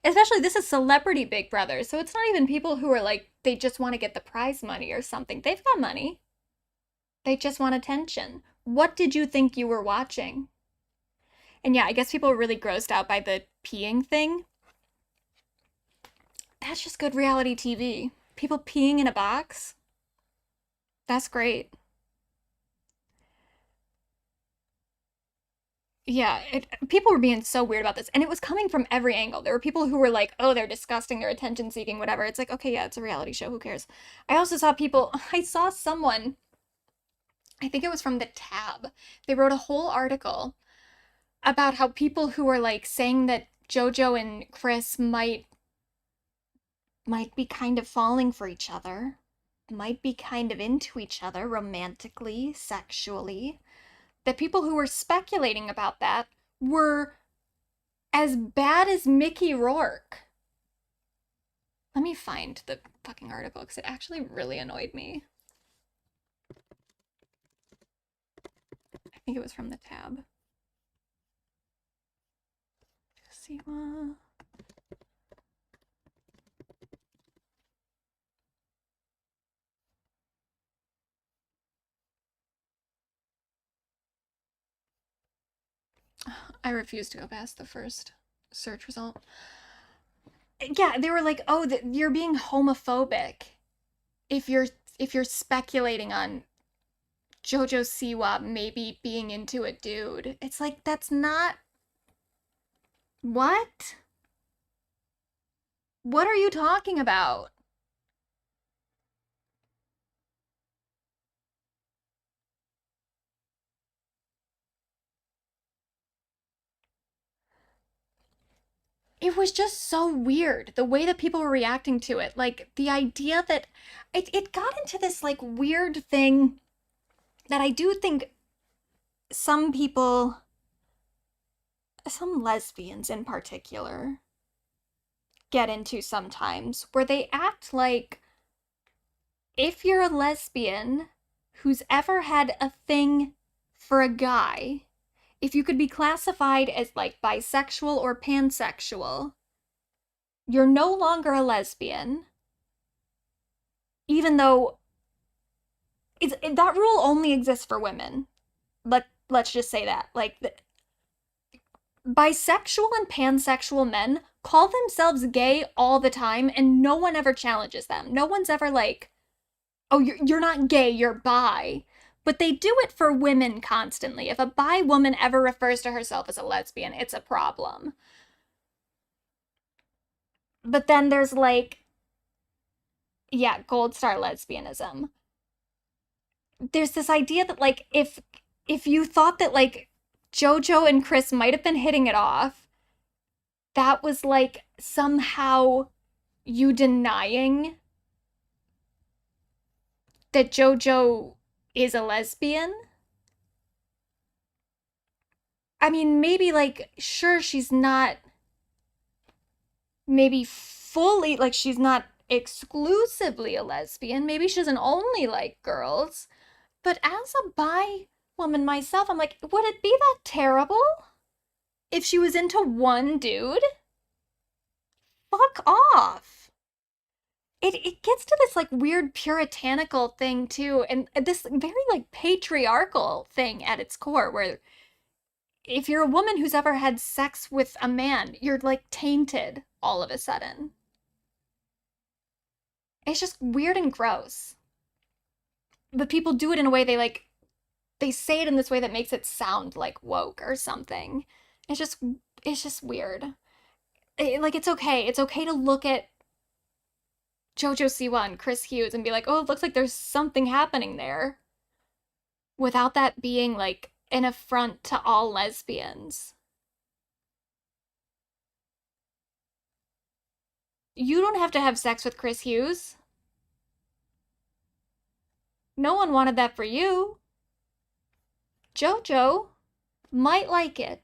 Especially, this is Celebrity Big Brother, so it's not even people who are like, they just want to get the prize money or something. They've got money. They just want attention. What did you think you were watching? And yeah, I guess people were really grossed out by the peeing thing. That's just good reality TV. People peeing in a box. That's great. Yeah, people were being so weird about this, and it was coming from every angle. There were people who were like, oh, they're disgusting, they're attention-seeking, whatever. It's like, okay, yeah, it's a reality show, who cares? I saw someone, I think it was from the Tab, they wrote a whole article about how people who are like saying that Jojo and Chris might be kind of falling for each other, might be kind of into each other romantically, sexually, that people who were speculating about that were as bad as Mickey Rourke. Let me find the fucking article because it actually really annoyed me. I think it was from the Tab. Siwa. I refuse to go past the first search result. Yeah, they were like, "Oh, you're being homophobic if you're speculating on Jojo Siwa maybe being into a dude." It's like, that's not... What? What are you talking about? it was just so weird the way that people were reacting to it. Like the idea that it got into this like weird thing that I do think some people, some lesbians in particular, get into sometimes, where they act like if you're a lesbian who's ever had a thing for a guy, if you could be classified as like bisexual or pansexual, you're no longer a lesbian, even though that rule only exists for women. Let's just say that. Like, bisexual and pansexual men call themselves gay all the time, and no one ever challenges them. No one's ever like, oh, you're not gay, you're bi. But they do it for women constantly. If a bi woman ever refers to herself as a lesbian, it's a problem. But then there's like, yeah, gold star lesbianism. There's this idea that like if you thought that like Jojo and Chris might have been hitting it off, that was like somehow you denying that Jojo is a lesbian. I mean, maybe like, sure, she's not maybe fully, like, she's not exclusively a lesbian. Maybe she doesn't only like girls. But as a bi woman myself, I'm like, would it be that terrible if she was into one dude? Fuck off. It gets to this like weird puritanical thing too, and this very like patriarchal thing at its core, where if you're a woman who's ever had sex with a man, you're like tainted all of a sudden. It's just weird and gross. But people do it in a way they say it in this way that makes it sound like woke or something. It's just weird. It's okay. It's okay to look at Jojo Siwa and Chris Hughes and be like, oh, it looks like there's something happening there. Without that being like an affront to all lesbians. You don't have to have sex with Chris Hughes. No one wanted that for you. Jojo might like it.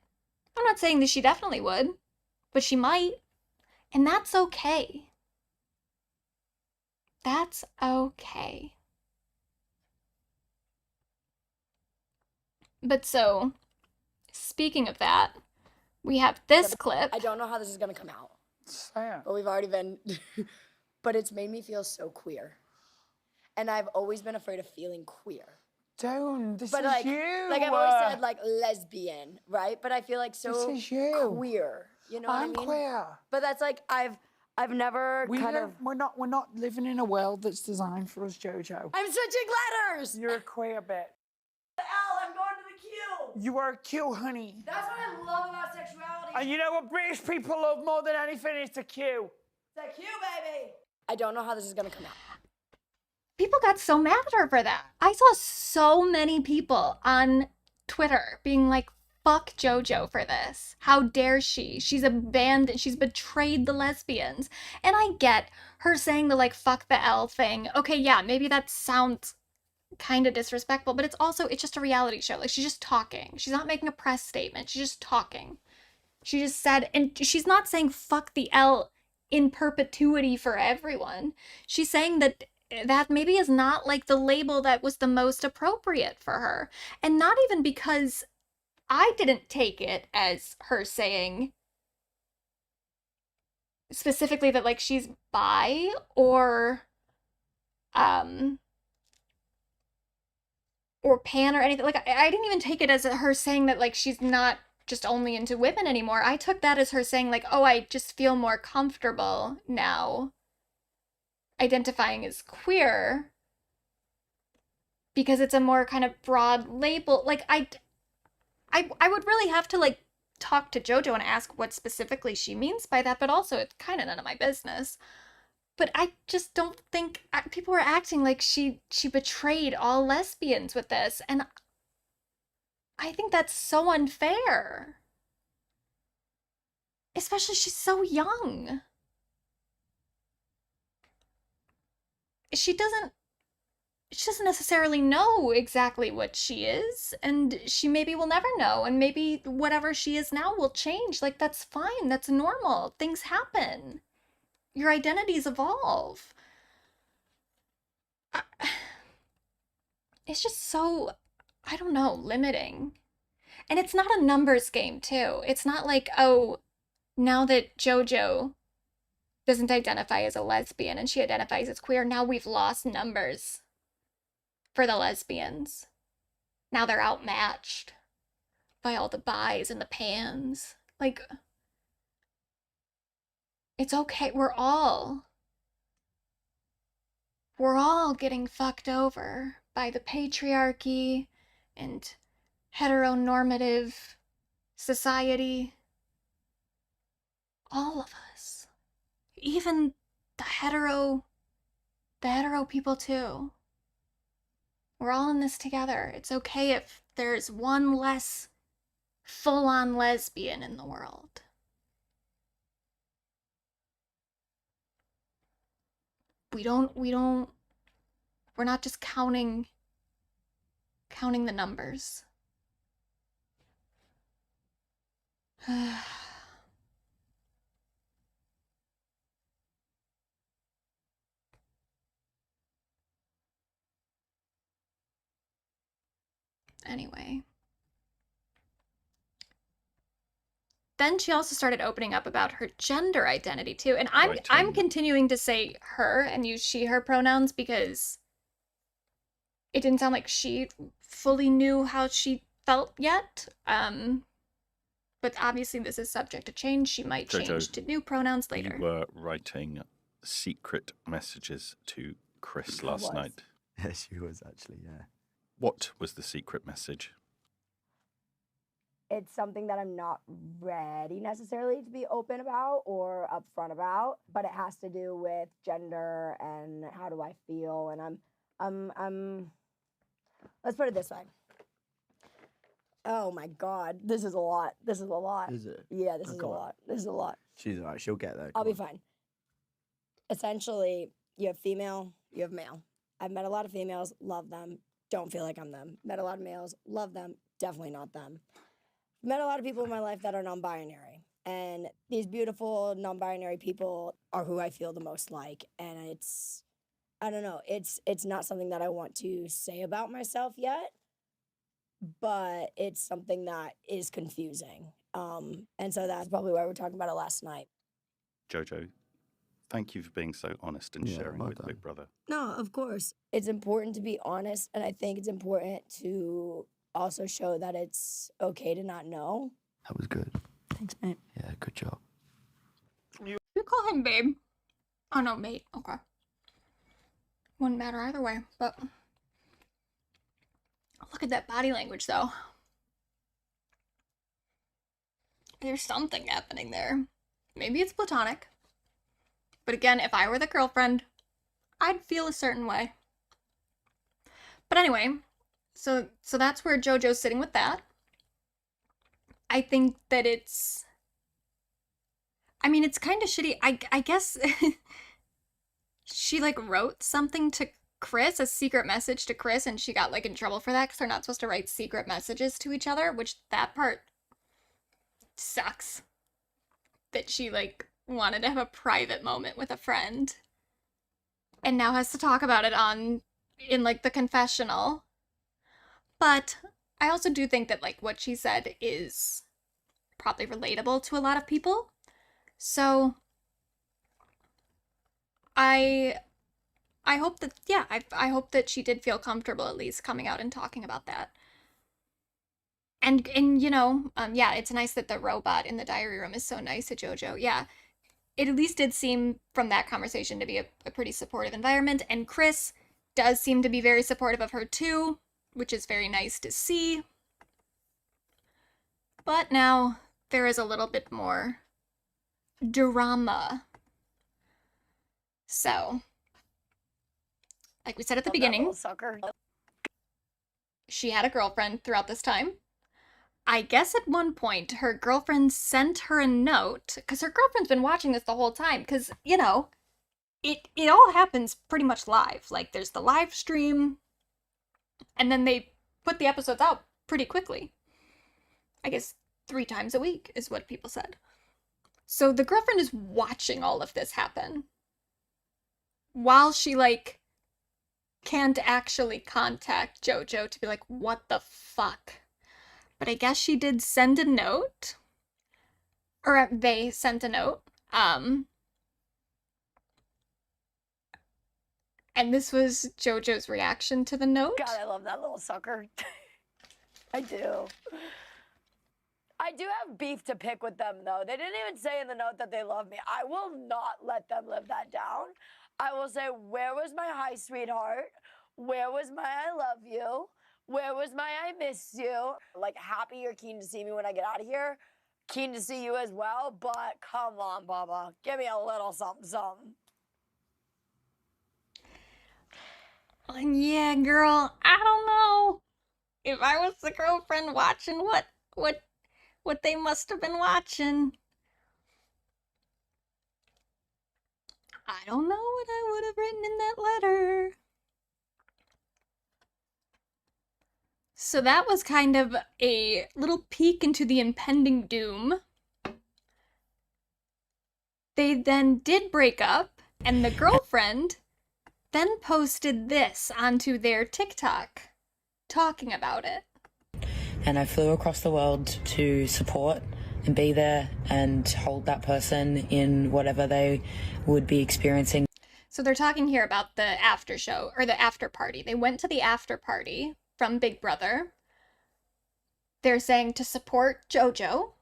I'm not saying that she definitely would, but she might. And that's okay. That's okay. But so, speaking of that, we have this clip. I don't know how this is gonna come out. Sad. But we've already been, but it's made me feel so queer. And I've always been afraid of feeling queer. Don't, this But is like, you. like I've always said like lesbian, right? But I feel like so This is you. queer. You know what I I'm mean? queer. But that's like, I've never We're not living in a world that's designed for us, Jojo. I'm switching letters! You're a queer bit. The L, I'm going to the Q! You are a Q, honey. That's what I love about sexuality. And you know what British people love more than anything? It's a Q. The Q, baby! I don't know how this is gonna come out. People got so mad at her for that. I saw so many people on Twitter being like, fuck Jojo for this. How dare she? She's abandoned, she's betrayed the lesbians. And I get her saying the like, fuck the L thing. Okay, yeah, maybe that sounds kind of disrespectful, but it's just a reality show. Like, she's just talking. She's not making a press statement. She's just talking. She just said, and she's not saying fuck the L in perpetuity for everyone. She's saying that maybe is not like the label that was the most appropriate for her. And not even because I didn't take it as her saying specifically that like she's bi or pan or anything. Like I didn't even take it as her saying that like she's not just only into women anymore. I took that as her saying like, oh, I just feel more comfortable now identifying as queer because it's a more kind of broad label. Like I would really have to like talk to Jojo and ask what specifically she means by that, but also it's kind of none of my business. But I just don't think people were acting like she betrayed all lesbians with this, and I think that's so unfair. Especially she's so young. She doesn't necessarily know exactly what she is, and she maybe will never know, and maybe whatever she is now will change. Like, that's fine, that's normal. Things happen. Your identities evolve. It's just so, I don't know, limiting. And it's not a numbers game, too. It's not like, oh, now that JoJo doesn't identify as a lesbian and she identifies as queer, now we've lost numbers for the lesbians. Now they're outmatched by all the buys and the pans. Like, it's okay. We're all getting fucked over by the patriarchy and heteronormative society. All of us. Even the hetero people too. We're all in this together. It's okay if there's one less full-on lesbian in the world. We're not just counting the numbers. Anyway. Then she also started opening up about her gender identity too. And I'm continuing to say her and use she, her pronouns because it didn't sound like she fully knew how she felt yet. But obviously this is subject to change. She might change to new pronouns later. You were writing secret messages to Chris last night. Yeah, she was actually, yeah. What was the secret message? It's something that I'm not ready necessarily to be open about or upfront about, but it has to do with gender and how do I feel, and I'm let's put it this way. Oh my God, this is a lot. This is a lot. Is it? Yeah, this is a lot. This is a lot. She's all right. She'll get there. I'll be fine. Essentially, you have female, you have male. I've met a lot of females, love them, don't feel like I'm them. Met a lot of males, love them, definitely not them. Met a lot of people in my life that are non-binary, and these beautiful non-binary people are who I feel the most like, and I don't know, it's not something that I want to say about myself yet, but it's something that is confusing, and so that's probably why we're talking about it last night. Jojo, thank you for being so honest and sharing with Big Brother. No, of course. It's important to be honest, and I think it's important to also show that it's okay to not know. That was good. Thanks, mate. Yeah, good job. You call him babe. Oh no, mate. Okay. Wouldn't matter either way, but look at that body language though. There's something happening there. Maybe it's platonic. But again, if I were the girlfriend, I'd feel a certain way. But anyway, so that's where JoJo's sitting with that. I think that it's kind of shitty. I guess she like wrote something to Chris, a secret message to Chris, and she got like in trouble for that because they're not supposed to write secret messages to each other, which that part sucks. That she like wanted to have a private moment with a friend and now has to talk about it in like the confessional. But I also do think that like what she said is probably relatable to a lot of people. So I hope that, yeah, I hope that she did feel comfortable at least coming out and talking about that. And you know, yeah, it's nice that the robot in the diary room is so nice to JoJo. Yeah, it at least did seem from that conversation to be a pretty supportive environment. And Chris does seem to be very supportive of her too, which is very nice to see. But now there is a little bit more drama. So, like we said at the beginning, Sucker. she had a girlfriend throughout this time. I guess at one point her girlfriend sent her a note, because her girlfriend's been watching this the whole time, because, you know, it all happens pretty much live. Like, there's the live stream, and then they put the episodes out pretty quickly. I guess 3 times a week is what people said. So the girlfriend is watching all of this happen while she, like, can't actually contact Jojo to be like, what the fuck? But I guess she did send a note. Or they sent a note. And this was Jojo's reaction to the note. God, I love that little sucker. I do. I do have beef to pick with them, though. They didn't even say in the note that they love me. I will not let them live that down. I will say, where was my hi, sweetheart? Where was my I love you? Where was my I miss you? Like, happy you're keen to see me when I get out of here. Keen to see you as well, but come on, Baba. Give me a little something, something. Yeah, girl, I don't know. If I was the girlfriend watching what they must have been watching. I don't know what I would have written in that letter. So that was kind of a little peek into the impending doom. They then did break up, and the girlfriend then posted this onto their TikTok, talking about it. And I flew across the world to support and be there and hold that person in whatever they would be experiencing. So they're talking here about the after show, or the after party. They went to the after party from Big Brother. They're saying to support Jojo.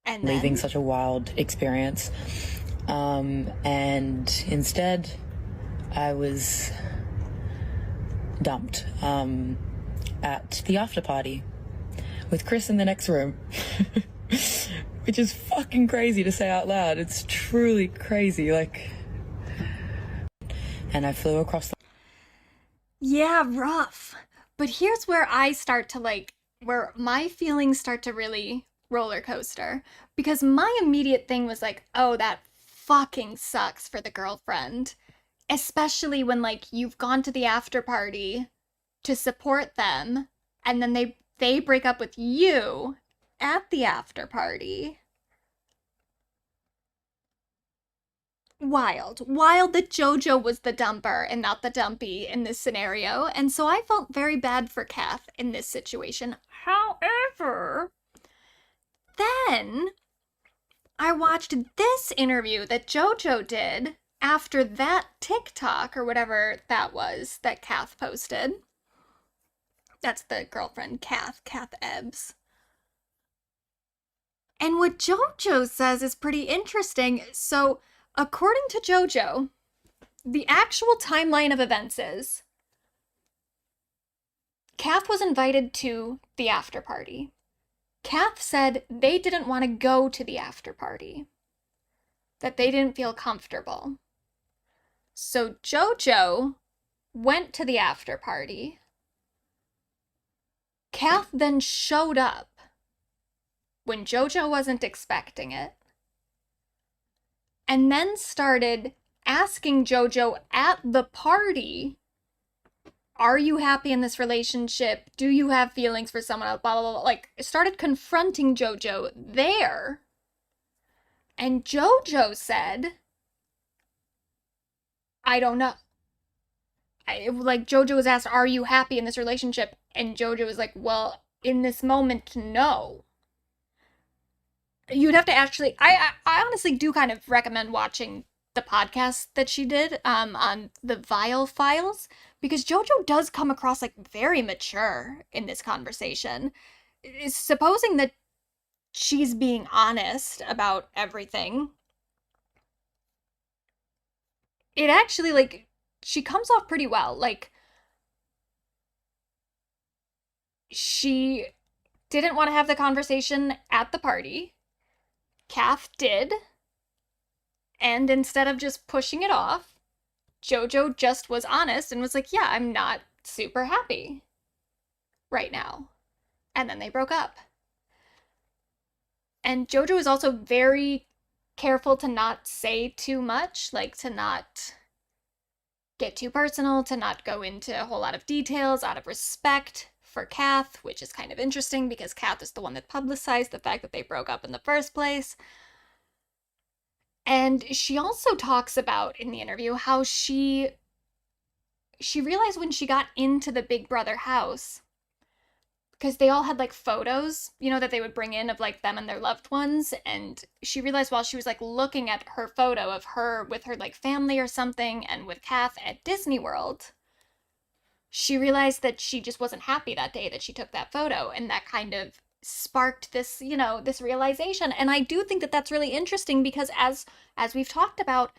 And then leaving such a wild experience. And instead, I was dumped at the after party with Chris in the next room. Which is fucking crazy to say out loud. It's truly crazy, like. And I flew across the... Yeah, rough. But here's where I start to, like, where my feelings start to really roller coaster. Because my immediate thing was like, oh, that fucking sucks for the girlfriend. Especially when, like, you've gone to the after party to support them, and then they break up with you at the after party. Wild that Jojo was the dumper and not the dumpy in this scenario, and so I felt very bad for Kath in this situation. However, then I watched this interview that Jojo did after that TikTok or whatever that was that Kath posted. That's the girlfriend, Kath Ebbs. And what Jojo says is pretty interesting. So, according to Jojo, the actual timeline of events is Kath was invited to the after party. Kath said they didn't want to go to the after party, that they didn't feel comfortable. So Jojo went to the after party. Kath then showed up when Jojo wasn't expecting it, and then started asking Jojo at the party, are you happy in this relationship? Do you have feelings for someone else? Blah, blah, blah. Like, started confronting Jojo there. And Jojo said, I don't know. Like, Jojo was asked, are you happy in this relationship? And Jojo was like, well, in this moment, no. You'd have to actually, I honestly do kind of recommend watching the podcast that she did on the Vile Files, because Jojo does come across like very mature in this conversation. Supposing that she's being honest about everything, it actually, like, she comes off pretty well. Like, she didn't want to have the conversation at the party. Kath did. And instead of just pushing it off, Jojo just was honest and was like, yeah, I'm not super happy. right now. And then they broke up. And Jojo is also very careful to not say too much, like to not get too personal, to not go into a whole lot of details out of respect for Kath, which is kind of interesting because Kath is the one that publicized the fact that they broke up in the first place. And she also talks about in the interview how she realized when she got into the Big Brother house, because they all had like photos, you know, that they would bring in of like them and their loved ones. And she realized while she was like looking at her photo of her with her like family or something and with Kath at Disney World, she realized that she just wasn't happy that day that she took that photo. And that kind of sparked this, you know, this realization. And I do think that that's really interesting because as we've talked about,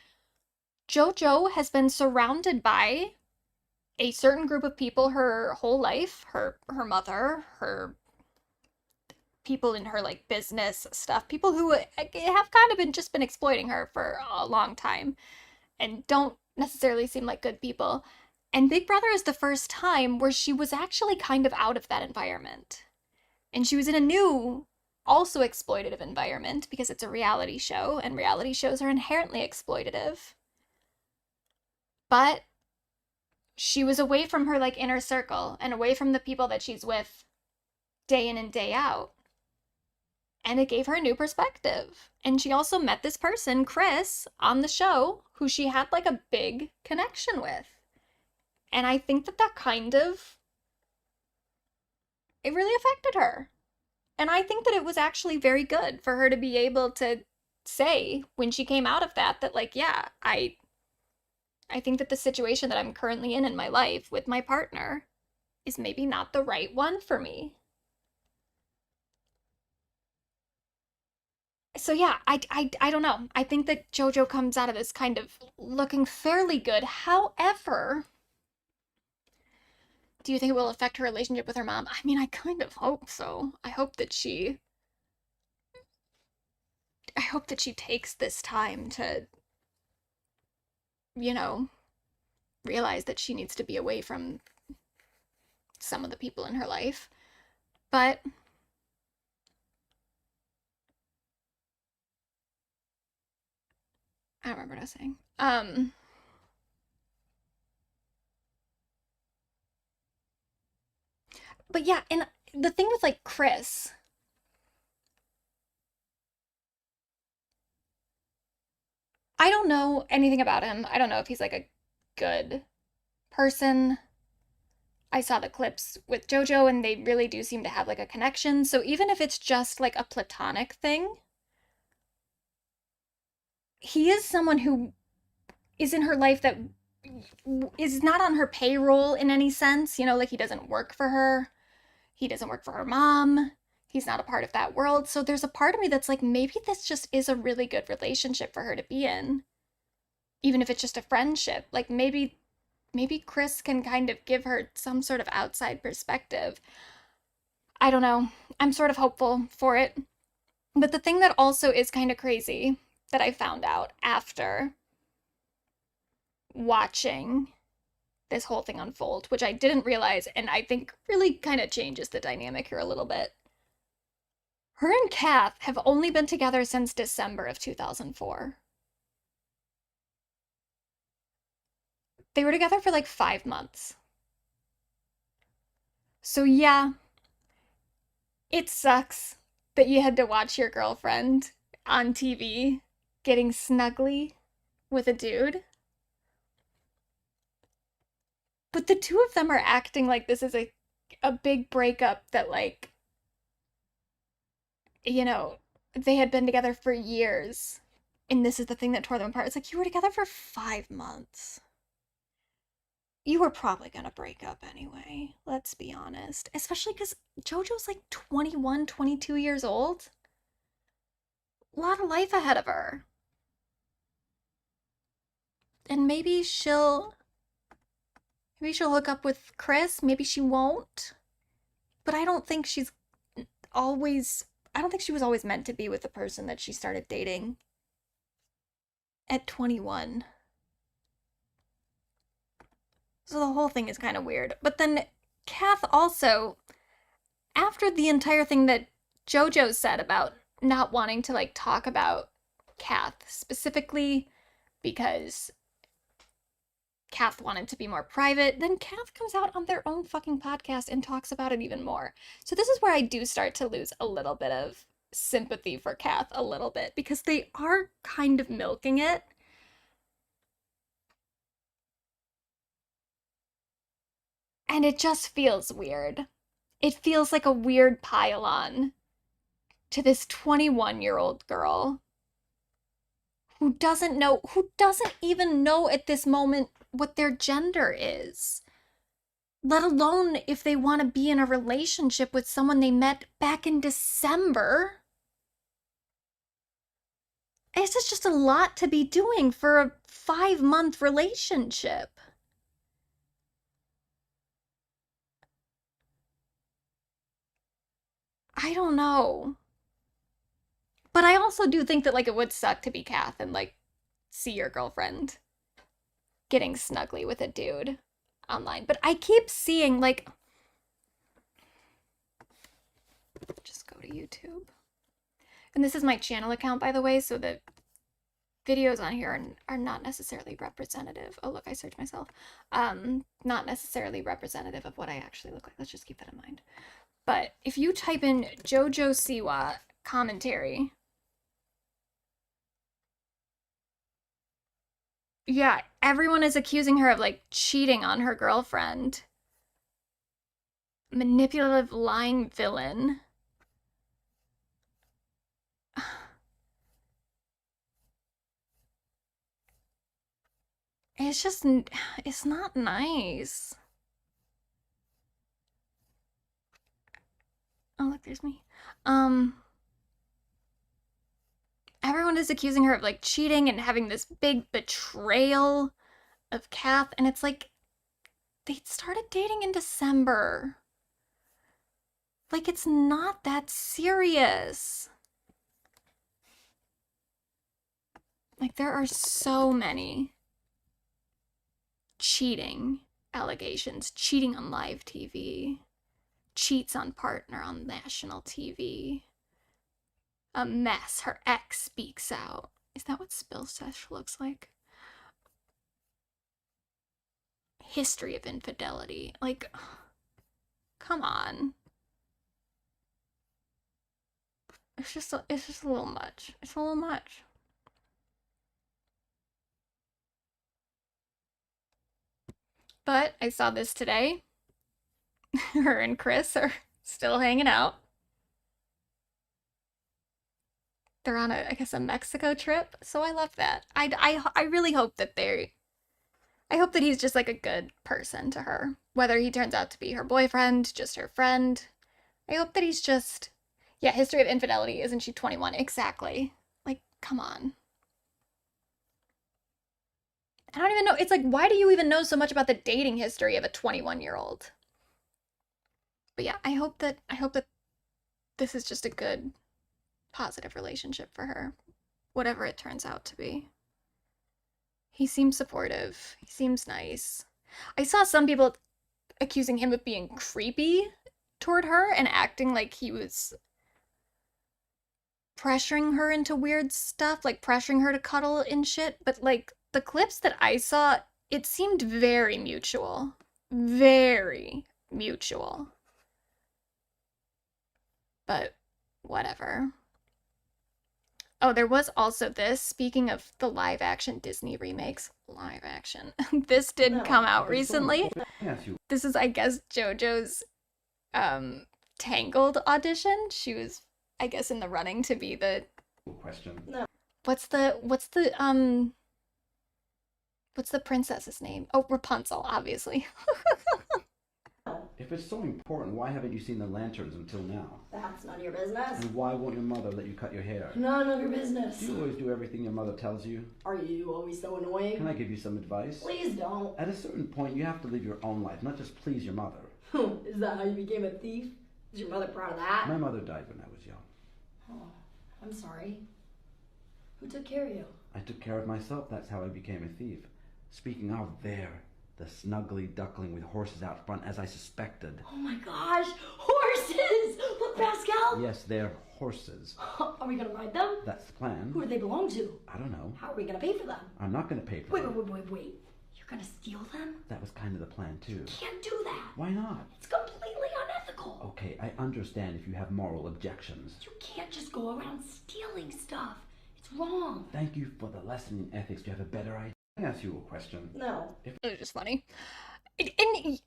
Jojo has been surrounded by a certain group of people her whole life, her mother, her people in her like business stuff, people who have kind of been exploiting her for a long time and don't necessarily seem like good people. And Big Brother is the first time where she was actually kind of out of that environment. And she was in a new, also exploitative environment because it's a reality show and reality shows are inherently exploitative. But she was away from her like inner circle and away from the people that she's with day in and day out. And it gave her a new perspective. And she also met this person, Chris, on the show, who she had like a big connection with. And I think that kind of, it really affected her. And I think that it was actually very good for her to be able to say when she came out of that like, yeah, I think that the situation that I'm currently in my life with my partner is maybe not the right one for me. So yeah, I don't know. I think that Jojo comes out of this kind of looking fairly good. However, do you think it will affect her relationship with her mom? I mean, I kind of hope so. I hope that she takes this time to, you know, realize that she needs to be away from some of the people in her life. But I don't remember what I was saying. But yeah, and the thing with like Chris, I don't know anything about him. I don't know if he's like a good person. I saw the clips with Jojo and they really do seem to have like a connection. So even if it's just like a platonic thing, he is someone who is in her life that is not on her payroll in any sense. You know, like he doesn't work for her. He doesn't work for her mom. He's not a part of that world. So there's a part of me that's like, maybe this just is a really good relationship for her to be in. Even if it's just a friendship. Like maybe Chris can kind of give her some sort of outside perspective. I don't know. I'm sort of hopeful for it. But the thing that also is kind of crazy that I found out after watching this whole thing unfold, which I didn't realize, and I think really kind of changes the dynamic here a little bit. Her and Kath have only been together since December of 2004. They were together for like 5 months. So yeah, it sucks that you had to watch your girlfriend on TV getting snuggly with a dude. But the two of them are acting like this is a big breakup that, like, you know, they had been together for years. And this is the thing that tore them apart. It's like, you were together for 5 months. You were probably gonna break up anyway. Let's be honest. Especially because JoJo's like 21, 22 years old. A lot of life ahead of her. And maybe she'll hook up with Chris. Maybe she won't. But I don't think she was always meant to be with the person that she started dating at 21. So the whole thing is kind of weird. But then Kath also, after the entire thing that Jojo said about not wanting to like talk about Kath specifically because Kath wanted to be more private, then Kath comes out on their own fucking podcast and talks about it even more. So this is where I do start to lose a little bit of sympathy for Kath a little bit because they are kind of milking it. And it just feels weird. It feels like a weird pile-on to this 21-year-old girl who doesn't even know at this moment what their gender is, let alone if they want to be in a relationship with someone they met back in December. This is just a lot to be doing for a 5-month relationship. I don't know. But I also do think that, like, it would suck to be Kath and, like, see your girlfriend getting snuggly with a dude online. But I keep seeing, like... Just go to YouTube. And this is my channel account, by the way, so the videos on here are not necessarily representative. Oh, look, I searched myself. Not necessarily representative of what I actually look like. Let's just keep that in mind. But if you type in Jojo Siwa commentary, yeah, everyone is accusing her of like cheating on her girlfriend. Manipulative, lying villain. It's just, it's not nice. Oh, look, there's me. Everyone is accusing her of like cheating and having this big betrayal of Kath, and it's like they started dating in December. Like, it's not that serious. Like, there are so many cheating allegations, cheating on live TV, cheats on partner on national TV. A mess. Her ex speaks out. Is that what Spill Sesh looks like? History of infidelity. Like, come on. It's just a little much. It's a little much. But I saw this today. Her and Chris are still hanging out. They're on I guess a Mexico trip, so I love that. I really hope that I hope that he's just like a good person to her. Whether he turns out to be her boyfriend, just her friend. I hope that he's just, yeah, history of infidelity, isn't she 21? Exactly. Like, come on. I don't even know. It's like, why do you even know so much about the dating history of a 21-year-old? But yeah, I hope that this is just a good, positive relationship for her, whatever it turns out to be. He seems supportive. He seems nice. I saw some people accusing him of being creepy toward her and acting like he was pressuring her into weird stuff, like pressuring her to cuddle and shit. But like the clips that I saw, it seemed very mutual. Very mutual. But whatever. Oh, there was also this, speaking of the live action Disney remakes, live action. This did come out recently. This is, I guess, JoJo's Tangled audition. She was, I guess, in the running to be the question. No. What's the princess's name? Oh, Rapunzel, obviously. If it's so important, why haven't you seen the lanterns until now? That's none of your business. And why won't your mother let you cut your hair? None of your business. Do you always do everything your mother tells you? Are you always so annoying? Can I give you some advice? Please don't. At a certain point, you have to live your own life, not just please your mother. Is that how you became a thief? Is your mother proud of that? My mother died when I was young. Oh, I'm sorry. Who took care of you? I took care of myself. That's how I became a thief. Speaking of, there. The snuggly duckling with horses out front, as I suspected. Oh my gosh, horses! Look, Pascal! Yes, they're horses. Are we gonna ride them? That's the plan. Who do they belong to? I don't know. How are we gonna pay for them? I'm not going to pay for Wait, them. wait. You're gonna steal them? That was kind of the plan, too. Can't do that. Why not? It's completely unethical. Okay, I understand if you have moral objections. You can't just go around stealing stuff. It's wrong. Thank you for the lesson in ethics. Do you have a better idea? Can I ask you a question? No. It was just funny. And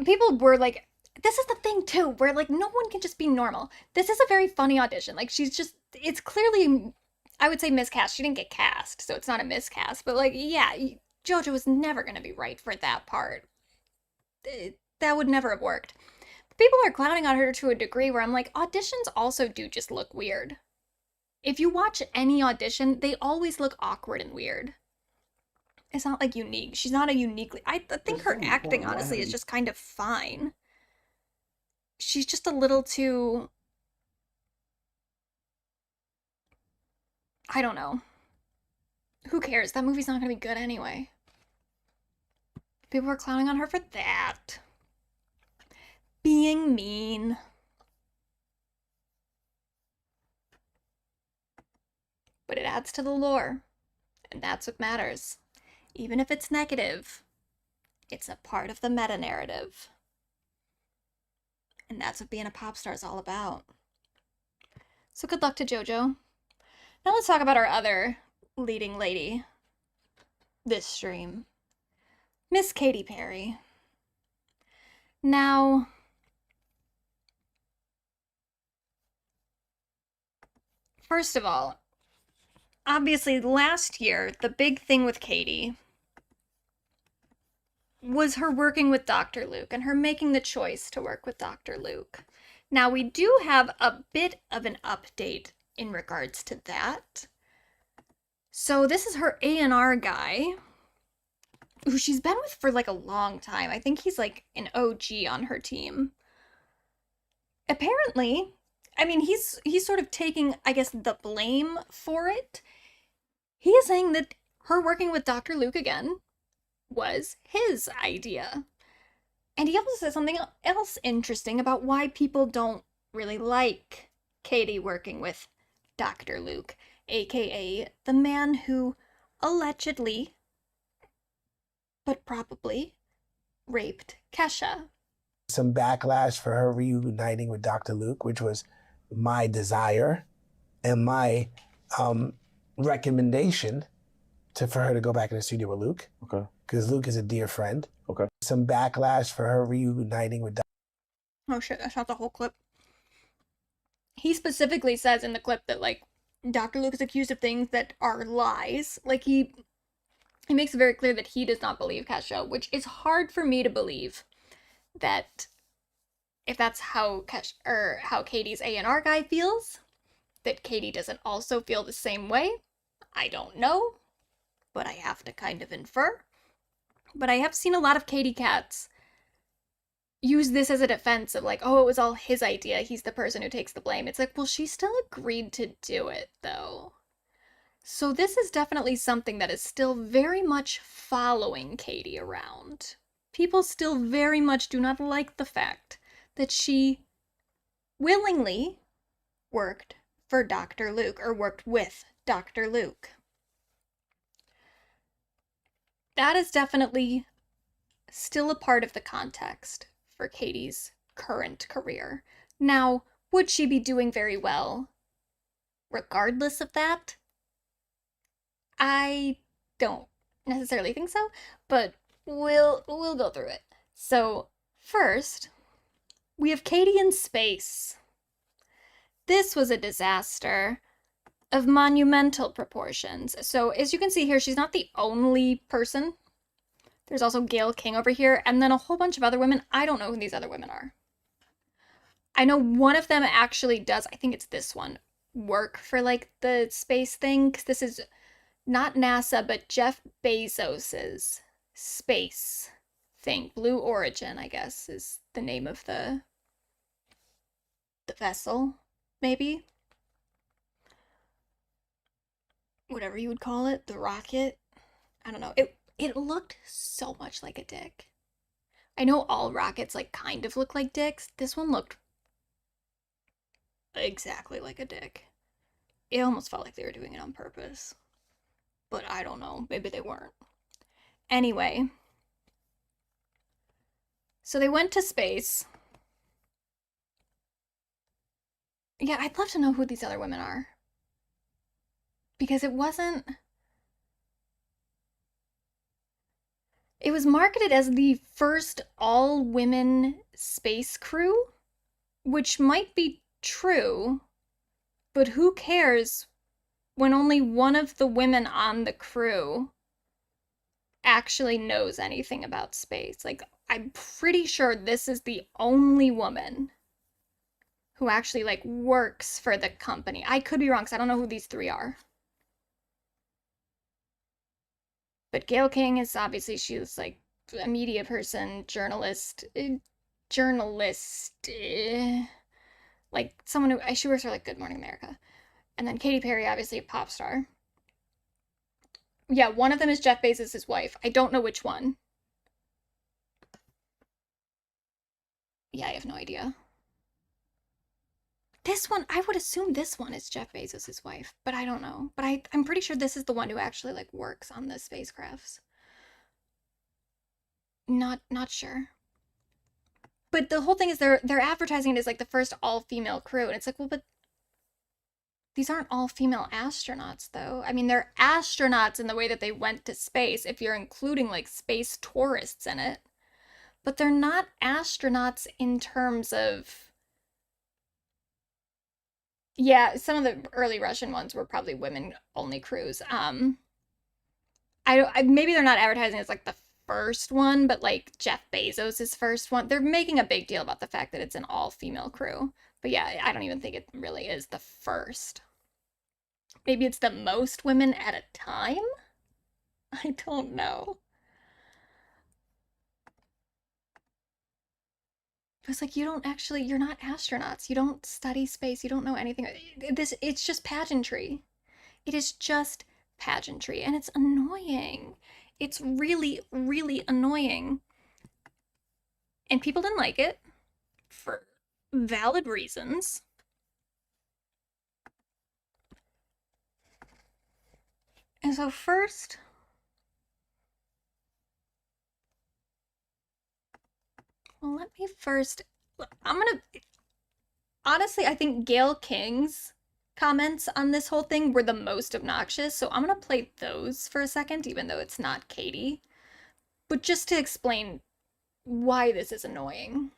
people were like, this is the thing too, where like no one can just be normal. This is a very funny audition. Like she's just, it's clearly, I would say miscast. She didn't get cast, so it's not a miscast. But like, yeah, JoJo was never going to be right for that part. That would never have worked. People are clowning on her to a degree where I'm like, auditions also do just look weird. If you watch any audition, they always look awkward and weird. It's not like unique. She's not a uniquely... I think her acting, honestly, is just kind of fine. She's just a little too... I don't know. Who cares? That movie's not going to be good anyway. People were clowning on her for that. Being mean. But it adds to the lore. And that's what matters. Even if it's negative, it's a part of the meta-narrative. And that's what being a pop star is all about. So good luck to JoJo. Now let's talk about our other leading lady this stream. Miss Katy Perry. Now, first of all, obviously last year, the big thing with Katy was her working with Dr. Luke and her making the choice to work with Dr. Luke. Now, we do have a bit of an update in regards to that. So this is her A&R guy, who she's been with for like a long time. I think he's like an OG on her team. Apparently, I mean, he's sort of taking, I guess, the blame for it. He is saying that her working with Dr. Luke again was his idea. And he also says something else interesting about why people don't really like Katy working with Dr. Luke, aka the man who allegedly, but probably, raped Kesha. Some backlash for her reuniting with Dr. Luke, which was my desire and my recommendation for her to go back in the studio with Luke. Okay. Because Luke is a dear friend. Okay. Some backlash for her reuniting with Oh shit, that's not the whole clip. He specifically says in the clip that, like, Dr. Luke is accused of things that are lies. Like, he makes it very clear that he does not believe Kesha, which is hard for me to believe that if that's how how Katy's A&R guy feels, that Katy doesn't also feel the same way. I don't know, but I have to kind of infer. But I have seen a lot of Katy cats use this as a defense of like, oh, it was all his idea. He's the person who takes the blame. It's like, well, she still agreed to do it, though. So this is definitely something that is still very much following Katy around. People still very much do not like the fact that she willingly worked for Dr. Luke, or worked with Dr. Luke. That is definitely still a part of the context for Katy's current career. Now, would she be doing very well regardless of that? I don't necessarily think so, but we'll go through it. So, first, we have Katy in space. This was a disaster of monumental proportions. So, as you can see here, she's not the only person. There's also Gayle King over here, and then a whole bunch of other women. I don't know who these other women are. I know one of them actually does, I think it's this one, work for, like, the space thing, because this is not NASA, but Jeff Bezos's space thing. Blue Origin, I guess, is the name of the vessel, maybe? Whatever you would call it, the rocket. I don't know. It looked so much like a dick. I know all rockets like kind of look like dicks. This one looked exactly like a dick. It almost felt like they were doing it on purpose. But I don't know. Maybe they weren't. Anyway. So they went to space. Yeah, I'd love to know who these other women are. Because it wasn't... It was marketed as the first all-women space crew, which might be true, but who cares when only one of the women on the crew actually knows anything about space? Like, I'm pretty sure this is the only woman who actually, like, works for the company. I could be wrong, because I don't know who these three are. But Gayle King is obviously, she's like a media person, journalist, like someone who, she works for like Good Morning America. And then Katy Perry, obviously a pop star. Yeah, one of them is Jeff Bezos' wife. I don't know which one. Yeah, I have no idea. This one, I would assume this one is Jeff Bezos' wife, but I don't know. But I'm pretty sure this is the one who actually like works on the spacecrafts. Not sure. But the whole thing is they're advertising it as like the first all-female crew, and it's like, well, but these aren't all-female astronauts though. I mean, they're astronauts in the way that they went to space, if you're including like space tourists in it. But they're not astronauts in terms of... Yeah, some of the early Russian ones were probably women-only crews. Maybe they're not advertising as like the first one, but like Jeff Bezos' first one. They're making a big deal about the fact that it's an all-female crew. But yeah, I don't even think it really is the first. Maybe it's the most women at a time? I don't know. It's like, you're not astronauts. You don't study space. You don't know anything. It's just pageantry. It is just pageantry, and it's annoying. It's really, really annoying. And people didn't like it for valid reasons. And so first... Well, let me first... Honestly, I think Gayle King's comments on this whole thing were the most obnoxious, so I'm gonna play those for a second, even though it's not Katy. But just to explain why this is annoying.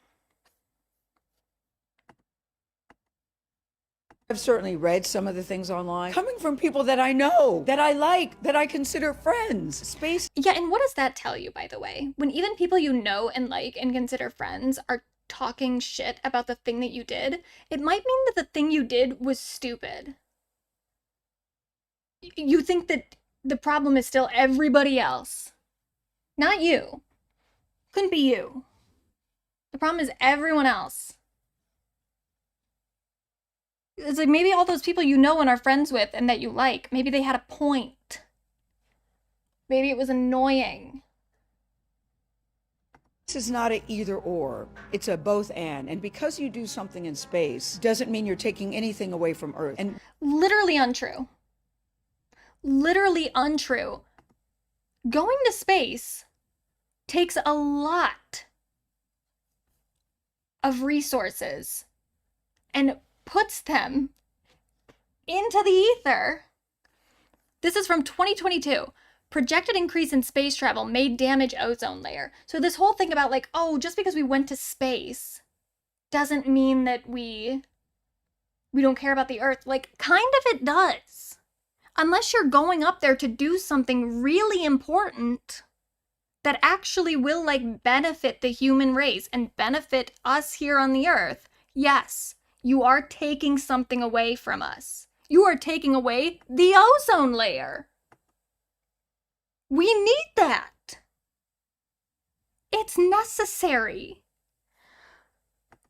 I've certainly read some of the things online, coming from people that I know, that I like, that I consider friends. Space. Yeah, and what does that tell you, by the way? When even people you know and like and consider friends are talking shit about the thing that you did, it might mean that the thing you did was stupid. You think that the problem is still everybody else. Not you. Couldn't be you. The problem is everyone else. It's like maybe all those people you know and are friends with and that you like, maybe they had a point. Maybe it was annoying. This is not an either or, it's a both and because you do something in space doesn't mean you're taking anything away from Earth. And literally untrue. Literally untrue. Going to space takes a lot of resources and puts them into the ether. This is from 2022. Projected increase in space travel may damage ozone layer. So this whole thing about like, oh, just because we went to space doesn't mean that we don't care about the Earth. Like, kind of it does. Unless you're going up there to do something really important that actually will like benefit the human race and benefit us here on the Earth. Yes, you are taking something away from us. You are taking away the ozone layer. We need that. It's necessary.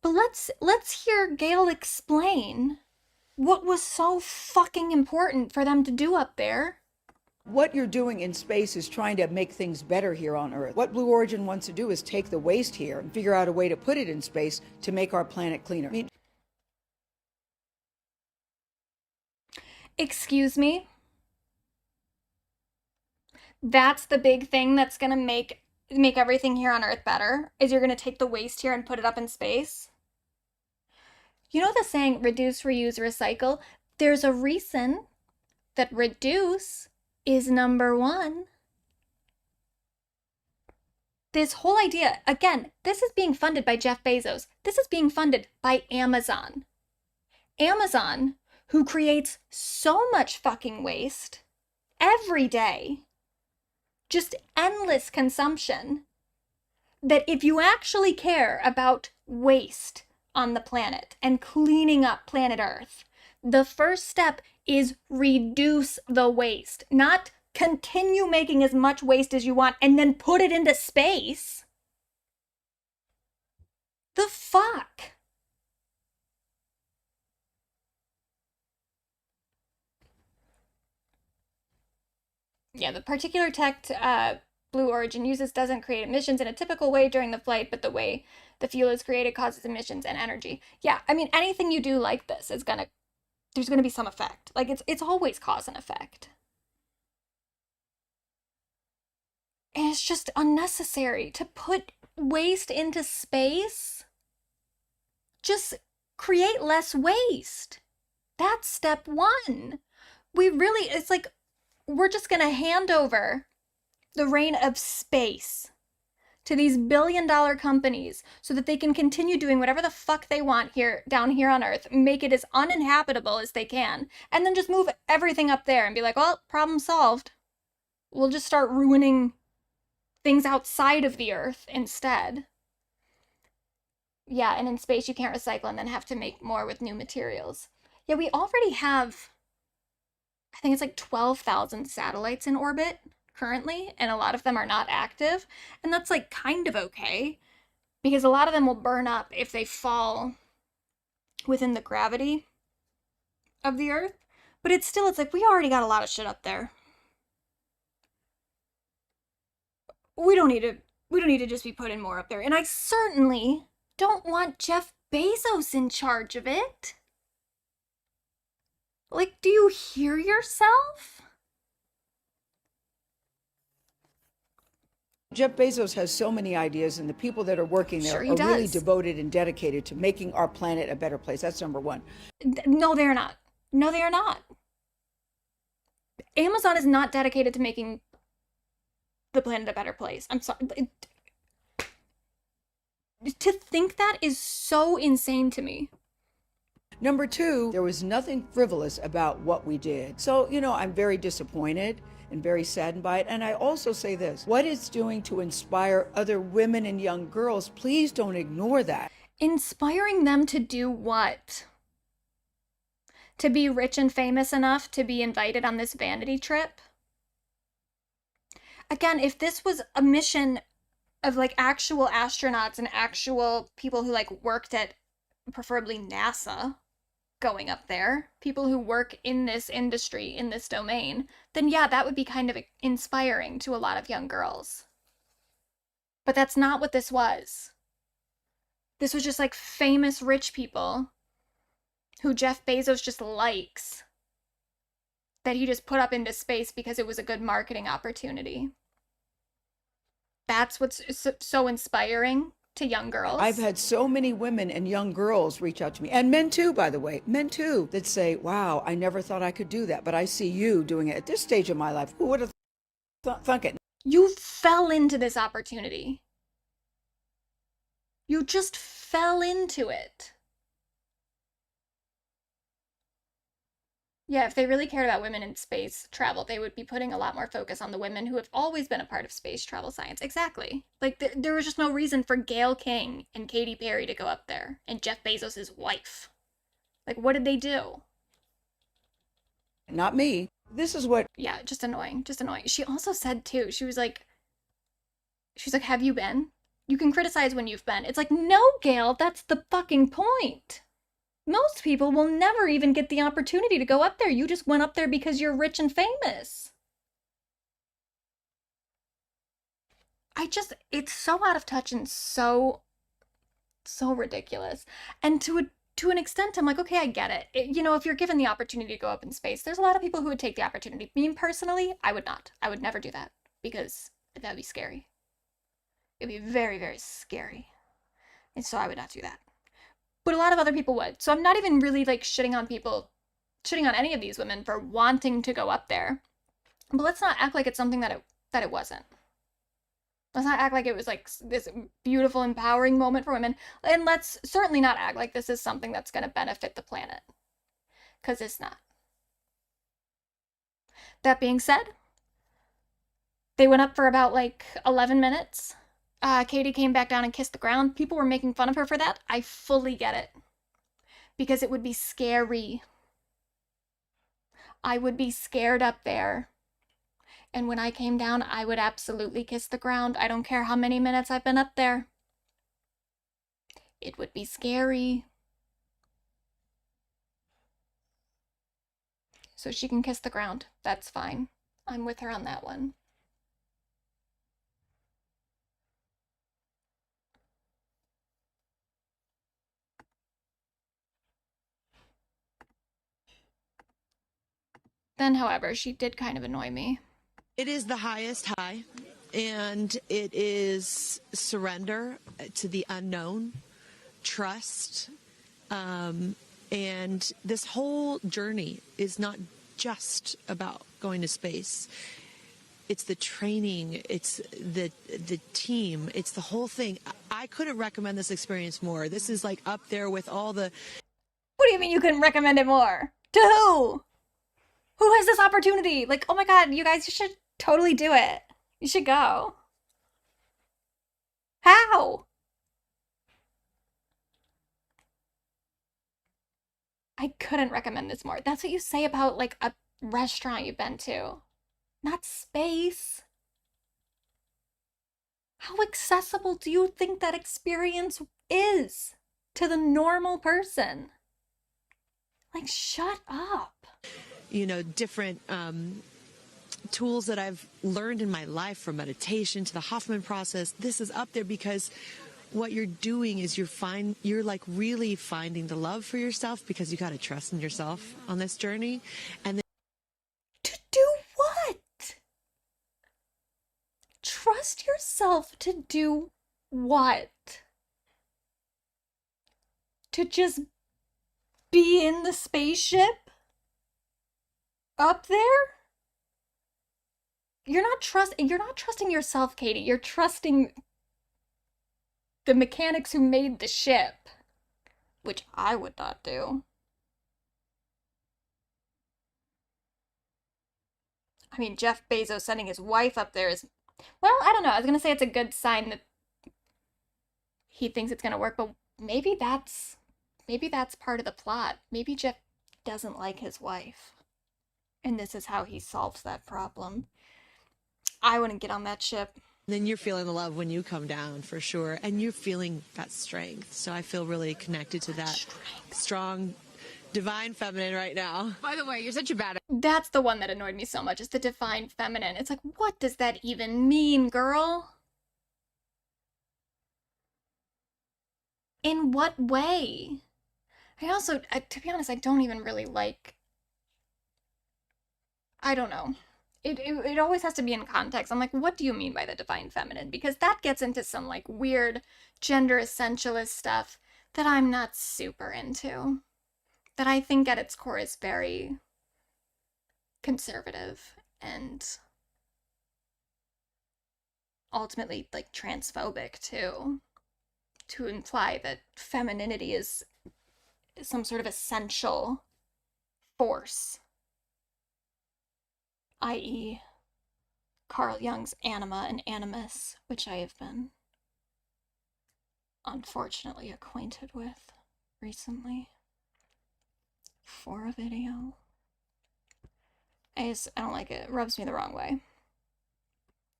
But let's hear Gayle explain what was so fucking important for them to do up there. What you're doing in space is trying to make things better here on Earth. What Blue Origin wants to do is take the waste here and figure out a way to put it in space to make our planet cleaner. Excuse me? That's the big thing that's gonna make everything here on Earth better, is you're gonna take the waste here and put it up in space? You know the saying, reduce, reuse, recycle? There's a reason that reduce is number one. This whole idea, again, this is being funded by Jeff Bezos. This is being funded by Amazon. Amazon, who creates so much fucking waste every day, just endless consumption, that if you actually care about waste on the planet and cleaning up planet Earth, the first step is reduce the waste, not continue making as much waste as you want and then put it into space. The fuck? Yeah, the particular tech Blue Origin uses doesn't create emissions in a typical way during the flight, but the way the fuel is created causes emissions and energy. Yeah, I mean, anything you do like this is there's gonna be some effect. Like, it's always cause and effect. And it's just unnecessary to put waste into space. Just create less waste. That's step one. It's like, we're just gonna hand over the reign of space to these billion-dollar companies so that they can continue doing whatever the fuck they want down here on Earth, make it as uninhabitable as they can, and then just move everything up there and be like, well, problem solved. We'll just start ruining things outside of the Earth instead. Yeah, and in space you can't recycle and then have to make more with new materials. Yeah, we already have, I think it's like 12,000 satellites in orbit currently, and a lot of them are not active, and that's like kind of okay, because a lot of them will burn up if they fall within the gravity of the Earth, but it's like, we already got a lot of shit up there. We don't need to just be putting more up there, and I certainly don't want Jeff Bezos in charge of it. Like, do you hear yourself? Jeff Bezos has so many ideas, and the people that are working there are really devoted and dedicated to making our planet a better place. That's number one. No, they're not. No, they are not. Amazon is not dedicated to making the planet a better place. I'm sorry. To think that is so insane to me. Number two, there was nothing frivolous about what we did. So, I'm very disappointed and very saddened by it. And I also say this, what it's doing to inspire other women and young girls, please don't ignore that. Inspiring them to do what? To be rich and famous enough to be invited on this vanity trip? Again, if this was a mission of like actual astronauts and actual people who like worked at preferably NASA going up there, people who work in this industry, in this domain, then yeah, that would be kind of inspiring to a lot of young girls. But that's not what this was. This was just like famous rich people who Jeff Bezos just likes, that he just put up into space because it was a good marketing opportunity. That's what's so inspiring to young girls. I've had so many women and young girls reach out to me, and men too, by the way, men too, that say, wow, I never thought I could do that, but I see you doing it at this stage of my life. Who would have thunk it? You fell into this opportunity. You just fell into it. Yeah, if they really cared about women in space travel, they would be putting a lot more focus on the women who have always been a part of space travel science. Exactly. Like, there was just no reason for Gayle King and Katy Perry to go up there, and Jeff Bezos' wife. Like, what did they do? Not me. This is what... Yeah, just annoying. Just annoying. She also said, too, she was like, have you been? You can criticize when you've been. It's like, no, Gayle, that's the fucking point. Most people will never even get the opportunity to go up there. You just went up there because you're rich and famous. it's so out of touch and so ridiculous. And to an extent, I'm like, okay, I get it. You know, if you're given the opportunity to go up in space, there's a lot of people who would take the opportunity. Me personally, I would not. I would never do that because that'd be scary. It'd be very, very scary. And so I would not do that. But a lot of other people would. So I'm not even really like shitting on any of these women for wanting to go up there. But let's not act like it's something that it wasn't. Let's not act like it was like this beautiful, empowering moment for women. And let's certainly not act like this is something that's going to benefit the planet. Because it's not. That being said, they went up for about like 11 minutes. Katy came back down and kissed the ground. People were making fun of her for that. I fully get it. Because it would be scary. I would be scared up there. And when I came down, I would absolutely kiss the ground. I don't care how many minutes I've been up there. It would be scary. So she can kiss the ground. That's fine. I'm with her on that one. Then, however, she did kind of annoy me. It is the highest high, and it is surrender to the unknown, trust, and this whole journey is not just about going to space. It's the training, it's the team, it's the whole thing. I couldn't recommend this experience more. This is like up there with all the... What do you mean you couldn't recommend it more? To who? Who has this opportunity? Like, oh my god, you guys, you should totally do it. You should go. How? I couldn't recommend this more. That's what you say about, like, a restaurant you've been to. Not space. How accessible do you think that experience is to the normal person? Like, shut up. You know, different tools that I've learned in my life, from meditation to the Hoffman process. This is up there because what you're doing is you're like really finding the love for yourself, because you got to trust in yourself on this journey. And to do what? Trust yourself to do what? To just be in the spaceship? Up there? You're not trusting yourself, Katy. You're trusting the mechanics who made the ship, which I would not do. I mean, Jeff Bezos sending his wife up there is, well, I don't know. I was gonna say it's a good sign that he thinks it's gonna work, but maybe that's part of the plot. Maybe Jeff doesn't like his wife. And this is how he solves that problem. I wouldn't get on that ship. then you're feeling the love when you come down, for sure. And you're feeling that strength. So I feel really connected to that strong, divine feminine right now. By the way, you're such a badass. That's the one that annoyed me so much, is the divine feminine. It's like, what does that even mean, girl? In what way? I also, to be honest, I don't even really like... I don't know. It always has to be in context. I'm like, what do you mean by the divine feminine? Because that gets into some, like, weird gender essentialist stuff that I'm not super into. That I think at its core is very conservative and ultimately, like, transphobic, too. To imply that femininity is some sort of essential force. I.e., Carl Jung's anima and animus, which I have been unfortunately acquainted with recently for a video. I don't like it. It rubs me the wrong way.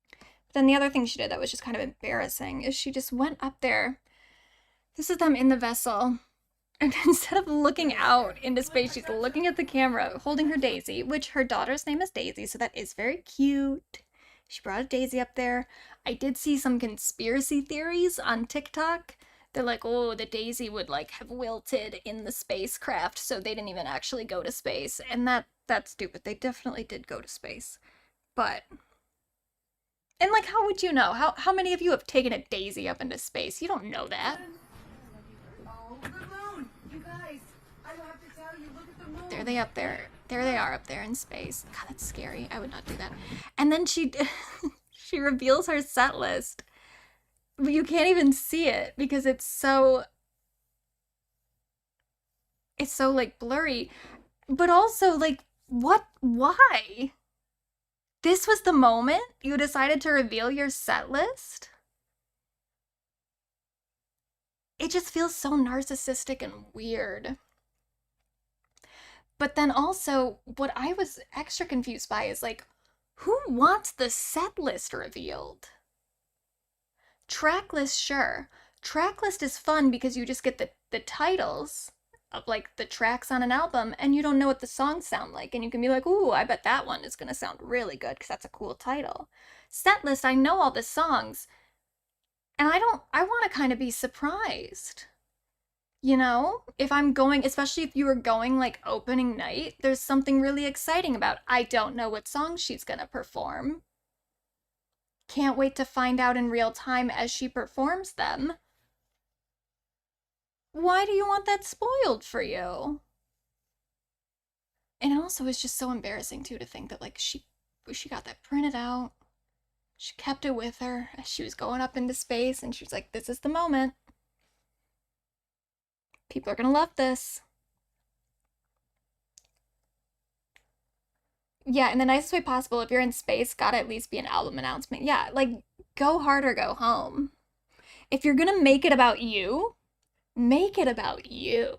But then the other thing she did that was just kind of embarrassing is she just went up there. This is them in the vessel. And instead of looking out into space, she's looking at the camera, holding her Daisy, which her daughter's name is Daisy, so that is very cute. She brought a daisy up there. I did see some conspiracy theories on TikTok. They're like, oh, the daisy would like have wilted in the spacecraft, so they didn't even actually go to space. And that's stupid. They definitely did go to space. But and like, how would you know? How many of you have taken a daisy up into space? You don't know that. Oh, the moon! You guys, I don't have to tell you, look at the moon! There they up there. There they are up there in space. God, that's scary. I would not do that. And then she she reveals her set list. But you can't even see it because it's so like blurry. But also like why? This was the moment you decided to reveal your set list? It just feels so narcissistic and weird. But then also, what I was extra confused by is like, who wants the set list revealed? Track list, sure. Track list is fun because you just get the titles of like the tracks on an album and you don't know what the songs sound like. And you can be like, ooh, I bet that one is going to sound really good because that's a cool title. Set list, I know all the songs. And I want to kind of be surprised. You know, if I'm going, especially if you were going like opening night, there's something really exciting about, I don't know what song she's gonna perform. Can't wait to find out in real time as she performs them. Why do you want that spoiled for you? And it also is just so embarrassing too to think that like she got that printed out. She kept it with her as she was going up into space and she was like, this is the moment. People are gonna love this. Yeah, in the nicest way possible, if you're in space, gotta at least be an album announcement. Yeah, like, go hard or go home. If you're gonna make it about you, make it about you.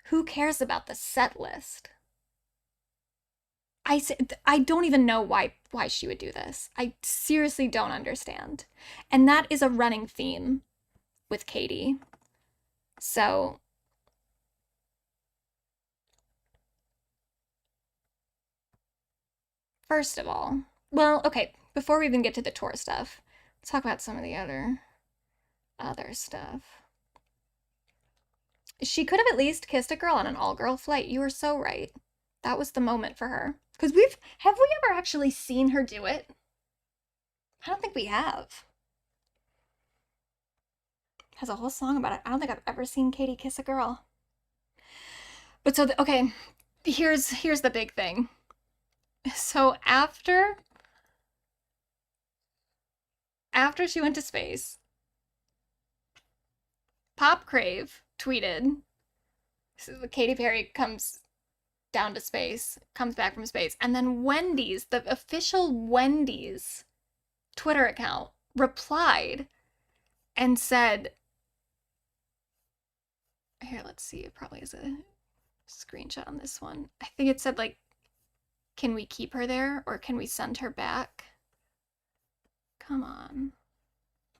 Who cares about the set list? I don't even know why she would do this. I seriously don't understand. And that is a running theme with Katy. So first of all, well, okay, before we even get to the tour stuff, let's talk about some of the other stuff. She could have at least kissed a girl on an all-girl flight. You were so right. That was the moment for her. Because have we ever actually seen her do it? I don't think we have. Has a whole song about it. I don't think I've ever seen Katy kiss a girl. But so, okay, here's the big thing. So after she went to space, Pop Crave tweeted, so Katy Perry comes down to space, comes back from space, and then Wendy's, the official Wendy's Twitter account, replied and said, here, let's see, it probably is a screenshot on this one. I think it said, like, can we keep her there or can we send her back? Come on.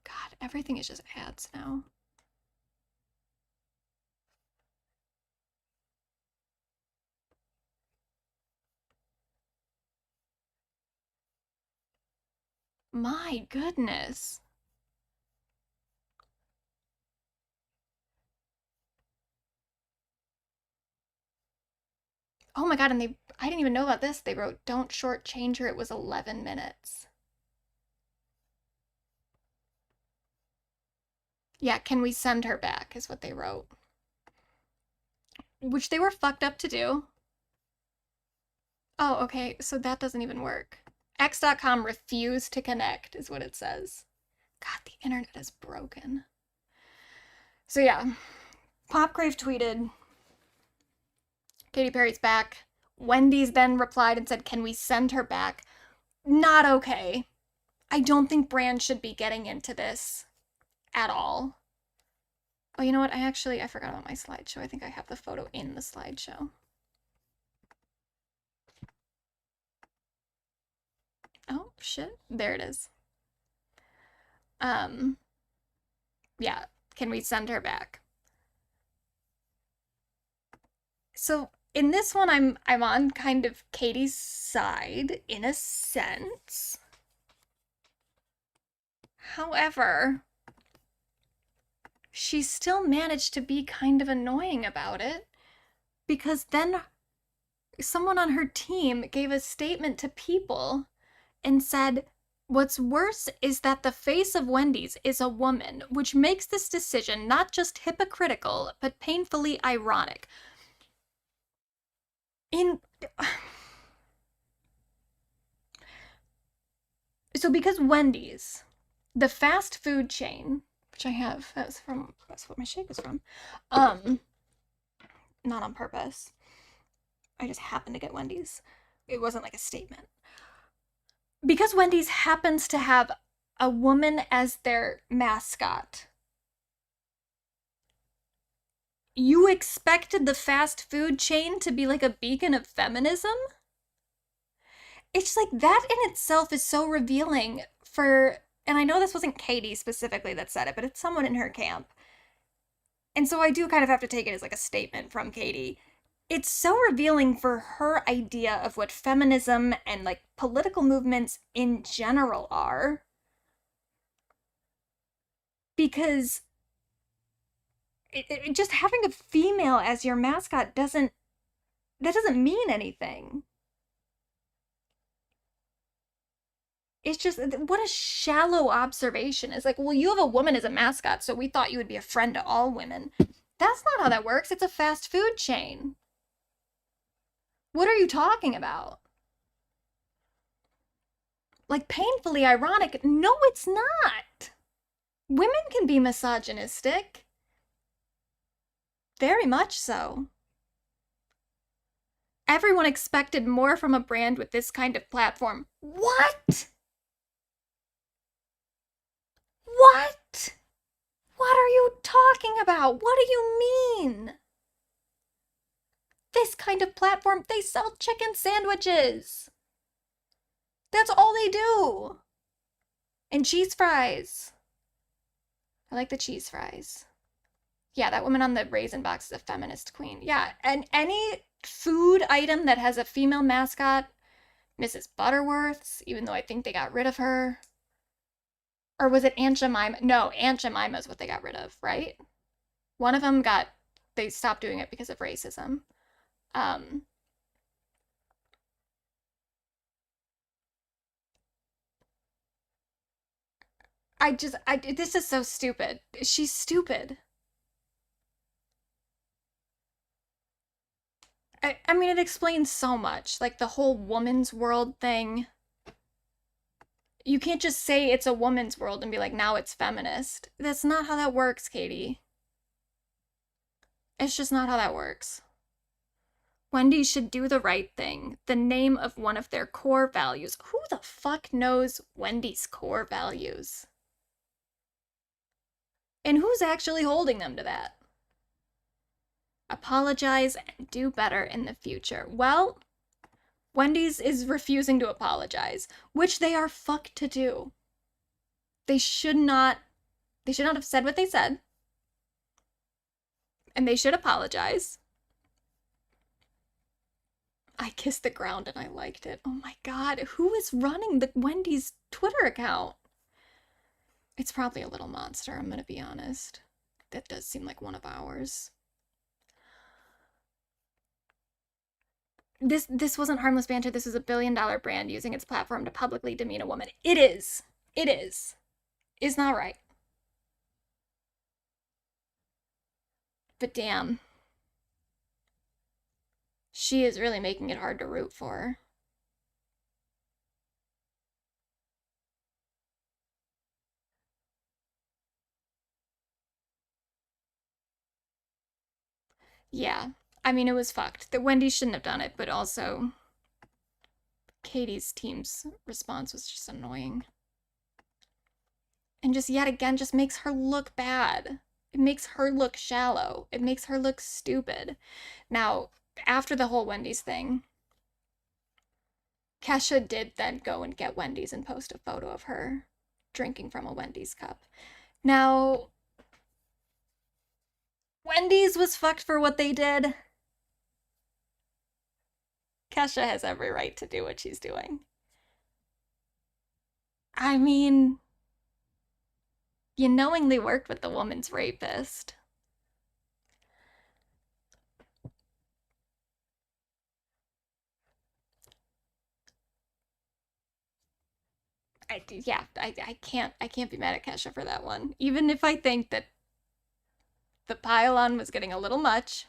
God, everything is just ads now. My goodness. Oh my God, and I didn't even know about this. They wrote, don't shortchange her, it was 11 minutes. Yeah, can we send her back is what they wrote. Which they were fucked up to do. Oh, okay, so that doesn't even work. X.com refused to connect is what it says. God, the internet is broken. So yeah, Popgrave tweeted, Katy Perry's back. Wendy's then replied and said, can we send her back? Not okay. I don't think brands should be getting into this at all. Oh, you know what? I forgot about my slideshow. I think I have the photo in the slideshow. Oh, shit. There it is. Yeah. Can we send her back? So in this one, I'm on kind of Katy's side in a sense. However, she still managed to be kind of annoying about it, because then someone on her team gave a statement to People and said, "What's worse is that the face of Wendy's is a woman, which makes this decision not just hypocritical, but painfully ironic." So because Wendy's, the fast food chain, which I have, that's what my shake is from, not on purpose. I just happened to get Wendy's. It wasn't like a statement. Because Wendy's happens to have a woman as their mascot, you expected the fast food chain to be like a beacon of feminism? It's like that in itself is so revealing for, and I know this wasn't Katy specifically that said it, but it's someone in her camp. And so I do kind of have to take it as like a statement from Katy. It's so revealing for her idea of what feminism and like political movements in general are. Because just having a female as your mascot doesn't mean anything. It's just, what a shallow observation. It's like, well, you have a woman as a mascot, so we thought you would be a friend to all women. That's not how that works. It's a fast food chain. What are you talking about? Like, painfully ironic? No, it's not. Women can be misogynistic. Very much so. Everyone expected more from a brand with this kind of platform. What? What? What are you talking about? What do you mean? This kind of platform, they sell chicken sandwiches. That's all they do. And cheese fries. I like the cheese fries. Yeah, that woman on the raisin box is a feminist queen. Yeah, and any food item that has a female mascot, Mrs. Butterworth's, even though I think they got rid of her. Or was it Aunt Jemima? No, Aunt Jemima is what they got rid of, right? One of them they stopped doing it because of racism. This is so stupid. She's stupid. I mean, it explains so much. Like the whole woman's world thing. You can't just say it's a woman's world and be like, now it's feminist. That's not how that works, Katy. It's just not how that works. Wendy should do the right thing. The name of one of their core values. Who the fuck knows Wendy's core values? And who's actually holding them to that? Apologize and do better in the future. Well, Wendy's is refusing to apologize, which they are fucked to do. They should not have said what they said. And they should apologize. I kissed the ground and I liked it. Oh my god, who is running the Wendy's Twitter account? It's probably a little monster, I'm gonna be honest. That does seem like one of ours. This wasn't harmless banter. This is a billion-dollar brand using its platform to publicly demean a woman. It is. It is. It's not right. But damn. She is really making it hard to root for her. Yeah. I mean, it was fucked. The Wendy shouldn't have done it, but also Katy's team's response was just annoying. And just yet again, just makes her look bad. It makes her look shallow. It makes her look stupid. Now, after the whole Wendy's thing, Kesha did then go and get Wendy's and post a photo of her drinking from a Wendy's cup. Now, Wendy's was fucked for what they did. Kesha has every right to do what she's doing. I mean, You knowingly worked with the woman's rapist. I can't be mad at Kesha for that one. Even if I think that the pile-on was getting a little much.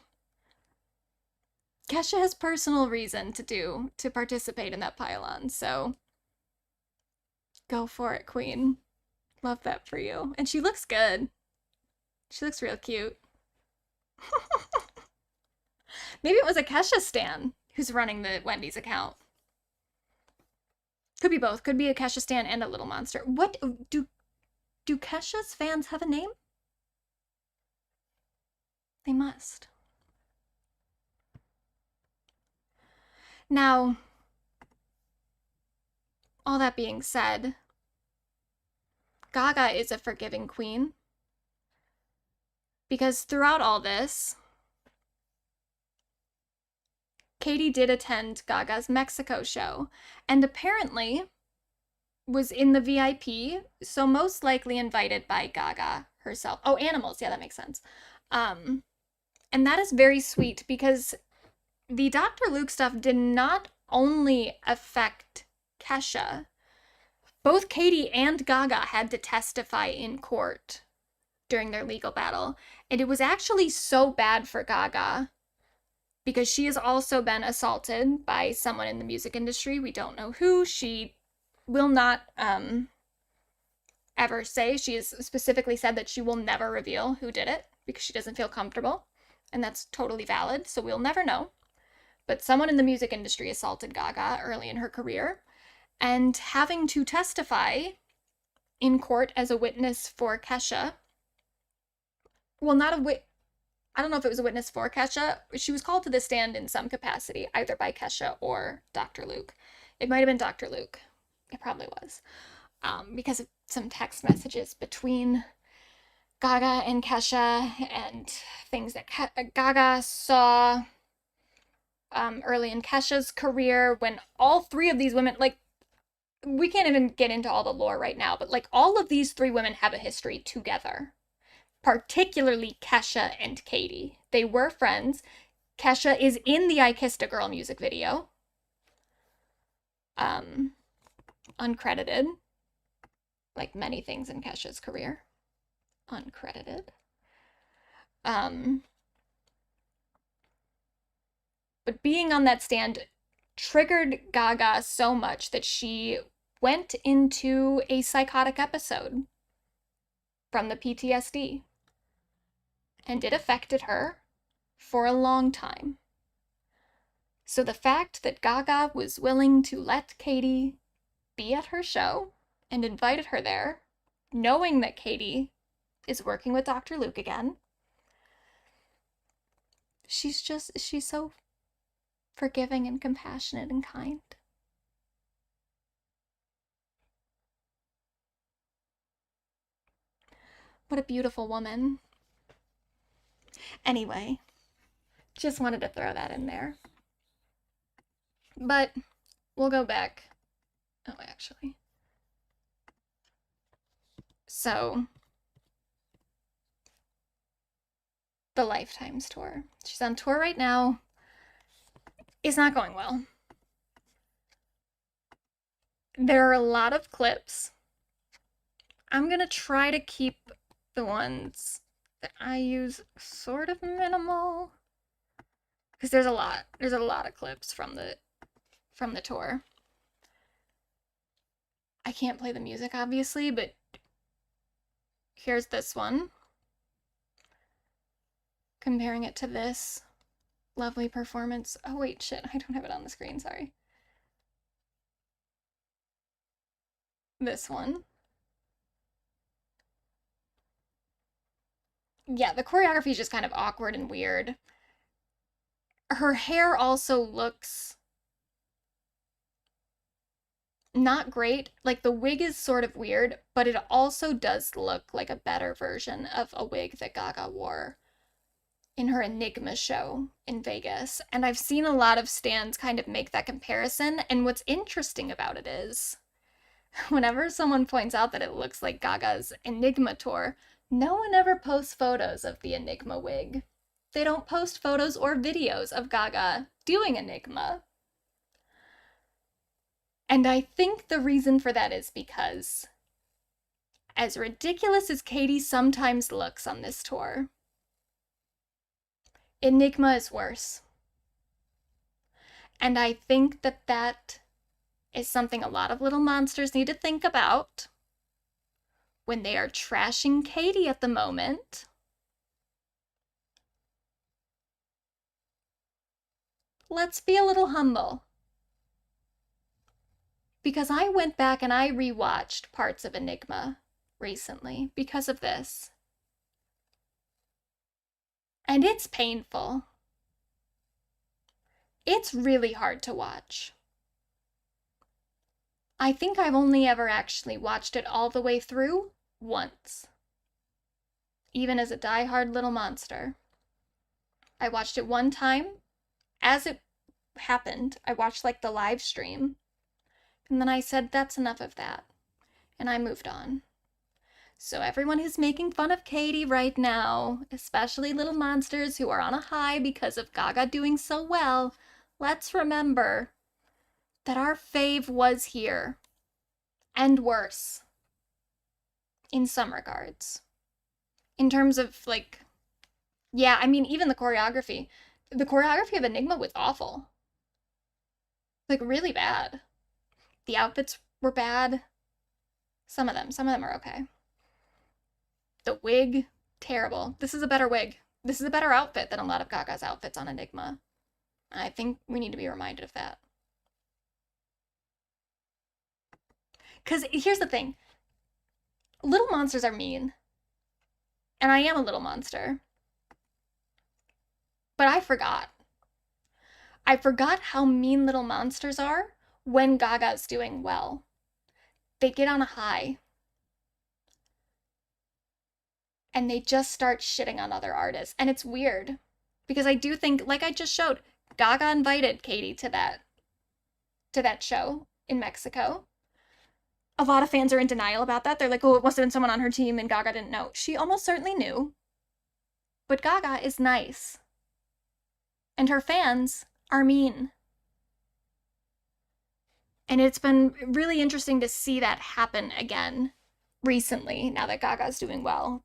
Kesha has personal reason to participate in that pile-on, so go for it, queen. Love that for you. And she looks good. She looks real cute. Maybe it was a Kesha stan who's running the Wendy's account. Could be both. Could be a Kesha stan and a little monster. What do Kesha's fans have a name? They must. Now, all that being said, Gaga is a forgiving queen. Because throughout all this, Katy did attend Gaga's Mexico show, and apparently was in the VIP, so most likely invited by Gaga herself. Oh, animals, yeah, that makes sense. And that is very sweet because the Dr. Luke stuff did not only affect Kesha. Both Katy and Gaga had to testify in court during their legal battle, and it was actually so bad for Gaga because she has also been assaulted by someone in the music industry. We don't know who. She will not ever say. She has specifically said that she will never reveal who did it because she doesn't feel comfortable, and that's totally valid, so we'll never know. But someone in the music industry assaulted Gaga early in her career, and having to testify in court as a witness for Kesha. Well, I don't know if it was a witness for Kesha. She was called to the stand in some capacity, either by Kesha or Dr. Luke. It might have been Dr. Luke. It probably was. Because of some text messages between Gaga and Kesha and things that Gaga saw early in Kesha's career when all three of these women, like, we can't even get into all the lore right now, but like all of these three women have a history together. Particularly Kesha and Katy. They were friends. Kesha is in the I Kissed a Girl music video. Uncredited. Like many things in Kesha's career. Uncredited. But being on that stand triggered Gaga so much that she went into a psychotic episode from the PTSD. And it affected her for a long time. So the fact that Gaga was willing to let Katy be at her show and invited her there, knowing that Katy is working with Dr. Luke again, she's so forgiving and compassionate and kind. What a beautiful woman. Anyway, just wanted to throw that in there. But we'll go back. Oh, actually. So, the Lifetimes tour. She's on tour right now. It's not going well. There are a lot of clips. I'm gonna try to keep the ones that I use sort of minimal, because there's a lot of clips from the tour. I can't play the music obviously, but here's this one, comparing it to this lovely performance. Oh wait, shit, I don't have it on the screen, sorry. This one. Yeah, the choreography is just kind of awkward and weird. Her hair also looks not great. Like, the wig is sort of weird, but it also does look like a better version of a wig that Gaga wore in her Enigma show in Vegas. And I've seen a lot of stans kind of make that comparison, and what's interesting about it is whenever someone points out that it looks like Gaga's Enigma tour, no one ever posts photos of the Enigma wig. They don't post photos or videos of Gaga doing Enigma. And I think the reason for that is because, as ridiculous as Katy sometimes looks on this tour, Enigma is worse. And I think that that is something a lot of little monsters need to think about when they are trashing Katy at the moment. Let's be a little humble. Because I went back and I rewatched parts of Enigma recently because of this. And it's painful. It's really hard to watch. I think I've only ever actually watched it all the way through once. Even as a diehard little monster. I watched it one time. As it happened, I watched like the live stream. And then I said, that's enough of that. And I moved on. So everyone who's making fun of Katy right now, especially little monsters who are on a high because of Gaga doing so well, let's remember that our fave was here. And worse. In some regards. In terms of, like, yeah, I mean, even the choreography. The choreography of Enigma was awful. Like, really bad. The outfits were bad. Some of them are okay. The wig, terrible. This is a better wig. This is a better outfit than a lot of Gaga's outfits on Enigma. I think we need to be reminded of that. Because here's the thing. Little monsters are mean. And I am a little monster. But I forgot. I forgot how mean little monsters are when Gaga's doing well. They get on a high. And they just start shitting on other artists. And it's weird. Because I do think, like I just showed, Gaga invited Katy to that show in Mexico. A lot of fans are in denial about that. They're like, oh, it must have been someone on her team and Gaga didn't know. She almost certainly knew. But Gaga is nice. And her fans are mean. And it's been really interesting to see that happen again recently, now that Gaga's doing well.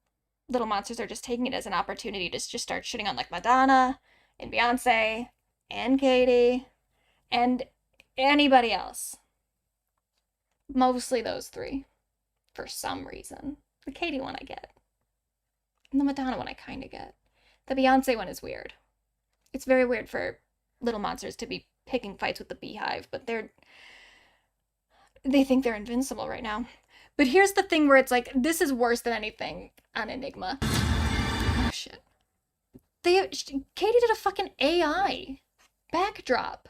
Little monsters are just taking it as an opportunity to just start shitting on like Madonna and Beyonce and Katy and anybody else. Mostly those three, for some reason. The Katy one I get. And the Madonna one I kind of get. The Beyonce one is weird. It's very weird for little monsters to be picking fights with the Beehive, but they think they're invincible right now. But here's the thing where it's like, this is worse than anything on Enigma. Oh, shit. Katy did a fucking AI backdrop.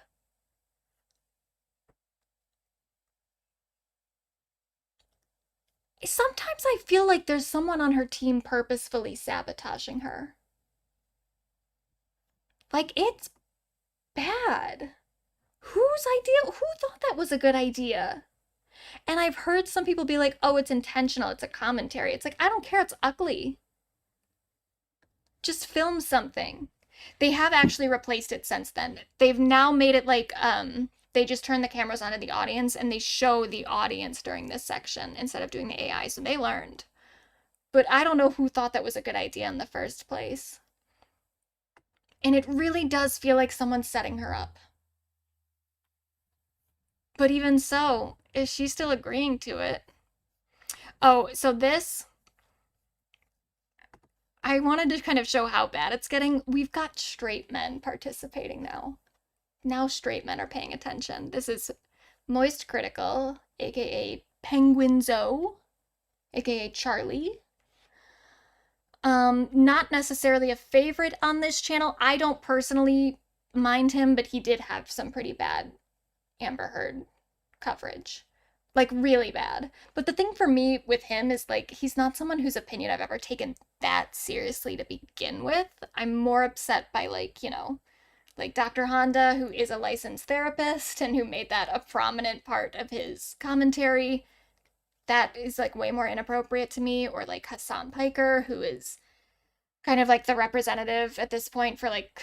Sometimes I feel like there's someone on her team purposefully sabotaging her. Like, it's bad. Whose idea? Who thought that was a good idea? And I've heard some people be like, oh, it's intentional, it's a commentary. It's like, I don't care, it's ugly. Just film something. They have actually replaced it since then. They've now made it like, they just turn the cameras onto the audience and they show the audience during this section instead of doing the AI, so they learned. But I don't know who thought that was a good idea in the first place. And it really does feel like someone's setting her up. But even so, is she still agreeing to it? Oh, so this, I wanted to kind of show how bad it's getting. We've got straight men participating now. Now straight men are paying attention. This is Moist Critical, aka Penguinzo, aka Charlie. Not necessarily a favorite on this channel. I don't personally mind him, but he did have some pretty bad Amber Heard coverage. Like, really bad. But the thing for me with him is, like, he's not someone whose opinion I've ever taken that seriously to begin with. I'm more upset by, like, you know, like Dr. Honda, who is a licensed therapist and who made that a prominent part of his commentary, That is like way more inappropriate to me. Or like Hassan Piker, who is kind of like the representative at this point for like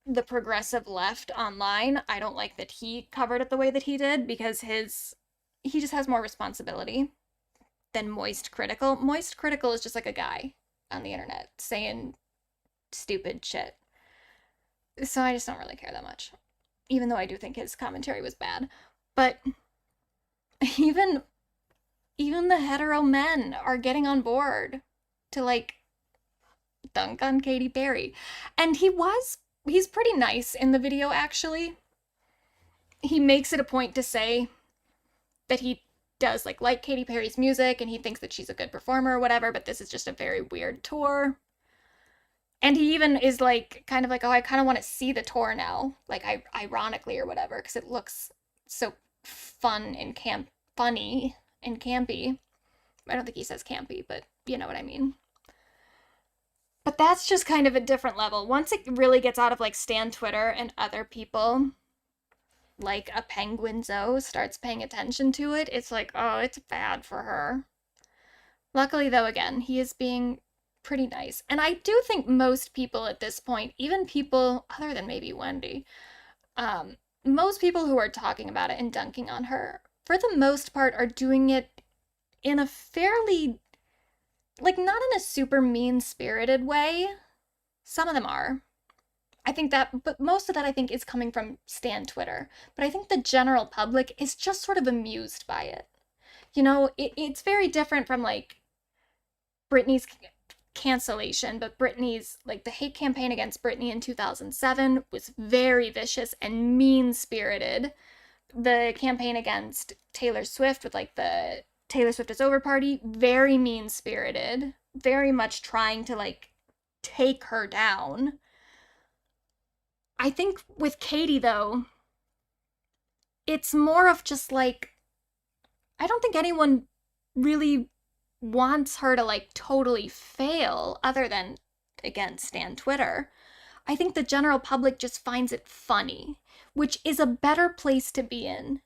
the progressive left online. I don't like that he covered it the way that he did, because he just has more responsibility than Moist Critical. Moist Critical is just like a guy on the internet saying stupid shit. So I just don't really care that much, even though I do think his commentary was bad. But even the hetero men are getting on board to like dunk on Katy Perry. And he's pretty nice in the video, actually. He makes it a point to say that he does like Katy Perry's music and he thinks that she's a good performer or whatever, but this is just a very weird tour. And he even is like kind of like, oh, I kind of want to see the tour now, like ironically or whatever, because it looks so fun and funny and campy. I don't think he says campy, but you know what I mean. But that's just kind of a different level. Once it really gets out of like Stan Twitter and other people, like a Penguin Zoe starts paying attention to it, it's like, oh, it's bad for her. Luckily, though, again, he is being pretty nice. And I do think most people at this point, even people other than maybe Wendy, most people who are talking about it and dunking on her, for the most part, are doing it in a fairly, like, not in a super mean-spirited way. Some of them are. I think that, but most of that I think is coming from Stan Twitter. But I think the general public is just sort of amused by it. You know, it's very different from like Britney's cancellation, but Britney's, like, the hate campaign against Britney in 2007 was very vicious and mean-spirited. The campaign against Taylor Swift with like the Taylor Swift is Over party, very mean-spirited, very much trying to like take her down. I think with Katy, though, it's more of just like, I don't think anyone really wants her to like totally fail, other than, again, Stan Twitter. I think the general public just finds it funny, which is a better place to be in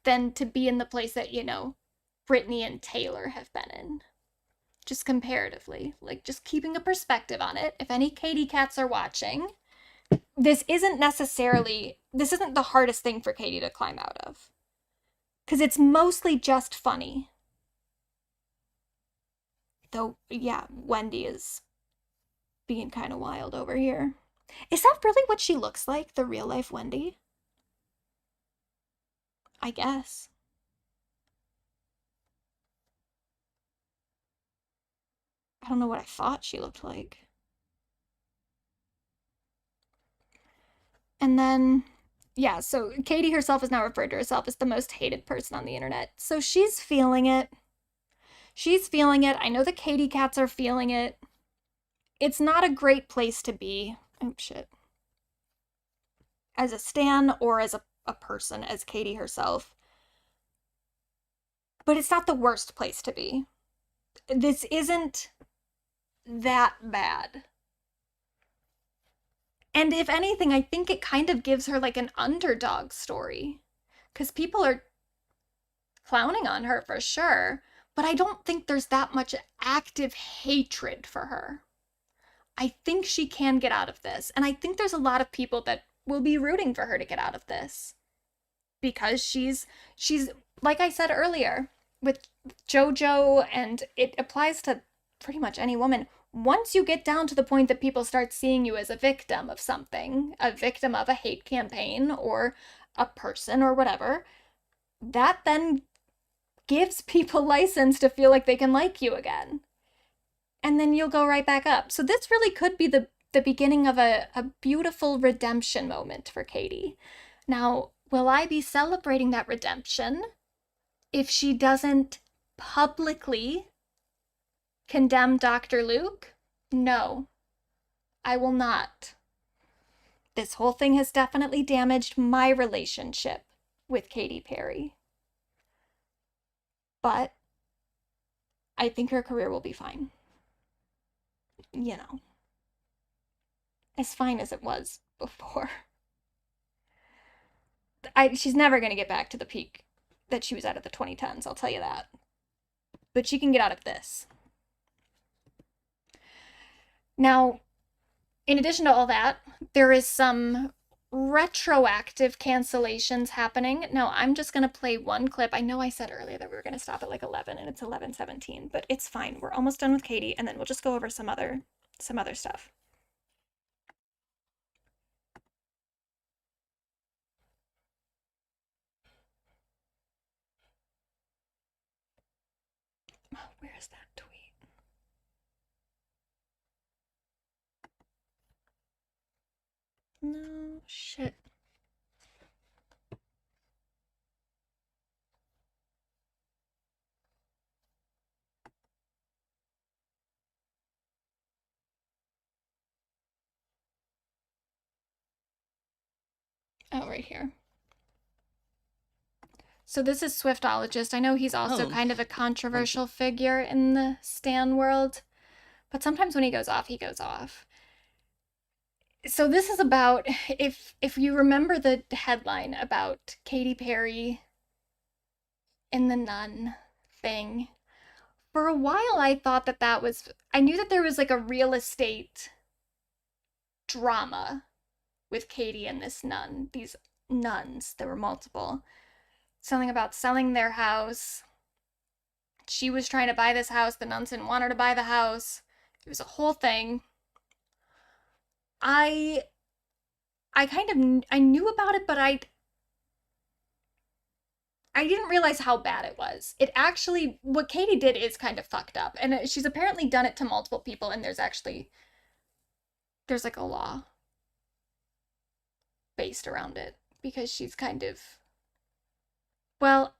than to be in the place that, you know, Britney and Taylor have been in. Just comparatively, like, just keeping a perspective on it. If any Katy cats are watching, this isn't the hardest thing for Katy to climb out of. Because it's mostly just funny. Though, yeah, Wendy is being kind of wild over here. Is that really what she looks like, the real life Wendy? I guess. I don't know what I thought she looked like. And then, yeah, so Katy herself has now referred to herself as the most hated person on the internet. So she's feeling it. She's feeling it. I know the Katy cats are feeling it. It's not a great place to be. Oh, shit. As a stan or as a person, as Katy herself. But it's not the worst place to be. This isn't that bad. And if anything, I think it kind of gives her like an underdog story. Because people are clowning on her for sure. But I don't think there's that much active hatred for her. I think she can get out of this. And I think there's a lot of people that will be rooting for her to get out of this. Because she's like I said earlier, with Jojo, and it applies to pretty much any woman, once you get down to the point that people start seeing you as a victim of something, a victim of a hate campaign or a person or whatever, that then gives people license to feel like they can like you again. And then you'll go right back up. So this really could be the beginning of a beautiful redemption moment for Katy. Now, will I be celebrating that redemption if she doesn't publicly condemn Dr. Luke? No, I will not. This whole thing has definitely damaged my relationship with Katy Perry. But I think her career will be fine. You know, as fine as it was before. She's never going to get back to the peak that she was at the 2010s, I'll tell you that. but she can get out of this. Now, in addition to all that, there is some retroactive cancellations happening. Now, I'm just going to play one clip. I know I said earlier that we were going to stop at like 11 and it's 11:17, but it's fine. We're almost done with Katy, and then we'll just go over some other stuff. Where's that tweet? No, shit. Oh, right here. So this is Swiftologist. I know he's also kind of a controversial figure in the stan world, but sometimes when he goes off, he goes off. So this is about, if you remember the headline about Katy Perry and the nun thing, for a while I thought that was, I knew that there was like a real estate drama with Katy and this nun, these nuns, there were multiple. Something about selling their house. She was trying to buy this house, the nuns didn't want her to buy the house. It was a whole thing. I knew about it, but I didn't realize how bad it was. It actually, what Katy did is kind of fucked up. And she's apparently done it to multiple people, and there's like a law based around it, because she's kind of, well,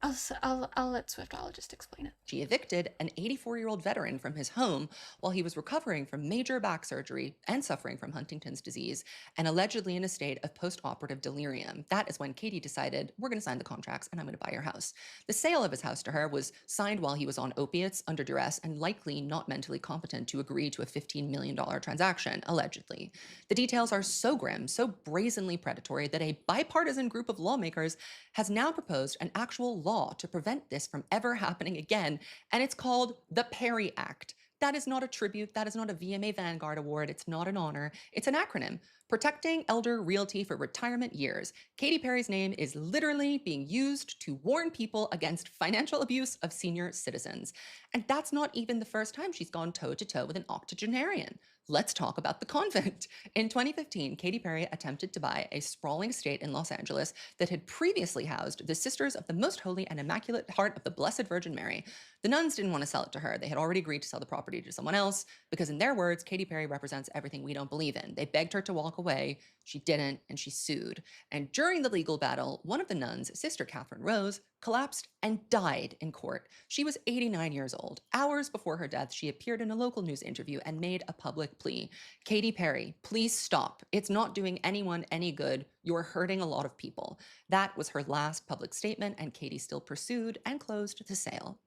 I'll let Swiftologist explain it. She evicted an 84-year-old veteran from his home while he was recovering from major back surgery and suffering from Huntington's disease and allegedly in a state of post-operative delirium. That is when Katy decided, we're going to sign the contracts and I'm going to buy your house. The sale of his house to her was signed while he was on opiates, under duress, and likely not mentally competent to agree to a $15 million transaction, allegedly. The details are so grim, so brazenly predatory that a bipartisan group of lawmakers has now proposed an actual law to prevent this from ever happening again, and it's called the Perry Act. That is not a tribute, that is not a VMA Vanguard Award, it's not an honor, it's an acronym. Protecting Elder Realty for Retirement Years. Katy Perry's name is literally being used to warn people against financial abuse of senior citizens. And that's not even the first time she's gone toe-to-toe with an octogenarian. Let's talk about the convent. In 2015, Katy Perry attempted to buy a sprawling estate in Los Angeles that had previously housed the Sisters of the Most Holy and Immaculate Heart of the Blessed Virgin Mary. The nuns didn't want to sell it to her. They had already agreed to sell the property to someone else because, in their words, Katy Perry represents everything we don't believe in. They begged her to walk away. She didn't, and she sued. And during the legal battle, one of the nuns, Sister Catherine Rose, collapsed and died in court. She was 89 years old. Hours before her death, she appeared in a local news interview and made a public plea. Katy Perry, please stop. It's not doing anyone any good. You're hurting a lot of people. That was her last public statement, and Katy still pursued and closed the sale.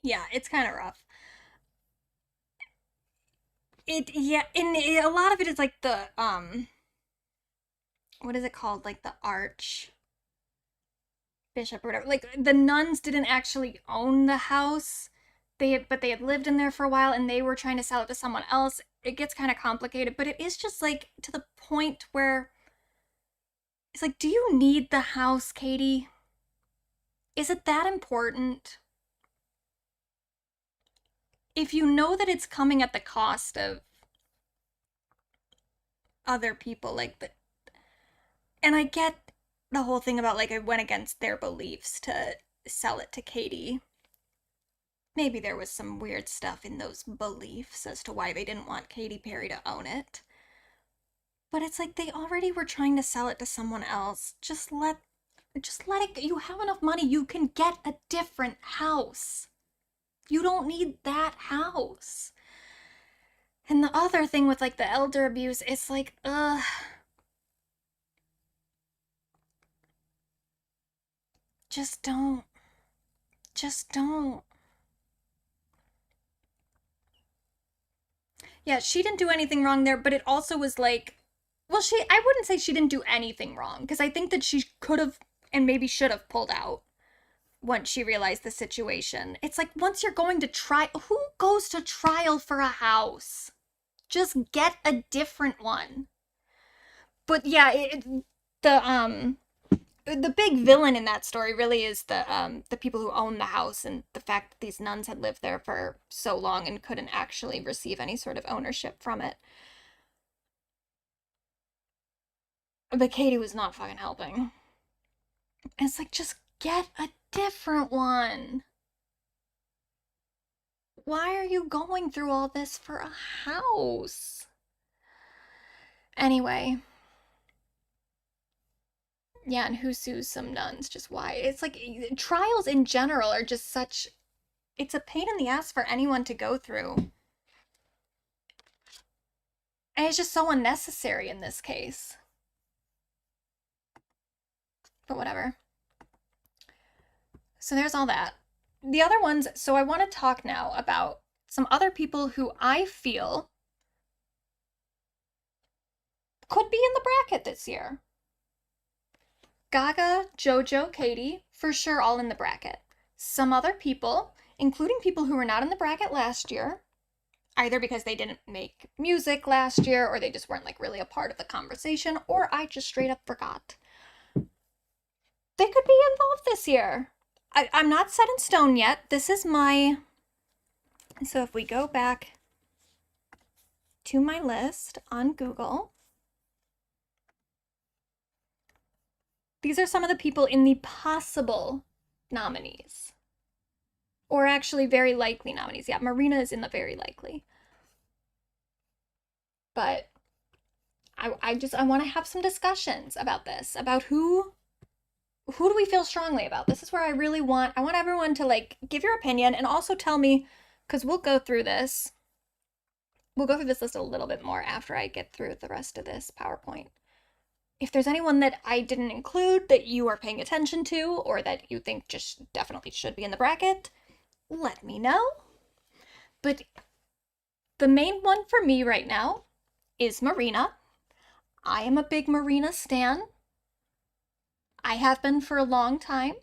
Yeah, it's kind of rough. And a lot of it is like the, what is it called? Like the archbishop or whatever. Like the nuns didn't actually own the house. But they had lived in there for a while and they were trying to sell it to someone else. It gets kind of complicated, but it is just like to the point where it's like, do you need the house, Katy? Is it that important? If you know that it's coming at the cost of other people, and I get the whole thing about like it went against their beliefs to sell it to Katy. Maybe there was some weird stuff in those beliefs as to why they didn't want Katy Perry to own it. But it's like they already were trying to sell it to someone else. Just let it, you have enough money, you can get a different house. You don't need that house. And the other thing with like the elder abuse, it's like, just don't. Just don't. Yeah, she didn't do anything wrong there, but it also was like, well, I wouldn't say she didn't do anything wrong, because I think that she could have and maybe should have pulled out. once she realized the situation. It's like, once you're going to try, who goes to trial for a house? Just get a different one. But yeah, the big villain in that story really is the people who own the house, and the fact that these nuns had lived there for so long and couldn't actually receive any sort of ownership from it. But Katy was not fucking helping. It's like, just get a different one. Why are you going through all this for a house? Anyway. Yeah, and who sues some nuns? Just why? It's like, trials in general are just such... It's a pain in the ass for anyone to go through. And it's just so unnecessary in this case. But whatever. So there's all that. The other ones, so I want to talk now about some other people who I feel could be in the bracket this year. Gaga, Jojo, Katy, for sure all in the bracket. Some other people, including people who were not in the bracket last year, either because they didn't make music last year, or they just weren't like really a part of the conversation, or I just straight up forgot. They could be involved this year. I'm not set in stone yet. This is my... So if we go back to my list on Google, these are some of the people in the possible nominees. Or actually very likely nominees. Yeah, Marina is in the very likely. But I want to have some discussions about this, about who do we feel strongly about? This is where I really want everyone to like give your opinion, and also tell me, because we'll go through this. We'll go through this list a little bit more after I get through the rest of this PowerPoint. If there's anyone that I didn't include that you are paying attention to, or that you think just definitely should be in the bracket, let me know. But the main one for me right now is Marina. I am a big Marina stan. I have been for a long time.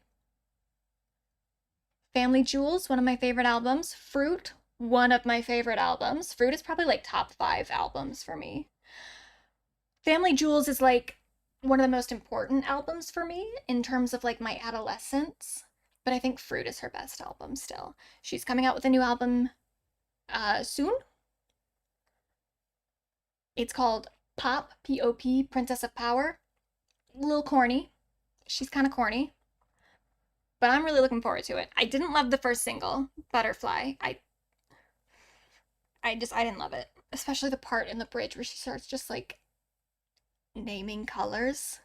Family Jewels, one of my favorite albums. Fruit, one of my favorite albums. Fruit is probably like top 5 albums for me. Family Jewels is like one of the most important albums for me in terms of like my adolescence, but I think Fruit is her best album still. She's coming out with a new album soon. It's called Pop, P-O-P, Princess of Power. A little corny. She's kind of corny, but I'm really looking forward to it. I didn't love the first single, Butterfly. I didn't love it, especially the part in the bridge where she starts just like naming colors.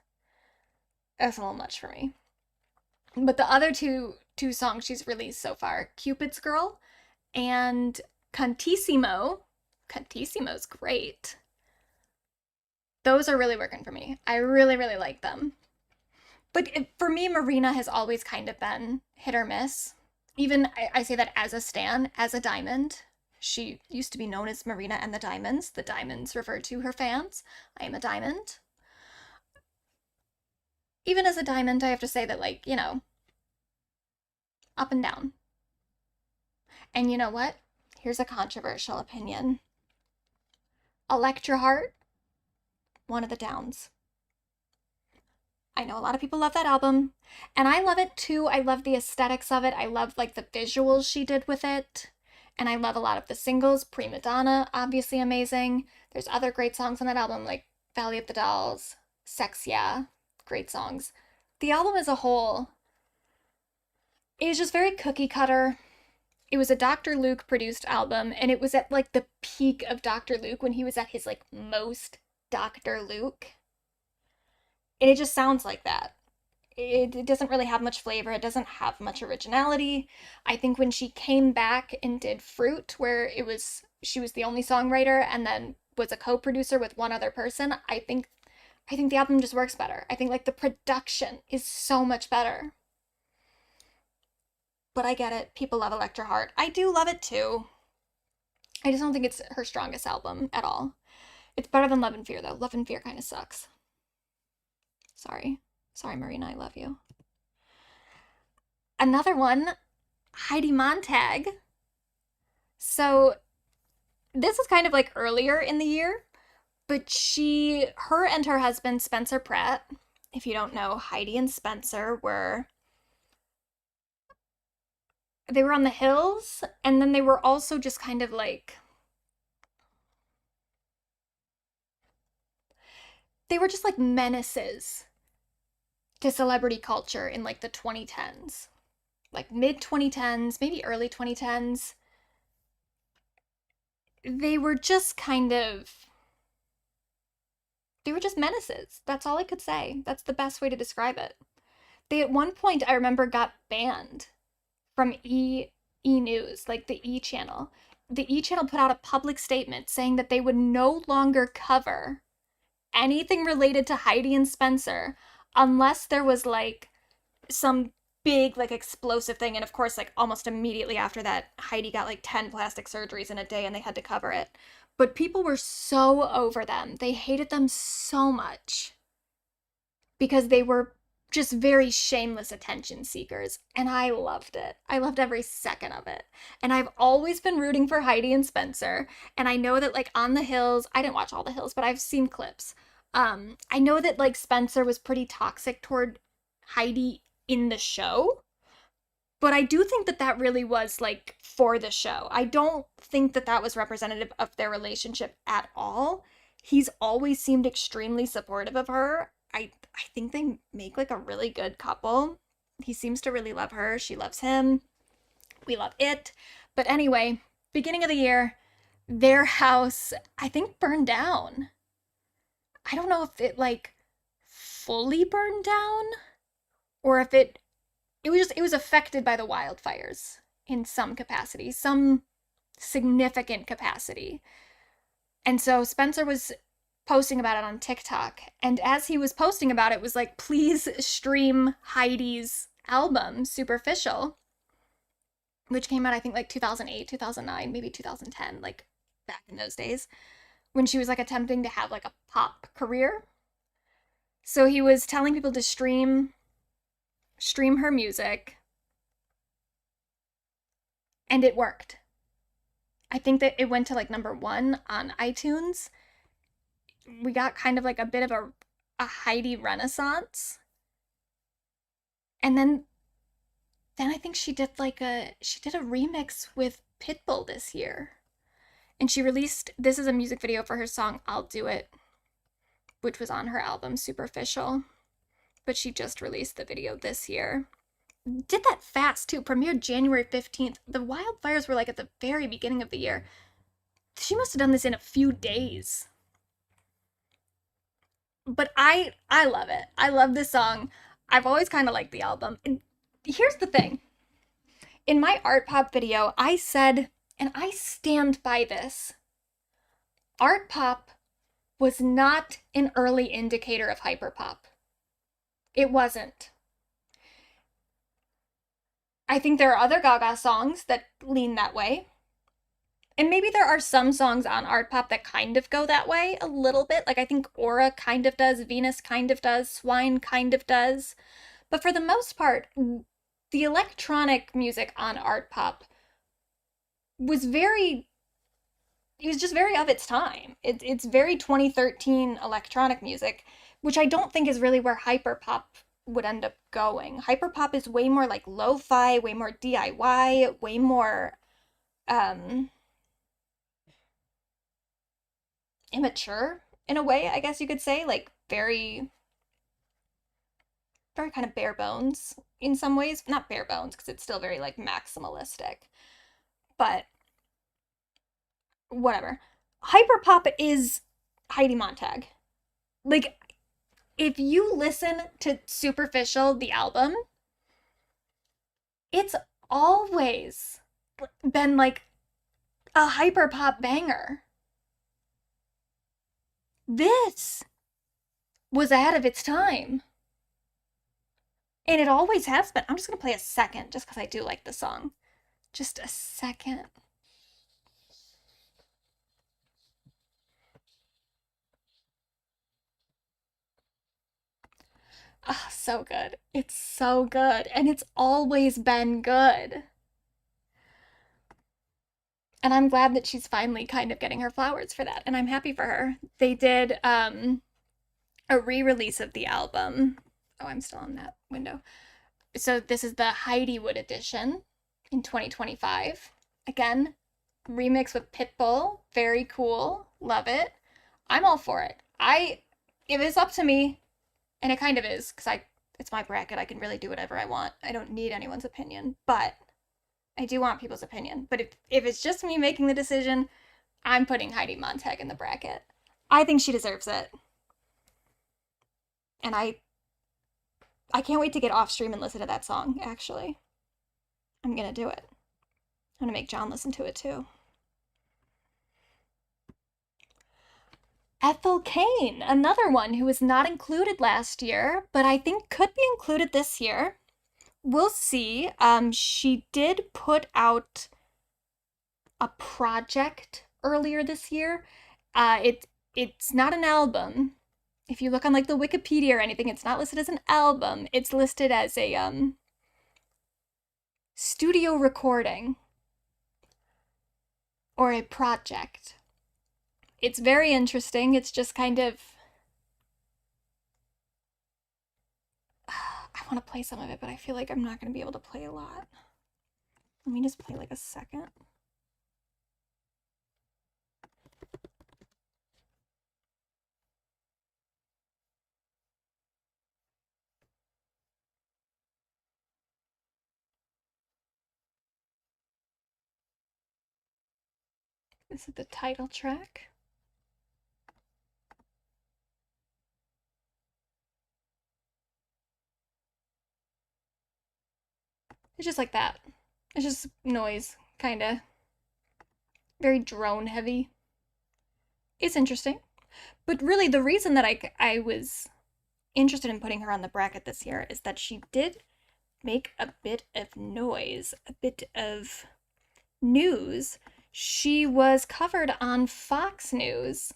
That's a little much for me. But the other two songs she's released so far, Cupid's Girl and Cantissimo. Cantissimo's great. Those are really working for me. I really, really like them. But for me, Marina has always kind of been hit or miss. Even, I say that as a stan, as a diamond. She used to be known as Marina and the Diamonds. The Diamonds refer to her fans. I am a diamond. Even as a diamond, I have to say that, like, you know, up and down. And you know what? Here's a controversial opinion. Electra Heart, one of the downs. I know a lot of people love that album, and I love it too. I love the aesthetics of it. I love like the visuals she did with it, and I love a lot of the singles. Prima Donna, obviously amazing. There's other great songs on that album like Valley of the Dolls, Sex Yeah, great songs. The album as a whole is just very cookie cutter. It was a Dr. Luke produced album, and it was at like the peak of Dr. Luke when he was at his like most Dr. Luke. And it just sounds like that. It doesn't really have much flavor. It doesn't have much originality. I think when she came back and did Fruit, where she was the only songwriter and then was a co-producer with one other person, I think the album just works better. I think like the production is so much better. But I get it. People love Electra Heart. I do love it too. I just don't think it's her strongest album at all. It's better than Love and Fear though. Love and Fear kind of sucks. Sorry, Marina, I love you. another one, Heidi Montag. So this is kind of like earlier in the year, but her and her husband, Spencer Pratt, if you don't know, Heidi and Spencer they were on the hills, and then they were also just kind of like, they were just like menaces to celebrity culture in like the 2010s, like mid 2010s, maybe early 2010s. They were just menaces. That's all I could say. That's the best way to describe it. They at one point, I remember, got banned from E News, like the E channel. The E channel put out a public statement saying that they would no longer cover anything related to Heidi and Spencer unless there was like some big like explosive thing. And of course, like almost immediately after that, Heidi got like 10 plastic surgeries in a day and they had to cover it. But people were so over them. They hated them so much because they were just very shameless attention seekers. And I loved it. I loved every second of it. And I've always been rooting for Heidi and Spencer. And I know that like on the hills, I didn't watch all the hills, but I've seen clips. I know that like Spencer was pretty toxic toward Heidi in the show, but I do think that that really was like for the show. I don't think that that was representative of their relationship at all. He's always seemed extremely supportive of her. I think they make like a really good couple. He seems to really love her. She loves him. We love it. But anyway, beginning of the year, their house, I think, burned down. I don't know if it like fully burned down or if it was affected by the wildfires in some capacity, some significant capacity. And so Spencer was posting about it on TikTok, and as he was posting about it was like, please stream Heidi's album Superficial, which came out I think like 2008, 2009, maybe 2010, like back in those days when she was like attempting to have like a pop career. So he was telling people to stream her music, and it worked. I think that it went to like #1 on iTunes. We got kind of like a bit of a Heidi renaissance. And then I think she did a remix with Pitbull this year. And this is a music video for her song I'll Do It, which was on her album Superficial. But she just released the video this year. Did that fast too. Premiered January 15th. The wildfires were like at the very beginning of the year. She must have done this in a few days. But I love it. I love this song. I've always kind of liked the album. And here's the thing. In my art pop video, I said, and I stand by this, art pop was not an early indicator of hyperpop. It wasn't. I think there are other Gaga songs that lean that way. And maybe there are some songs on art pop that kind of go that way a little bit. Like I think Aura kind of does, Venus kind of does, Swine kind of does. But for the most part, the electronic music on art pop was just very of its time. It's very 2013 electronic music, which I don't think is really where hyperpop would end up going. Hyperpop is way more like lo-fi, way more DIY, way more immature in a way, I guess you could say, like very kind of bare bones in some ways. Not bare bones, because it's still very like maximalistic, but whatever. Hyperpop is Heidi Montag. Like, if you listen to Superficial, the album, it's always been like a hyperpop banger. This was ahead of its time. And it always has been. I'm just going to play a second just because I do like the song. Just a second. Oh, so good. It's so good. And it's always been good. And I'm glad that she's finally kind of getting her flowers for that. And I'm happy for her. They did a re-release of the album. Oh, I'm still in that window. So this is the Heidiwood edition in 2025. Again, remix with Pitbull. Very cool. Love it. I'm all for it. If it's up to me, and it kind of is, because it's my bracket, I can really do whatever I want. I don't need anyone's opinion, but I do want people's opinion. But if it's just me making the decision, I'm putting Heidi Montag in the bracket. I think she deserves it. And I can't wait to get off stream and listen to that song, actually. I'm gonna do it. I'm gonna make John listen to it too. Ethel Kane, another one who was not included last year, but I think could be included this year. We'll see. She did put out a project earlier this year. It's not an album. If you look on like the Wikipedia or anything, it's not listed as an album. It's listed as a studio recording or a project. It's very interesting. It's just kind of... I want to play some of it, but I feel like I'm not going to be able to play a lot. Let me just play like a second. This is the title track. It's just like that. It's just noise, kinda. Very drone heavy. It's interesting. But really the reason that I was interested in putting her on the bracket this year is that she did make a bit of noise, a bit of news. She was covered on Fox News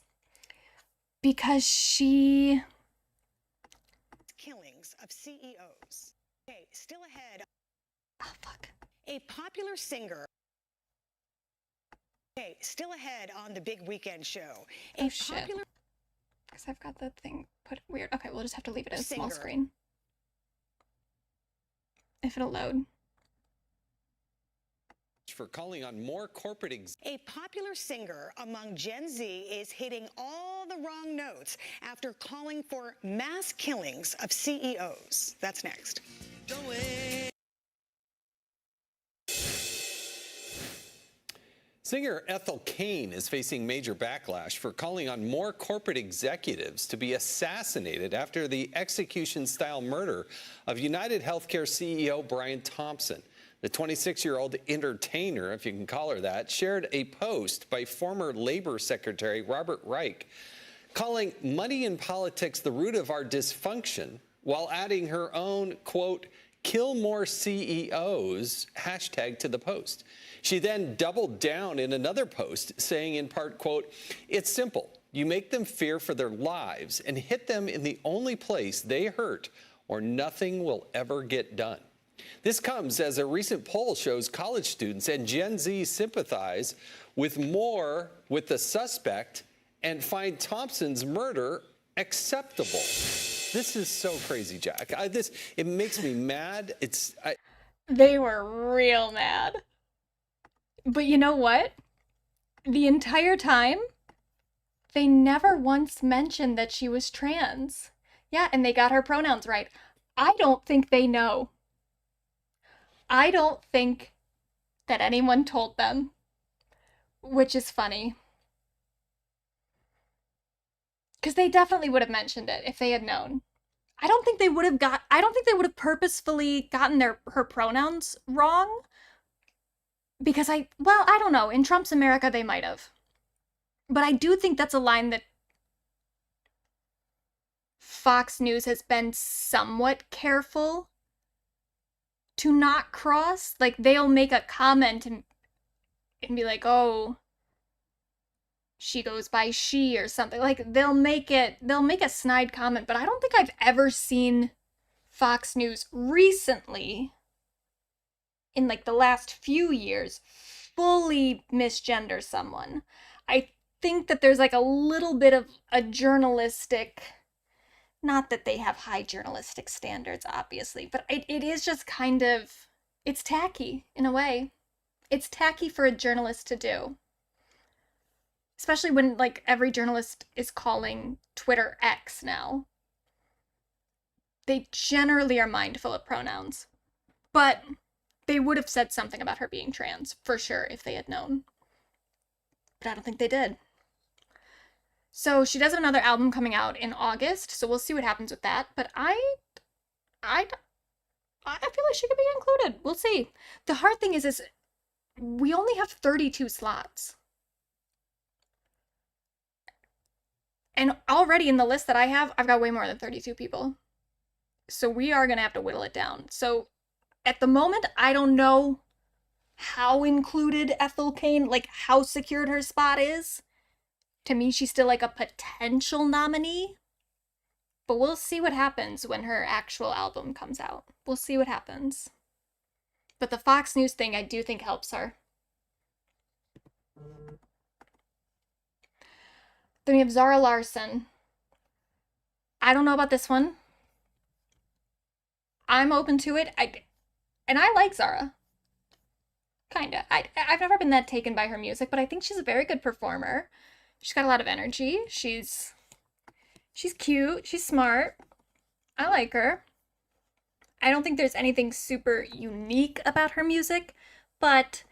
because she... Killings of CEOs. Okay, still ahead. Oh, fuck. A popular singer. Okay, still ahead on the big weekend show. Oh, shit. Because I've got the thing put weird. Okay, we'll just have to leave it as small screen. If it'll load. For calling on more corporate A popular singer among Gen Z is hitting all the wrong notes after calling for mass killings of CEOs. That's next. Singer Ethel Kane is facing major backlash for calling on more corporate executives to be assassinated after the execution-style murder of United Healthcare CEO Brian Thompson. The 26-year-old entertainer, if you can call her that, shared a post by former Labor Secretary Robert Reich calling money in politics the root of our dysfunction, while adding her own, quote, "kill more CEOs" hashtag to the post. She then doubled down in another post saying in part, quote, "It's simple. You make them fear for their lives and hit them in the only place they hurt, or nothing will ever get done." This comes as a recent poll shows college students and Gen Z sympathize with the suspect and find Thompson's murder acceptable. This is so crazy, Jack. It makes me mad. They were real mad. But you know what? The entire time, they never once mentioned that she was trans. Yeah, and they got her pronouns right. I don't think they know. I don't think that anyone told them, which is funny. Because they definitely would have mentioned it if they had known. I don't think they would have purposefully gotten her pronouns wrong. Because I don't know. In Trump's America, they might have. But I do think that's a line that Fox News has been somewhat careful to not cross. Like, they'll make a comment and be like, oh, she goes by she or something. Like, they'll make a snide comment, but I don't think I've ever seen Fox News recently, in like the last few years, fully misgender someone. I think that there's like a little bit of a journalistic, not that they have high journalistic standards, obviously, but it is just kind of, it's tacky in a way. It's tacky for a journalist to do. Especially when like every journalist is calling Twitter X now. They generally are mindful of pronouns. But they would have said something about her being trans, for sure, if they had known. But I don't think they did. So she does have another album coming out in August, so we'll see what happens with that. But I feel like she could be included. We'll see. The hard thing is we only have 32 slots. And already in the list that I have, I've got way more than 32 people. So we are going to have to whittle it down. So at the moment, I don't know how included Ethel Cain, like how secured her spot is. To me, she's still like a potential nominee. But we'll see what happens when her actual album comes out. We'll see what happens. But the Fox News thing, I do think helps her. Then we have Zara Larsson. I don't know about this one. I'm open to it. And I like Zara. Kinda. I've never been that taken by her music, but I think she's a very good performer. She's got a lot of energy. She's cute. She's smart. I like her. I don't think there's anything super unique about her music, but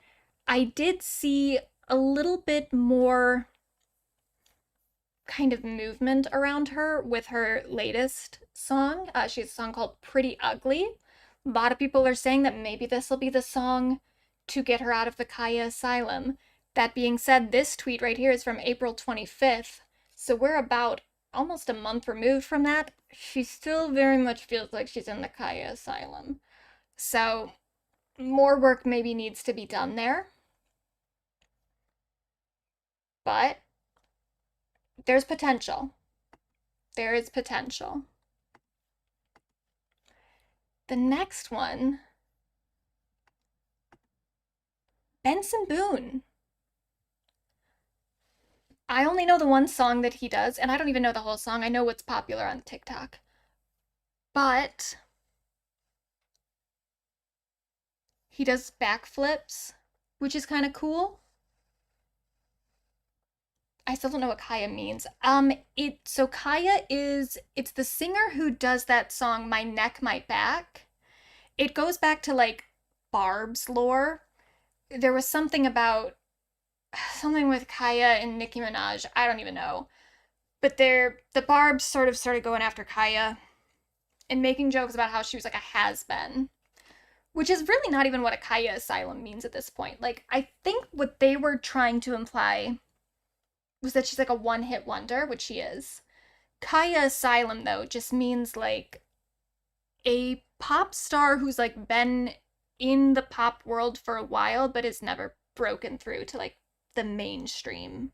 I did see a little bit more kind of movement around her with her latest song. She has a song called Pretty Ugly. A lot of people are saying that maybe this will be the song to get her out of the Kaya asylum. That being said, this tweet right here is from April 25th, so we're about almost a month removed from that. She still very much feels like she's in the Kaya asylum. So more work maybe needs to be done there. But there's potential. There is potential. The next one, Benson Boone. I only know the one song that he does, and I don't even know the whole song. I know what's popular on TikTok. But he does backflips, which is kind of cool. I still don't know what Kaya means. So Kaya it's the singer who does that song, My Neck, My Back. It goes back to like Barb's lore. There was something with Kaya and Nicki Minaj. I don't even know. But the Barbs sort of started going after Kaya and making jokes about how she was like a has-been. Which is really not even what a Kaya asylum means at this point. Like, I think what they were trying to imply was that she's like a one-hit wonder, which she is. Kaya asylum, though, just means like a pop star who's like been in the pop world for a while, but has never broken through to like the mainstream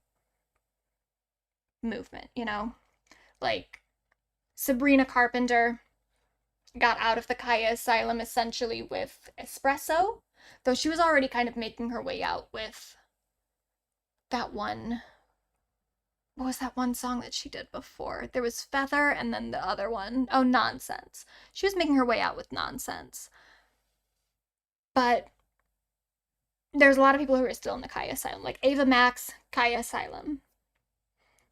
movement, you know? Like Sabrina Carpenter got out of the Kaya asylum essentially with Espresso, though she was already kind of making her way out with that one. What was that one song that she did before? There was Feather and then the other one. Oh, Nonsense. She was making her way out with Nonsense. But there's a lot of people who are still in the Kaya asylum, like Ava Max, Kaya asylum.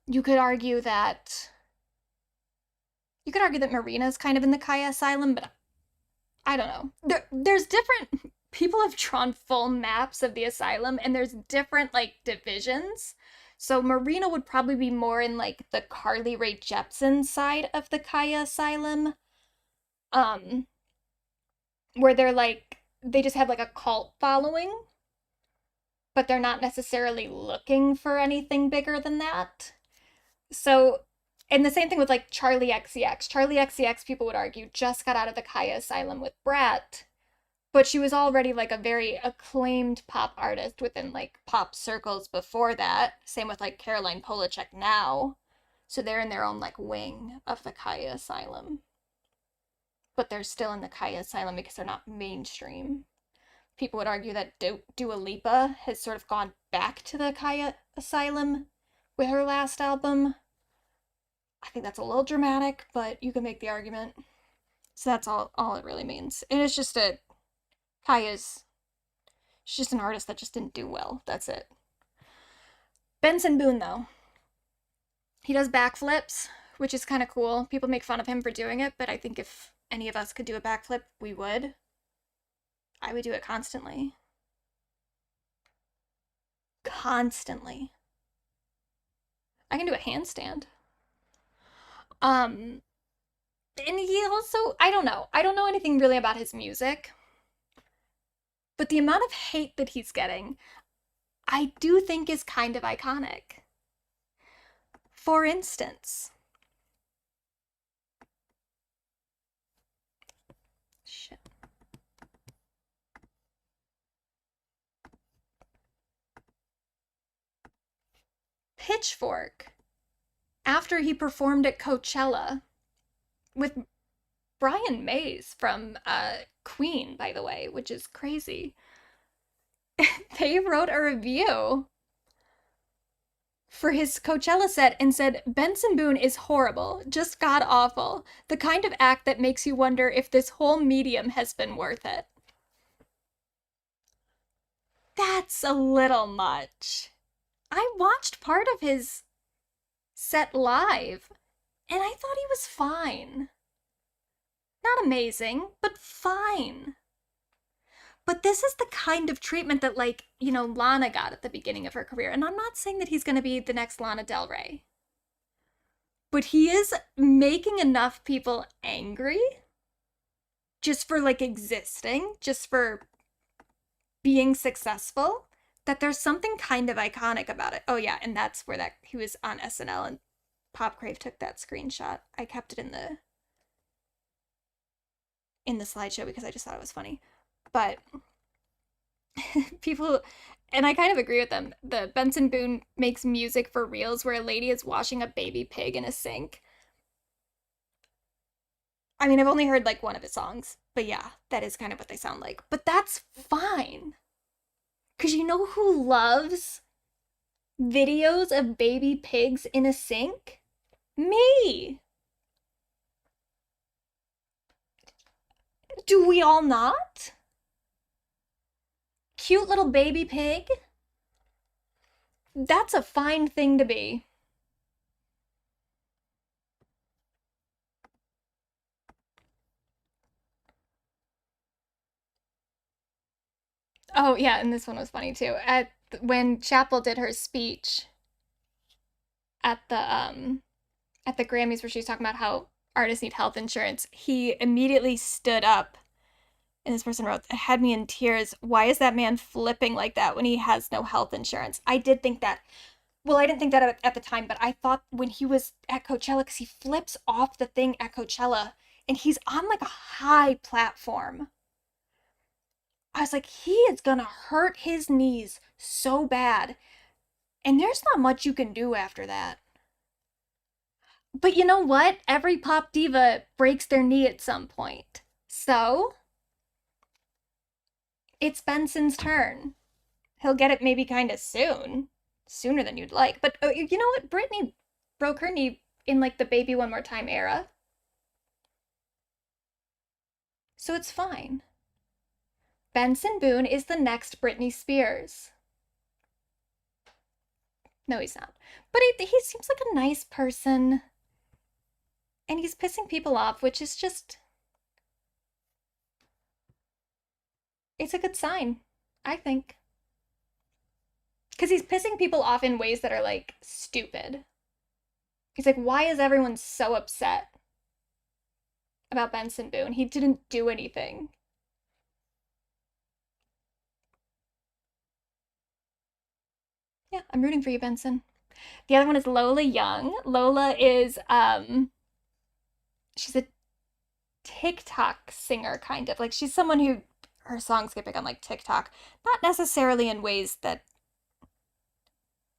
You could argue that Marina's kind of in the Kaya asylum, but I don't know. There's different people have drawn full maps of the asylum, and there's different like divisions. So Marina would probably be more in like the Carly Rae Jepsen side of the Kaya asylum, where they just have like a cult following, but they're not necessarily looking for anything bigger than that. So, and the same thing with like Charlie XCX. Charlie XCX, people would argue, just got out of the Kaya asylum with Brat, but she was already like a very acclaimed pop artist within like pop circles before that. Same with like Caroline Polachek now. So they're in their own like wing of the Kaya asylum. but they're still in the Kaya Asylum because they're not mainstream. People would argue that Dua Lipa has sort of gone back to the Kaya Asylum with her last album. I think that's a little dramatic, but you can make the argument. So that's all it really means. And it's just she's just an artist that just didn't do well. That's it. Benson Boone, though. He does backflips, which is kind of cool. People make fun of him for doing it, but I think if any of us could do a backflip, we would. I would do it constantly. Constantly. I can do a handstand. And he also, I don't know anything really about his music, but the amount of hate that he's getting, I do think is kind of iconic. For instance, shit. Pitchfork, after he performed at Coachella with Brian Mays from Queen, by the way, which is crazy. They wrote a review for his Coachella set and said, Benson Boone is horrible, just god-awful, the kind of act that makes you wonder if this whole medium has been worth it. That's a little much. I watched part of his set live, and I thought he was fine. Not amazing, but fine. But this is the kind of treatment that, like, you know, Lana got at the beginning of her career. And I'm not saying that he's going to be the next Lana Del Rey. But he is making enough people angry just for, like, existing, just for being successful, that there's something kind of iconic about it. Oh, yeah, and that's where he was on SNL, and Pop Crave took that screenshot. I kept it in the slideshow because I just thought it was funny. But people, and I kind of agree with them, the Benson Boone makes music for reels where a lady is washing a baby pig in a sink. I mean, I've only heard like one of his songs, but yeah, that is kind of what they sound like. But that's fine. Because you know who loves videos of baby pigs in a sink? Me! Do we all not? Cute little baby pig? That's a fine thing to be. Oh, yeah, and this one was funny too. When Chapel did her speech at the Grammys where she was talking about how artists need health insurance, he immediately stood up. And this person wrote, it had me in tears. Why is that man flipping like that when he has no health insurance? I did think that. Well, I didn't think that at the time, but I thought when he was at Coachella, because he flips off the thing at Coachella, and he's on like a high platform. I was like, he is gonna hurt his knees so bad. And there's not much you can do after that. But you know what? Every pop diva breaks their knee at some point. So it's Benson's turn. He'll get it maybe kind of soon. Sooner than you'd like. But you know what? Britney broke her knee in like the Baby One More Time era. So it's fine. Benson Boone is the next Britney Spears. No, he's not. But he seems like a nice person. And he's pissing people off, which is just... It's a good sign, I think. Because he's pissing people off in ways that are, like, stupid. He's like, why is everyone so upset about Benson Boone? He didn't do anything. Yeah, I'm rooting for you, Benson. The other one is Lola Young. Lola is, she's a TikTok singer, kind of. Like, she's someone who, her songs get big on, like, TikTok. Not necessarily in ways that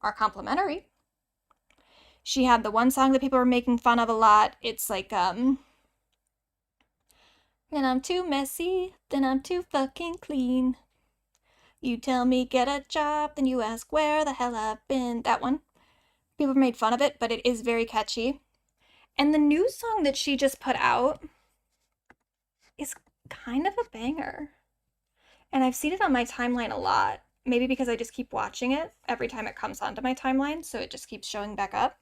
are complimentary. She had the one song that people were making fun of a lot. It's like, Then I'm too messy, then I'm too fucking clean. You tell me get a job, then you ask where the hell I've been. That one. People made fun of it, but it is very catchy. And the new song that she just put out is kind of a banger. And I've seen it on my timeline a lot. Maybe because I just keep watching it every time it comes onto my timeline, so it just keeps showing back up.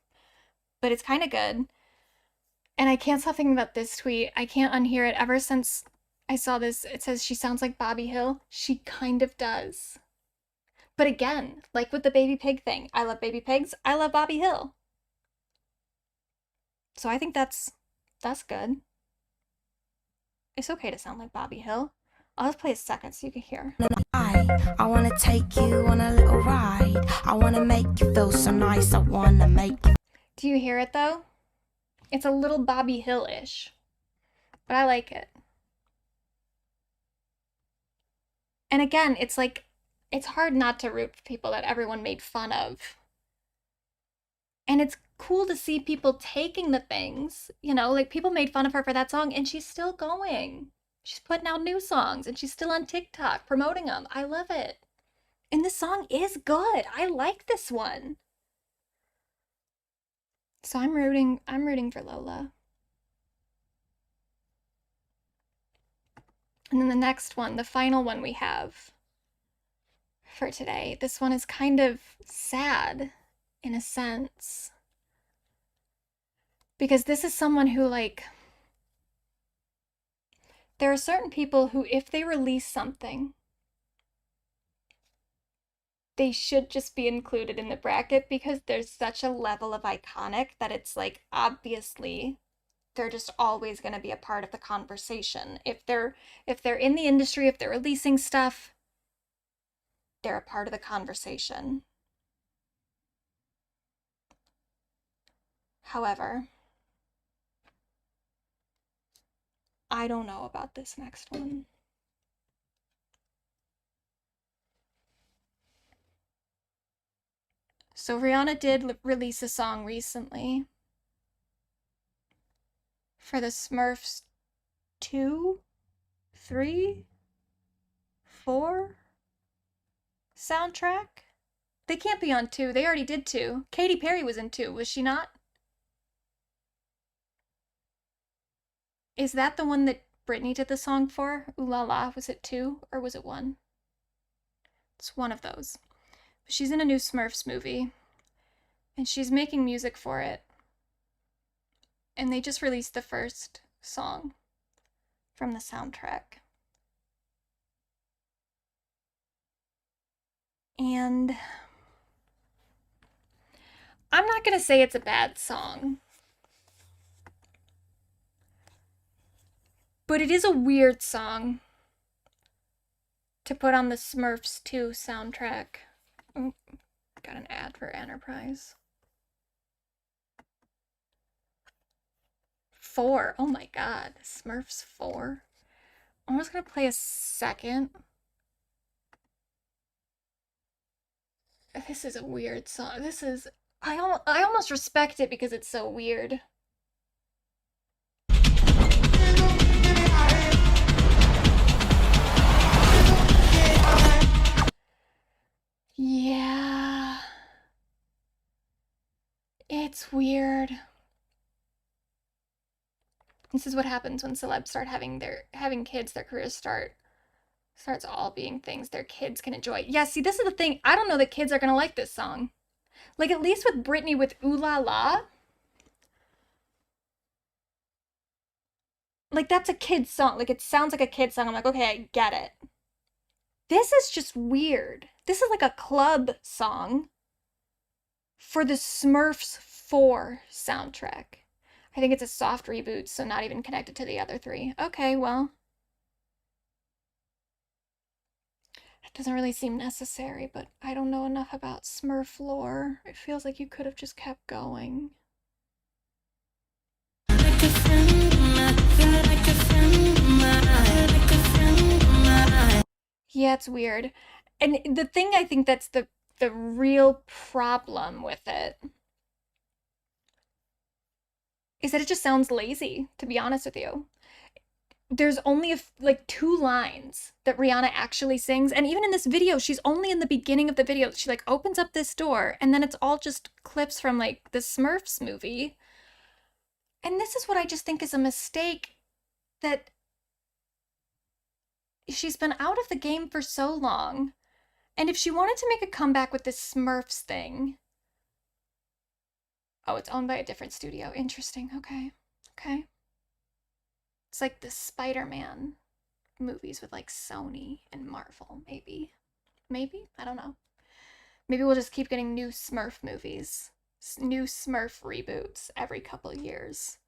But it's kind of good. And I can't stop thinking about this tweet. I can't unhear it. Ever since I saw this, it says she sounds like Bobby Hill. She kind of does. But again, like with the baby pig thing, I love baby pigs. I love Bobby Hill. So I think that's good. It's okay to sound like Bobby Hill. I'll just play a second so you can hear. I wanna take you on a little ride. I wanna make you feel so nice. I wanna make you. Do you hear it though? It's a little Bobby Hill-ish. But I like it. And again, it's like, it's hard not to root for people that everyone made fun of. And it's cool to see people taking the things, you know, like people made fun of her for that song and she's still going. She's putting out new songs and she's still on TikTok promoting them. I love it. And this song is good. I like this one. So I'm rooting for Lola. And then the next one, the final one we have for today. This one is kind of sad in a sense. Because this is someone who, like, there are certain people who, if they release something, they should just be included in the bracket because there's such a level of iconic that it's like, obviously, they're just always going to be a part of the conversation. If they're in the industry, if they're releasing stuff, they're a part of the conversation. However, I don't know about this next one. So Rihanna did release a song recently for the Smurfs 2, 3, 4 soundtrack. They can't be on 2. They already did 2. Katy Perry was in 2, was she not? Is that the one that Britney did the song for? Ooh La La, was it 2 or was it 1? It's one of those. But she's in a new Smurfs movie and she's making music for it. And they just released the first song from the soundtrack. And I'm not gonna say it's a bad song. But it is a weird song to put on the Smurfs 2 soundtrack. Oh, got an ad for Enterprise. 4. Oh my god. Smurfs 4. I'm just gonna play a second. This is a weird song. This is... I almost respect it because it's so weird. Yeah. It's weird. This is what happens when celebs start having kids, their careers starts all being things their kids can enjoy. Yeah, see, this is the thing. I don't know that kids are gonna like this song. Like, at least with Britney with Ooh La La. Like, that's a kid's song. Like, it sounds like a kid's song. I'm like, okay, I get it. This is just weird. This is like a club song for the Smurfs 4 soundtrack. I think it's a soft reboot, so not even connected to the other 3. Okay, well. It doesn't really seem necessary, but I don't know enough about Smurf lore. It feels like you could have just kept going. Yeah, it's weird. And the thing I think that's the real problem with it is that it just sounds lazy, to be honest with you. there's only like 2 lines that Rihanna actually sings. And even in this video, she's only in the beginning of the video. She like opens up this door and then it's all just clips from like the Smurfs movie. And this is what I just think is a mistake, that she's been out of the game for so long. And if she wanted to make a comeback with this Smurfs thing. Oh, it's owned by a different studio. Interesting. Okay. Okay. It's like the Spider-Man movies with like Sony and Marvel, maybe. Maybe? I don't know. Maybe we'll just keep getting new Smurf movies. New Smurf reboots every couple of years.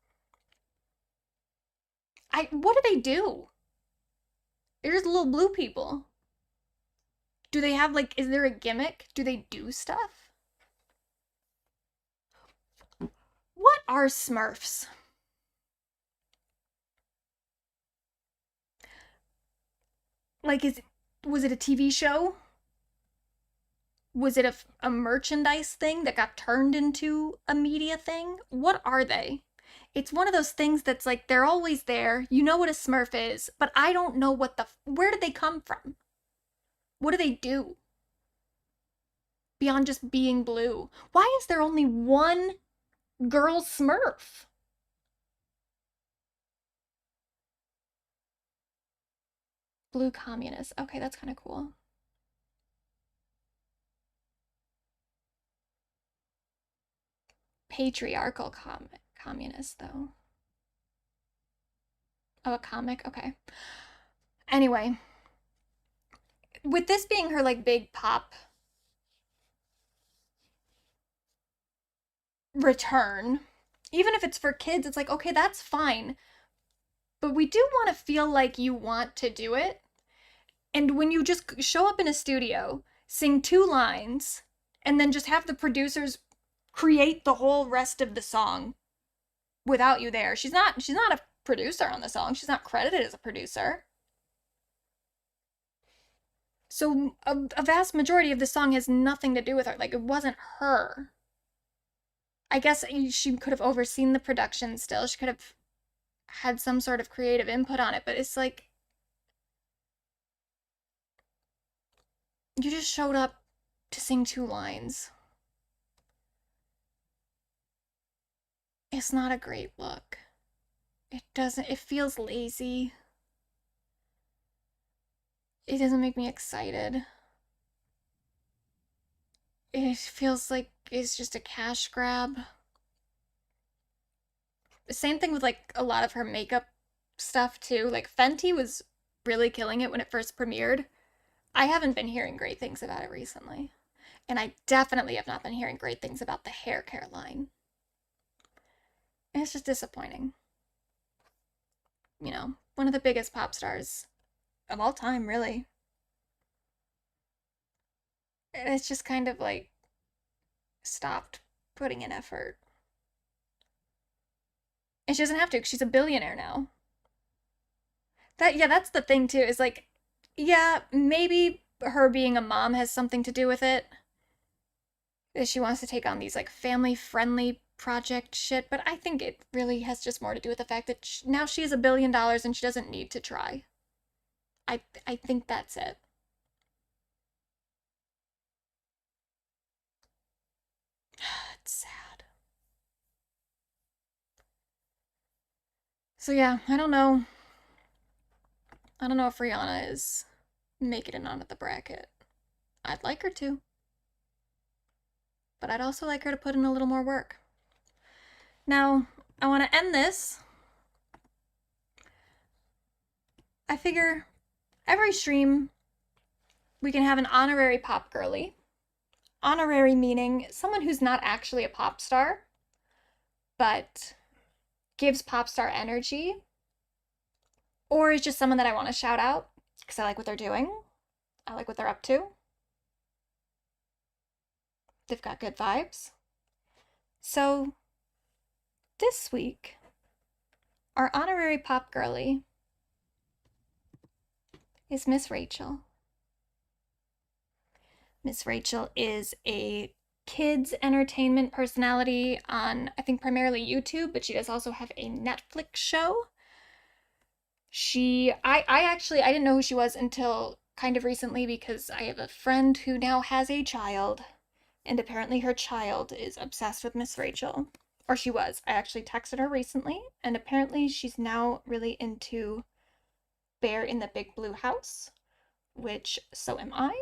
What do they do? They're just little blue people. Do they have like, is there a gimmick? Do they do stuff? What are Smurfs? Like, was it a TV show? Was it a merchandise thing that got turned into a media thing? What are they? It's one of those things that's like, they're always there. You know what a Smurf is, but I don't know where did they come from? What do they do? Beyond just being blue. Why is there only one girl Smurf? Blue communist. Okay, that's kind of cool. Patriarchal communist, though. Oh, a comic? Okay. Anyway. With this being her, like, big pop return, even if it's for kids, it's like, okay, that's fine. But we do want to feel like you want to do it. And when you just show up in a studio, sing 2 lines, and then just have the producers create the whole rest of the song without you there. She's not a producer on the song. She's not credited as a producer. So a vast majority of the song has nothing to do with her. Like, it wasn't her. I guess she could have overseen the production still. She could have had some sort of creative input on it, but it's like, you just showed up to sing 2 lines. It's not a great look. It feels lazy. It doesn't make me excited. It feels like it's just a cash grab. Same thing with like a lot of her makeup stuff too. Like Fenty was really killing it when it first premiered. I haven't been hearing great things about it recently. And I definitely have not been hearing great things about the hair care line. And it's just disappointing. You know, one of the biggest pop stars of all time, really. And it's just kind of like stopped putting in effort. And she doesn't have to, because she's a billionaire now. That's the thing too, is like, yeah, maybe her being a mom has something to do with it. That she wants to take on these like family-friendly project shit, but I think it really has just more to do with the fact that now she has $1 billion and she doesn't need to try. I think that's it. It's sad. So yeah, I don't know. I don't know if Rihanna is making it onto the bracket. I'd like her to. But I'd also like her to put in a little more work. Now, I want to end this. I figure every stream we can have an honorary pop girly. Honorary meaning someone who's not actually a pop star, but gives pop star energy, or is just someone that I want to shout out because I like what they're doing. I like what they're up to. They've got good vibes. So this week, our honorary pop girly is Miss Rachel. Miss Rachel is a kids entertainment personality on, I think, primarily YouTube, but she does also have a Netflix show. I didn't know who she was until kind of recently because I have a friend who now has a child, and apparently her child is obsessed with Miss Rachel. Or she was. I actually texted her recently, and apparently she's now really into Bear in the Big Blue House, which so am I.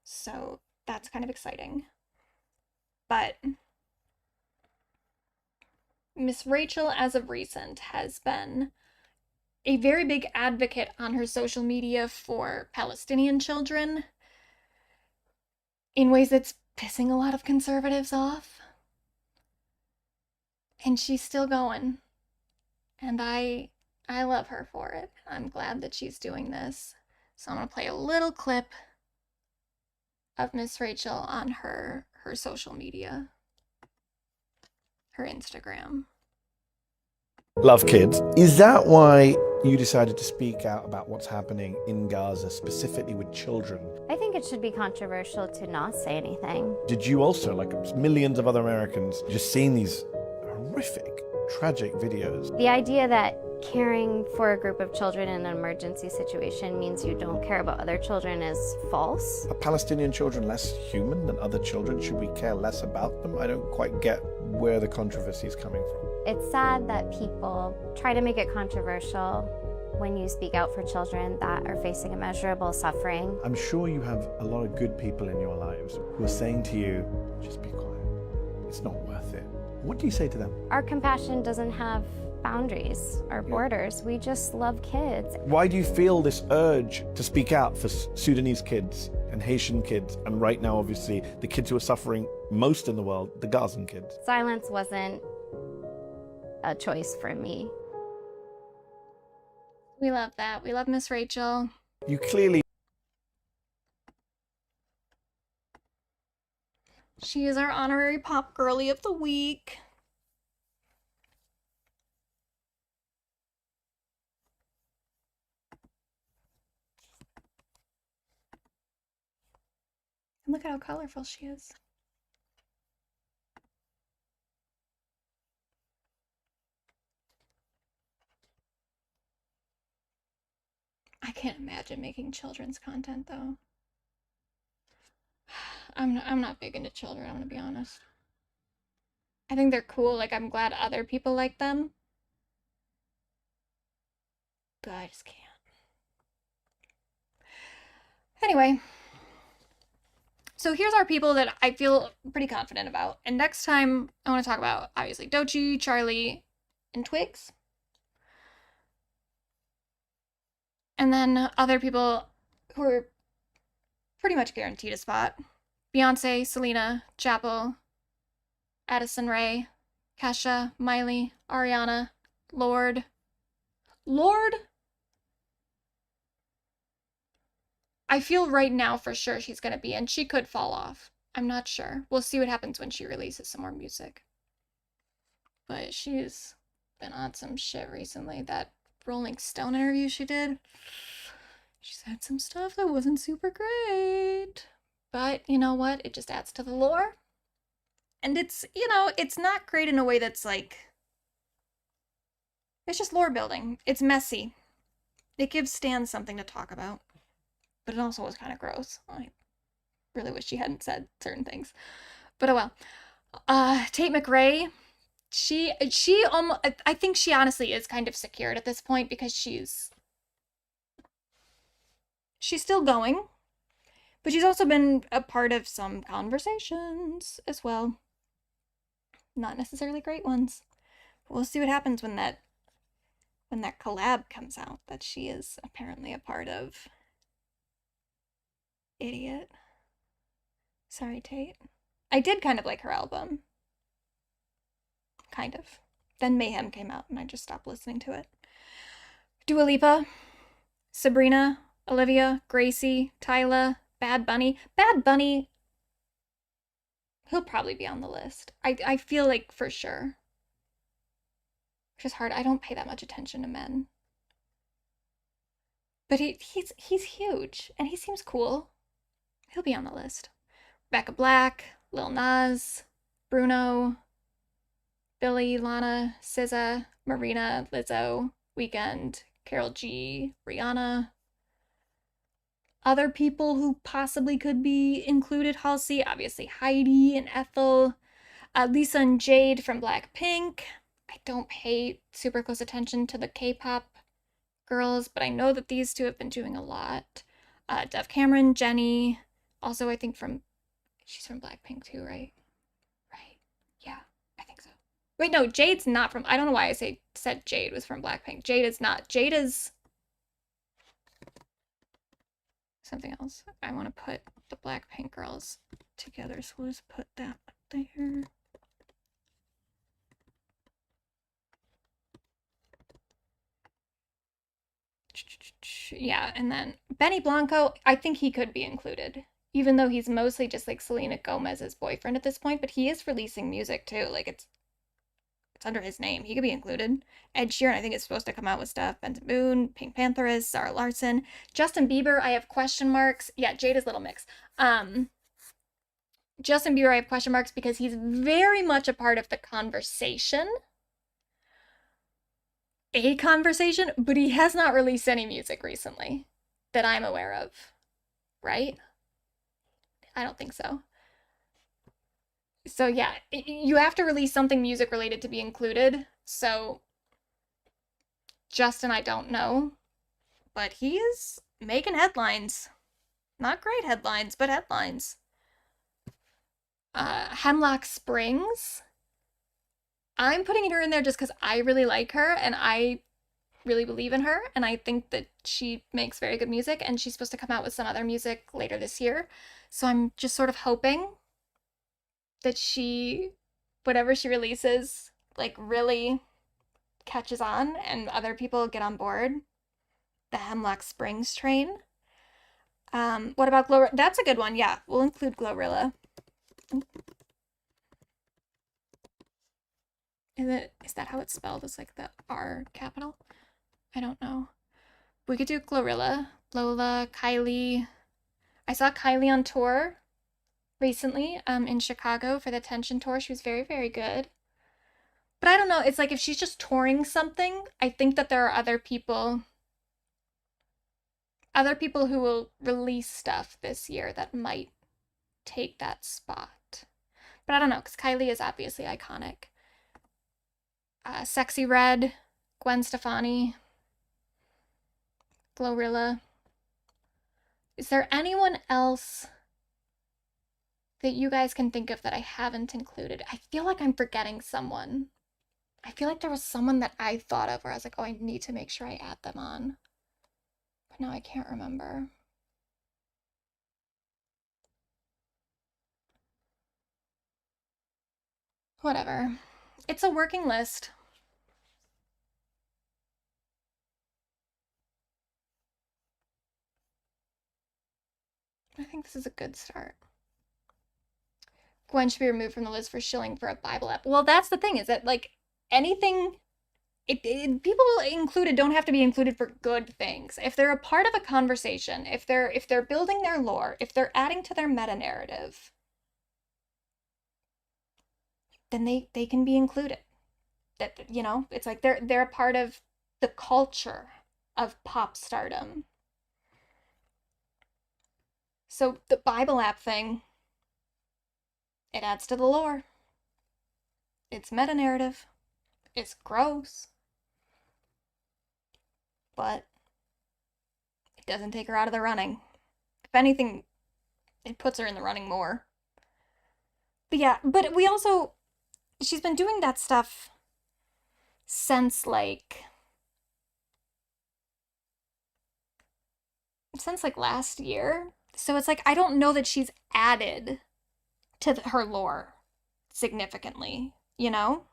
So that's kind of exciting. But Miss Rachel, as of recent, has been a very big advocate on her social media for Palestinian children in ways that's pissing a lot of conservatives off. And she's still going. And I love her for it. I'm glad that she's doing this. So I'm going to play a little clip of Miss Rachel on her social media, her Instagram. Love kids. Is that why you decided to speak out about what's happening in Gaza, specifically with children? I think it should be controversial to not say anything. Did you also, like millions of other Americans, just seeing these horrific, tragic videos? The idea that caring for a group of children in an emergency situation means you don't care about other children is false. Are Palestinian children less human than other children? Should we care less about them? I don't quite get where the controversy is coming from. It's sad that people try to make it controversial when you speak out for children that are facing immeasurable suffering. I'm sure you have a lot of good people in your lives who are saying to you, just be quiet. It's not worth it. What do you say to them? Our compassion doesn't have boundaries or borders. We just love kids. Why do you feel this urge to speak out for Sudanese kids and Haitian kids, and right now, obviously, the kids who are suffering most in the world, the Gazan kids? Silence wasn't a choice for me. We love that. We love Miss Rachel. You clearly... She is our honorary pop girly of the week. And look at how colorful she is. I can't imagine making children's content though. I'm not big into children, I'm gonna be honest. I think they're cool, like I'm glad other people like them. But I just can't. Anyway. So here's our people that I feel pretty confident about. And next time I want to talk about, obviously, Doechii, Charlie, and Twigs. And then other people who are pretty much guaranteed a spot. Beyonce, Selena, Chapel, Addison Rae, Kesha, Miley, Ariana, Lorde. Lorde? I feel right now for sure she's going to be, and she could fall off. I'm not sure. We'll see what happens when she releases some more music. But she's been on some shit recently. That Rolling Stone interview she did, she said some stuff that wasn't super great. But you know what? It just adds to the lore. And it's, you know, it's not great in a way that's like... It's just lore building. It's messy. It gives Stan something to talk about. But it also was kind of gross. I really wish she hadn't said certain things. But oh well. Tate McRae, she almost, I think she honestly is kind of secured at this point because she's still going. But she's also been a part of some conversations as well. Not necessarily great ones. We'll see what happens when that collab comes out that she is apparently a part of. Idiot. Sorry, Tate. I did kind of like her album. Kind of. Then Mayhem came out and I just stopped listening to it. Dua Lipa, Sabrina, Olivia, Gracie, Tyla, Bad Bunny. Bad Bunny, he'll probably be on the list. I feel like for sure. Which is hard. I don't pay that much attention to men. But he's huge and he seems cool. He'll be on the list. Rebecca Black, Lil Nas, Bruno, Billy, Lana, SZA, Marina, Lizzo, Weeknd, Carol G, Rihanna. Other people who possibly could be included, Halsey, obviously Heidi and Ethel. Lisa and Jade from Blackpink. I don't pay super close attention to the K-pop girls, but I know that these two have been doing a lot. Dev Cameron, Jenny, also I think she's from Blackpink too, right? Right, yeah, I think so. Wait, no, Jade's not from, I don't know why I said Jade was from Blackpink. Jade is not. Jade is something else. I want to put the Blackpink girls together, so we'll just put that up there. Yeah, and then Benny Blanco, I think he could be included, even though he's mostly just like Selena Gomez's boyfriend at this point, but he is releasing music too. Like it's under his name. He could be included. Ed Sheeran, I think, is supposed to come out with stuff. Benson Boone, Pink Panther is, Sarah Larson. Justin Bieber, I have question marks. Yeah, Jade is Little Mix. Justin Bieber, I have question marks because he's very much a part of the conversation. But he has not released any music recently that I'm aware of, right? I don't think so. So yeah, you have to release something music related to be included. So Justin, I don't know, but he is making headlines. Not great headlines, but headlines. Hemlock Springs. I'm putting her in there just because I really like her and I really believe in her and I think that she makes very good music and she's supposed to come out with some other music later this year. So I'm just sort of hoping that whatever she releases, like really catches on and other people get on board the Hemlock Springs train. What about Glorilla? That's a good one. Yeah, we'll include Glorilla. Is that how it's spelled? It's like the R capital? I don't know. We could do Glorilla, Lola, Kylie. I saw Kylie on tour recently in Chicago for the Tension tour. She was very, very good. But I don't know. It's like if she's just touring something, I think that there are other people who will release stuff this year that might take that spot. But I don't know, because Kylie is obviously iconic. Sexy Red, Gwen Stefani, Glorilla. Is there anyone else that you guys can think of that I haven't included? I feel like I'm forgetting someone. I feel like there was someone that I thought of where I was like, oh, I need to make sure I add them on. But now I can't remember. Whatever. It's a working list. I think this is a good start. Gwen should be removed from the list for shilling for a Bible app. Well, that's the thing, is that like anything, people included don't have to be included for good things. If they're a part of a conversation, if they're building their lore, if they're adding to their meta narrative, then they can be included. That, you know, it's like they're a part of the culture of pop stardom. So the Bible app thing, it adds to the lore. It's meta narrative. It's gross. But it doesn't take her out of the running. If anything, it puts her in the running more. But yeah, but we also, she's been doing that stuff since like last year. So it's like, I don't know that she's added to her lore significantly, you know?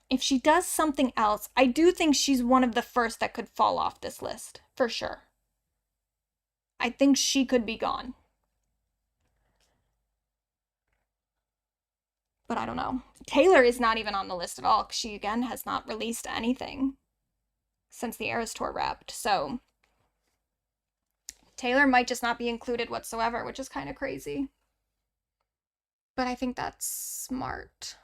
If she does something else, I do think she's one of the first that could fall off this list, for sure. I think she could be gone. But I don't know. Taylor is not even on the list at all, because she, again, has not released anything since the Eras Tour wrapped, so Taylor might just not be included whatsoever, which is kind of crazy. But I think that's smart.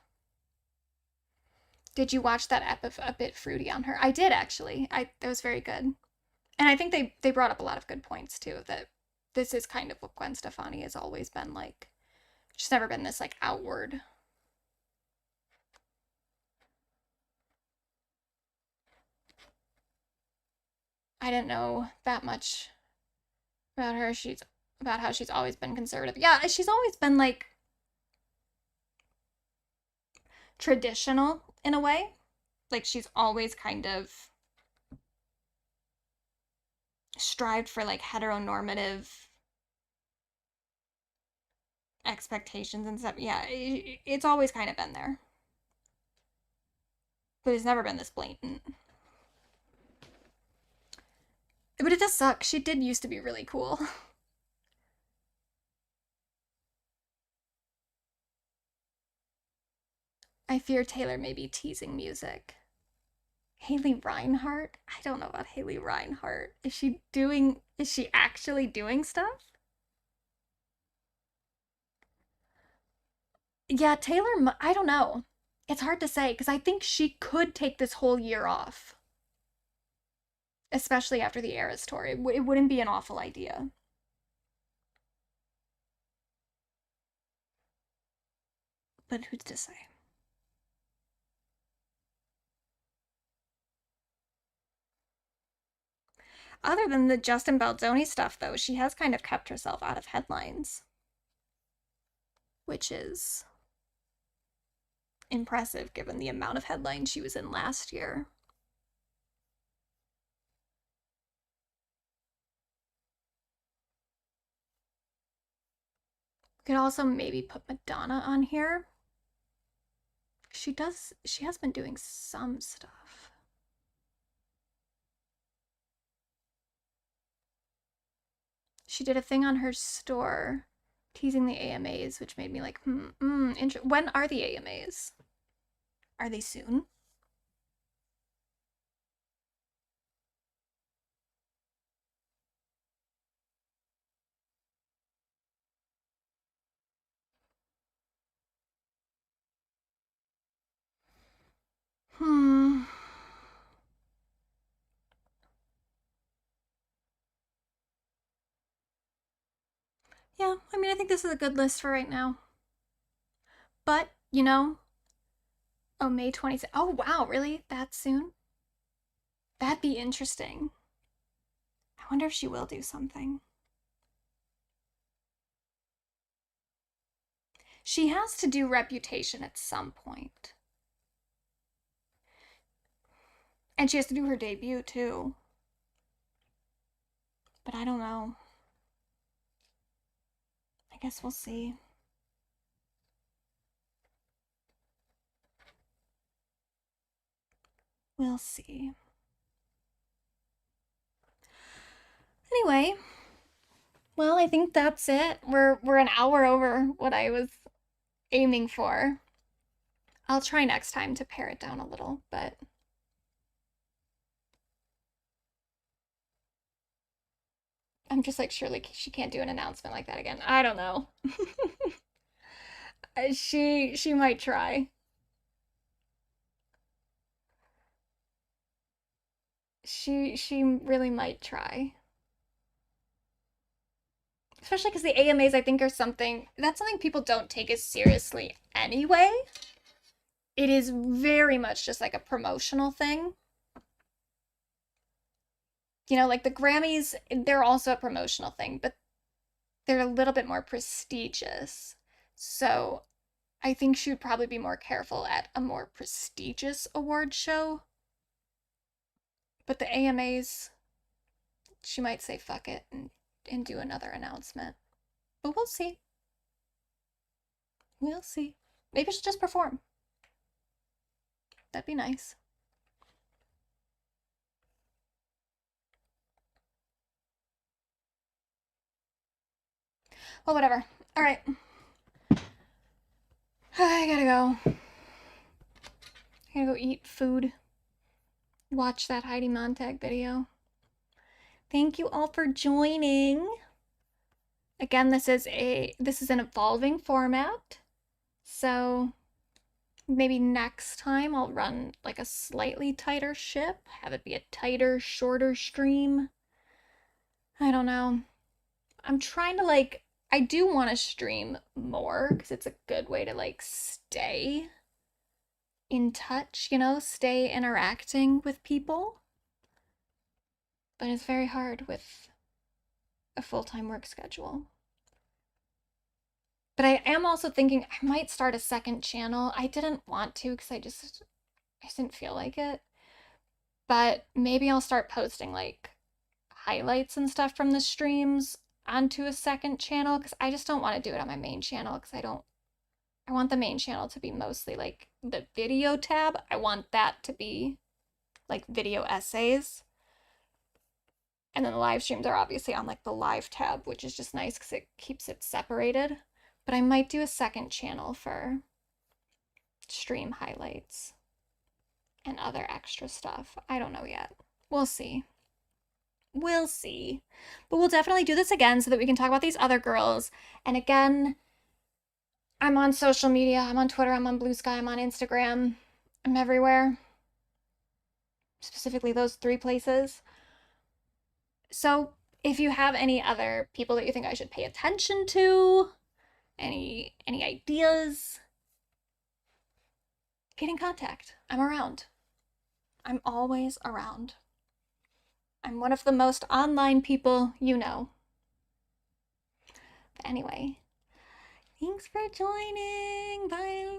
Did you watch that A Bit Fruity on her? I did, actually. That was very good. And I think they brought up a lot of good points, too, that this is kind of what Gwen Stefani has always been like. She's never been this, like, outward. I didn't know that much about her. About how she's always been conservative. Yeah, she's always been, like, traditional in a way. Like, she's always kind of strived for, like, heteronormative expectations and stuff. Yeah, it's always kind of been there. But it's never been this blatant. But it does suck. She did used to be really cool. I fear Taylor may be teasing music. Haley Reinhart? I don't know about Haley Reinhart. Is she actually doing stuff? Yeah, Taylor, I don't know. It's hard to say, because I think she could take this whole year off. Especially after the Eras tour. It wouldn't be an awful idea. But who's to say? Other than the Justin Baldoni stuff, though, she has kind of kept herself out of headlines. Which is impressive, given the amount of headlines she was in last year. Could also maybe put Madonna on here. She has been doing some stuff. She did a thing on her store teasing the AMAs, which made me like, when are the AMAs? Are they soon? Yeah, I mean, I think this is a good list for right now. But, you know, oh, May 26th. Oh, wow, really? That soon? That'd be interesting. I wonder if she will do something. She has to do Reputation at some point. And she has to do her debut, too. But I don't know. I guess we'll see. We'll see. Anyway, well, I think that's it. We're an hour over what I was aiming for. I'll try next time to pare it down a little, but I'm just like, surely she can't do an announcement like that again. I don't know. She might try. She really might try. Especially because the AMAs, I think, are something people don't take as seriously anyway. It is very much just like a promotional thing. You know, like the Grammys, they're also a promotional thing, but they're a little bit more prestigious. So I think she would probably be more careful at a more prestigious award show. But the AMAs, she might say fuck it and do another announcement. But we'll see. We'll see. Maybe she'll just perform. That'd be nice. Well, whatever. All right. I gotta go. I gotta go eat food. Watch that Heidi Montag video. Thank you all for joining. Again, this is an evolving format. So maybe next time I'll run like a slightly tighter ship, have it be a tighter, shorter stream. I don't know. I'm trying to like, I do want to stream more because it's a good way to like stay in touch, you know, stay interacting with people. But it's very hard with a full-time work schedule. But I am also thinking I might start a second channel. I didn't want to because I just didn't feel like it. But maybe I'll start posting like highlights and stuff from the streams onto a second channel because I just don't want to do it on my main channel because I want the main channel to be mostly like the video tab. I want that to be like video essays. And then the live streams are obviously on like the live tab, which is just nice because it keeps it separated. But I might do a second channel for stream highlights and other extra stuff. I don't know yet. We'll see. We'll see. But we'll definitely do this again so that we can talk about these other girls. And again, I'm on social media. I'm on Twitter. I'm on bluesky. I'm on Instagram. I'm everywhere. Specifically those 3 places. So if you have any other people that you think I should pay attention to, any ideas, get in contact. I'm around. I'm always around. I'm one of the most online people you know. But anyway, thanks for joining. Bye.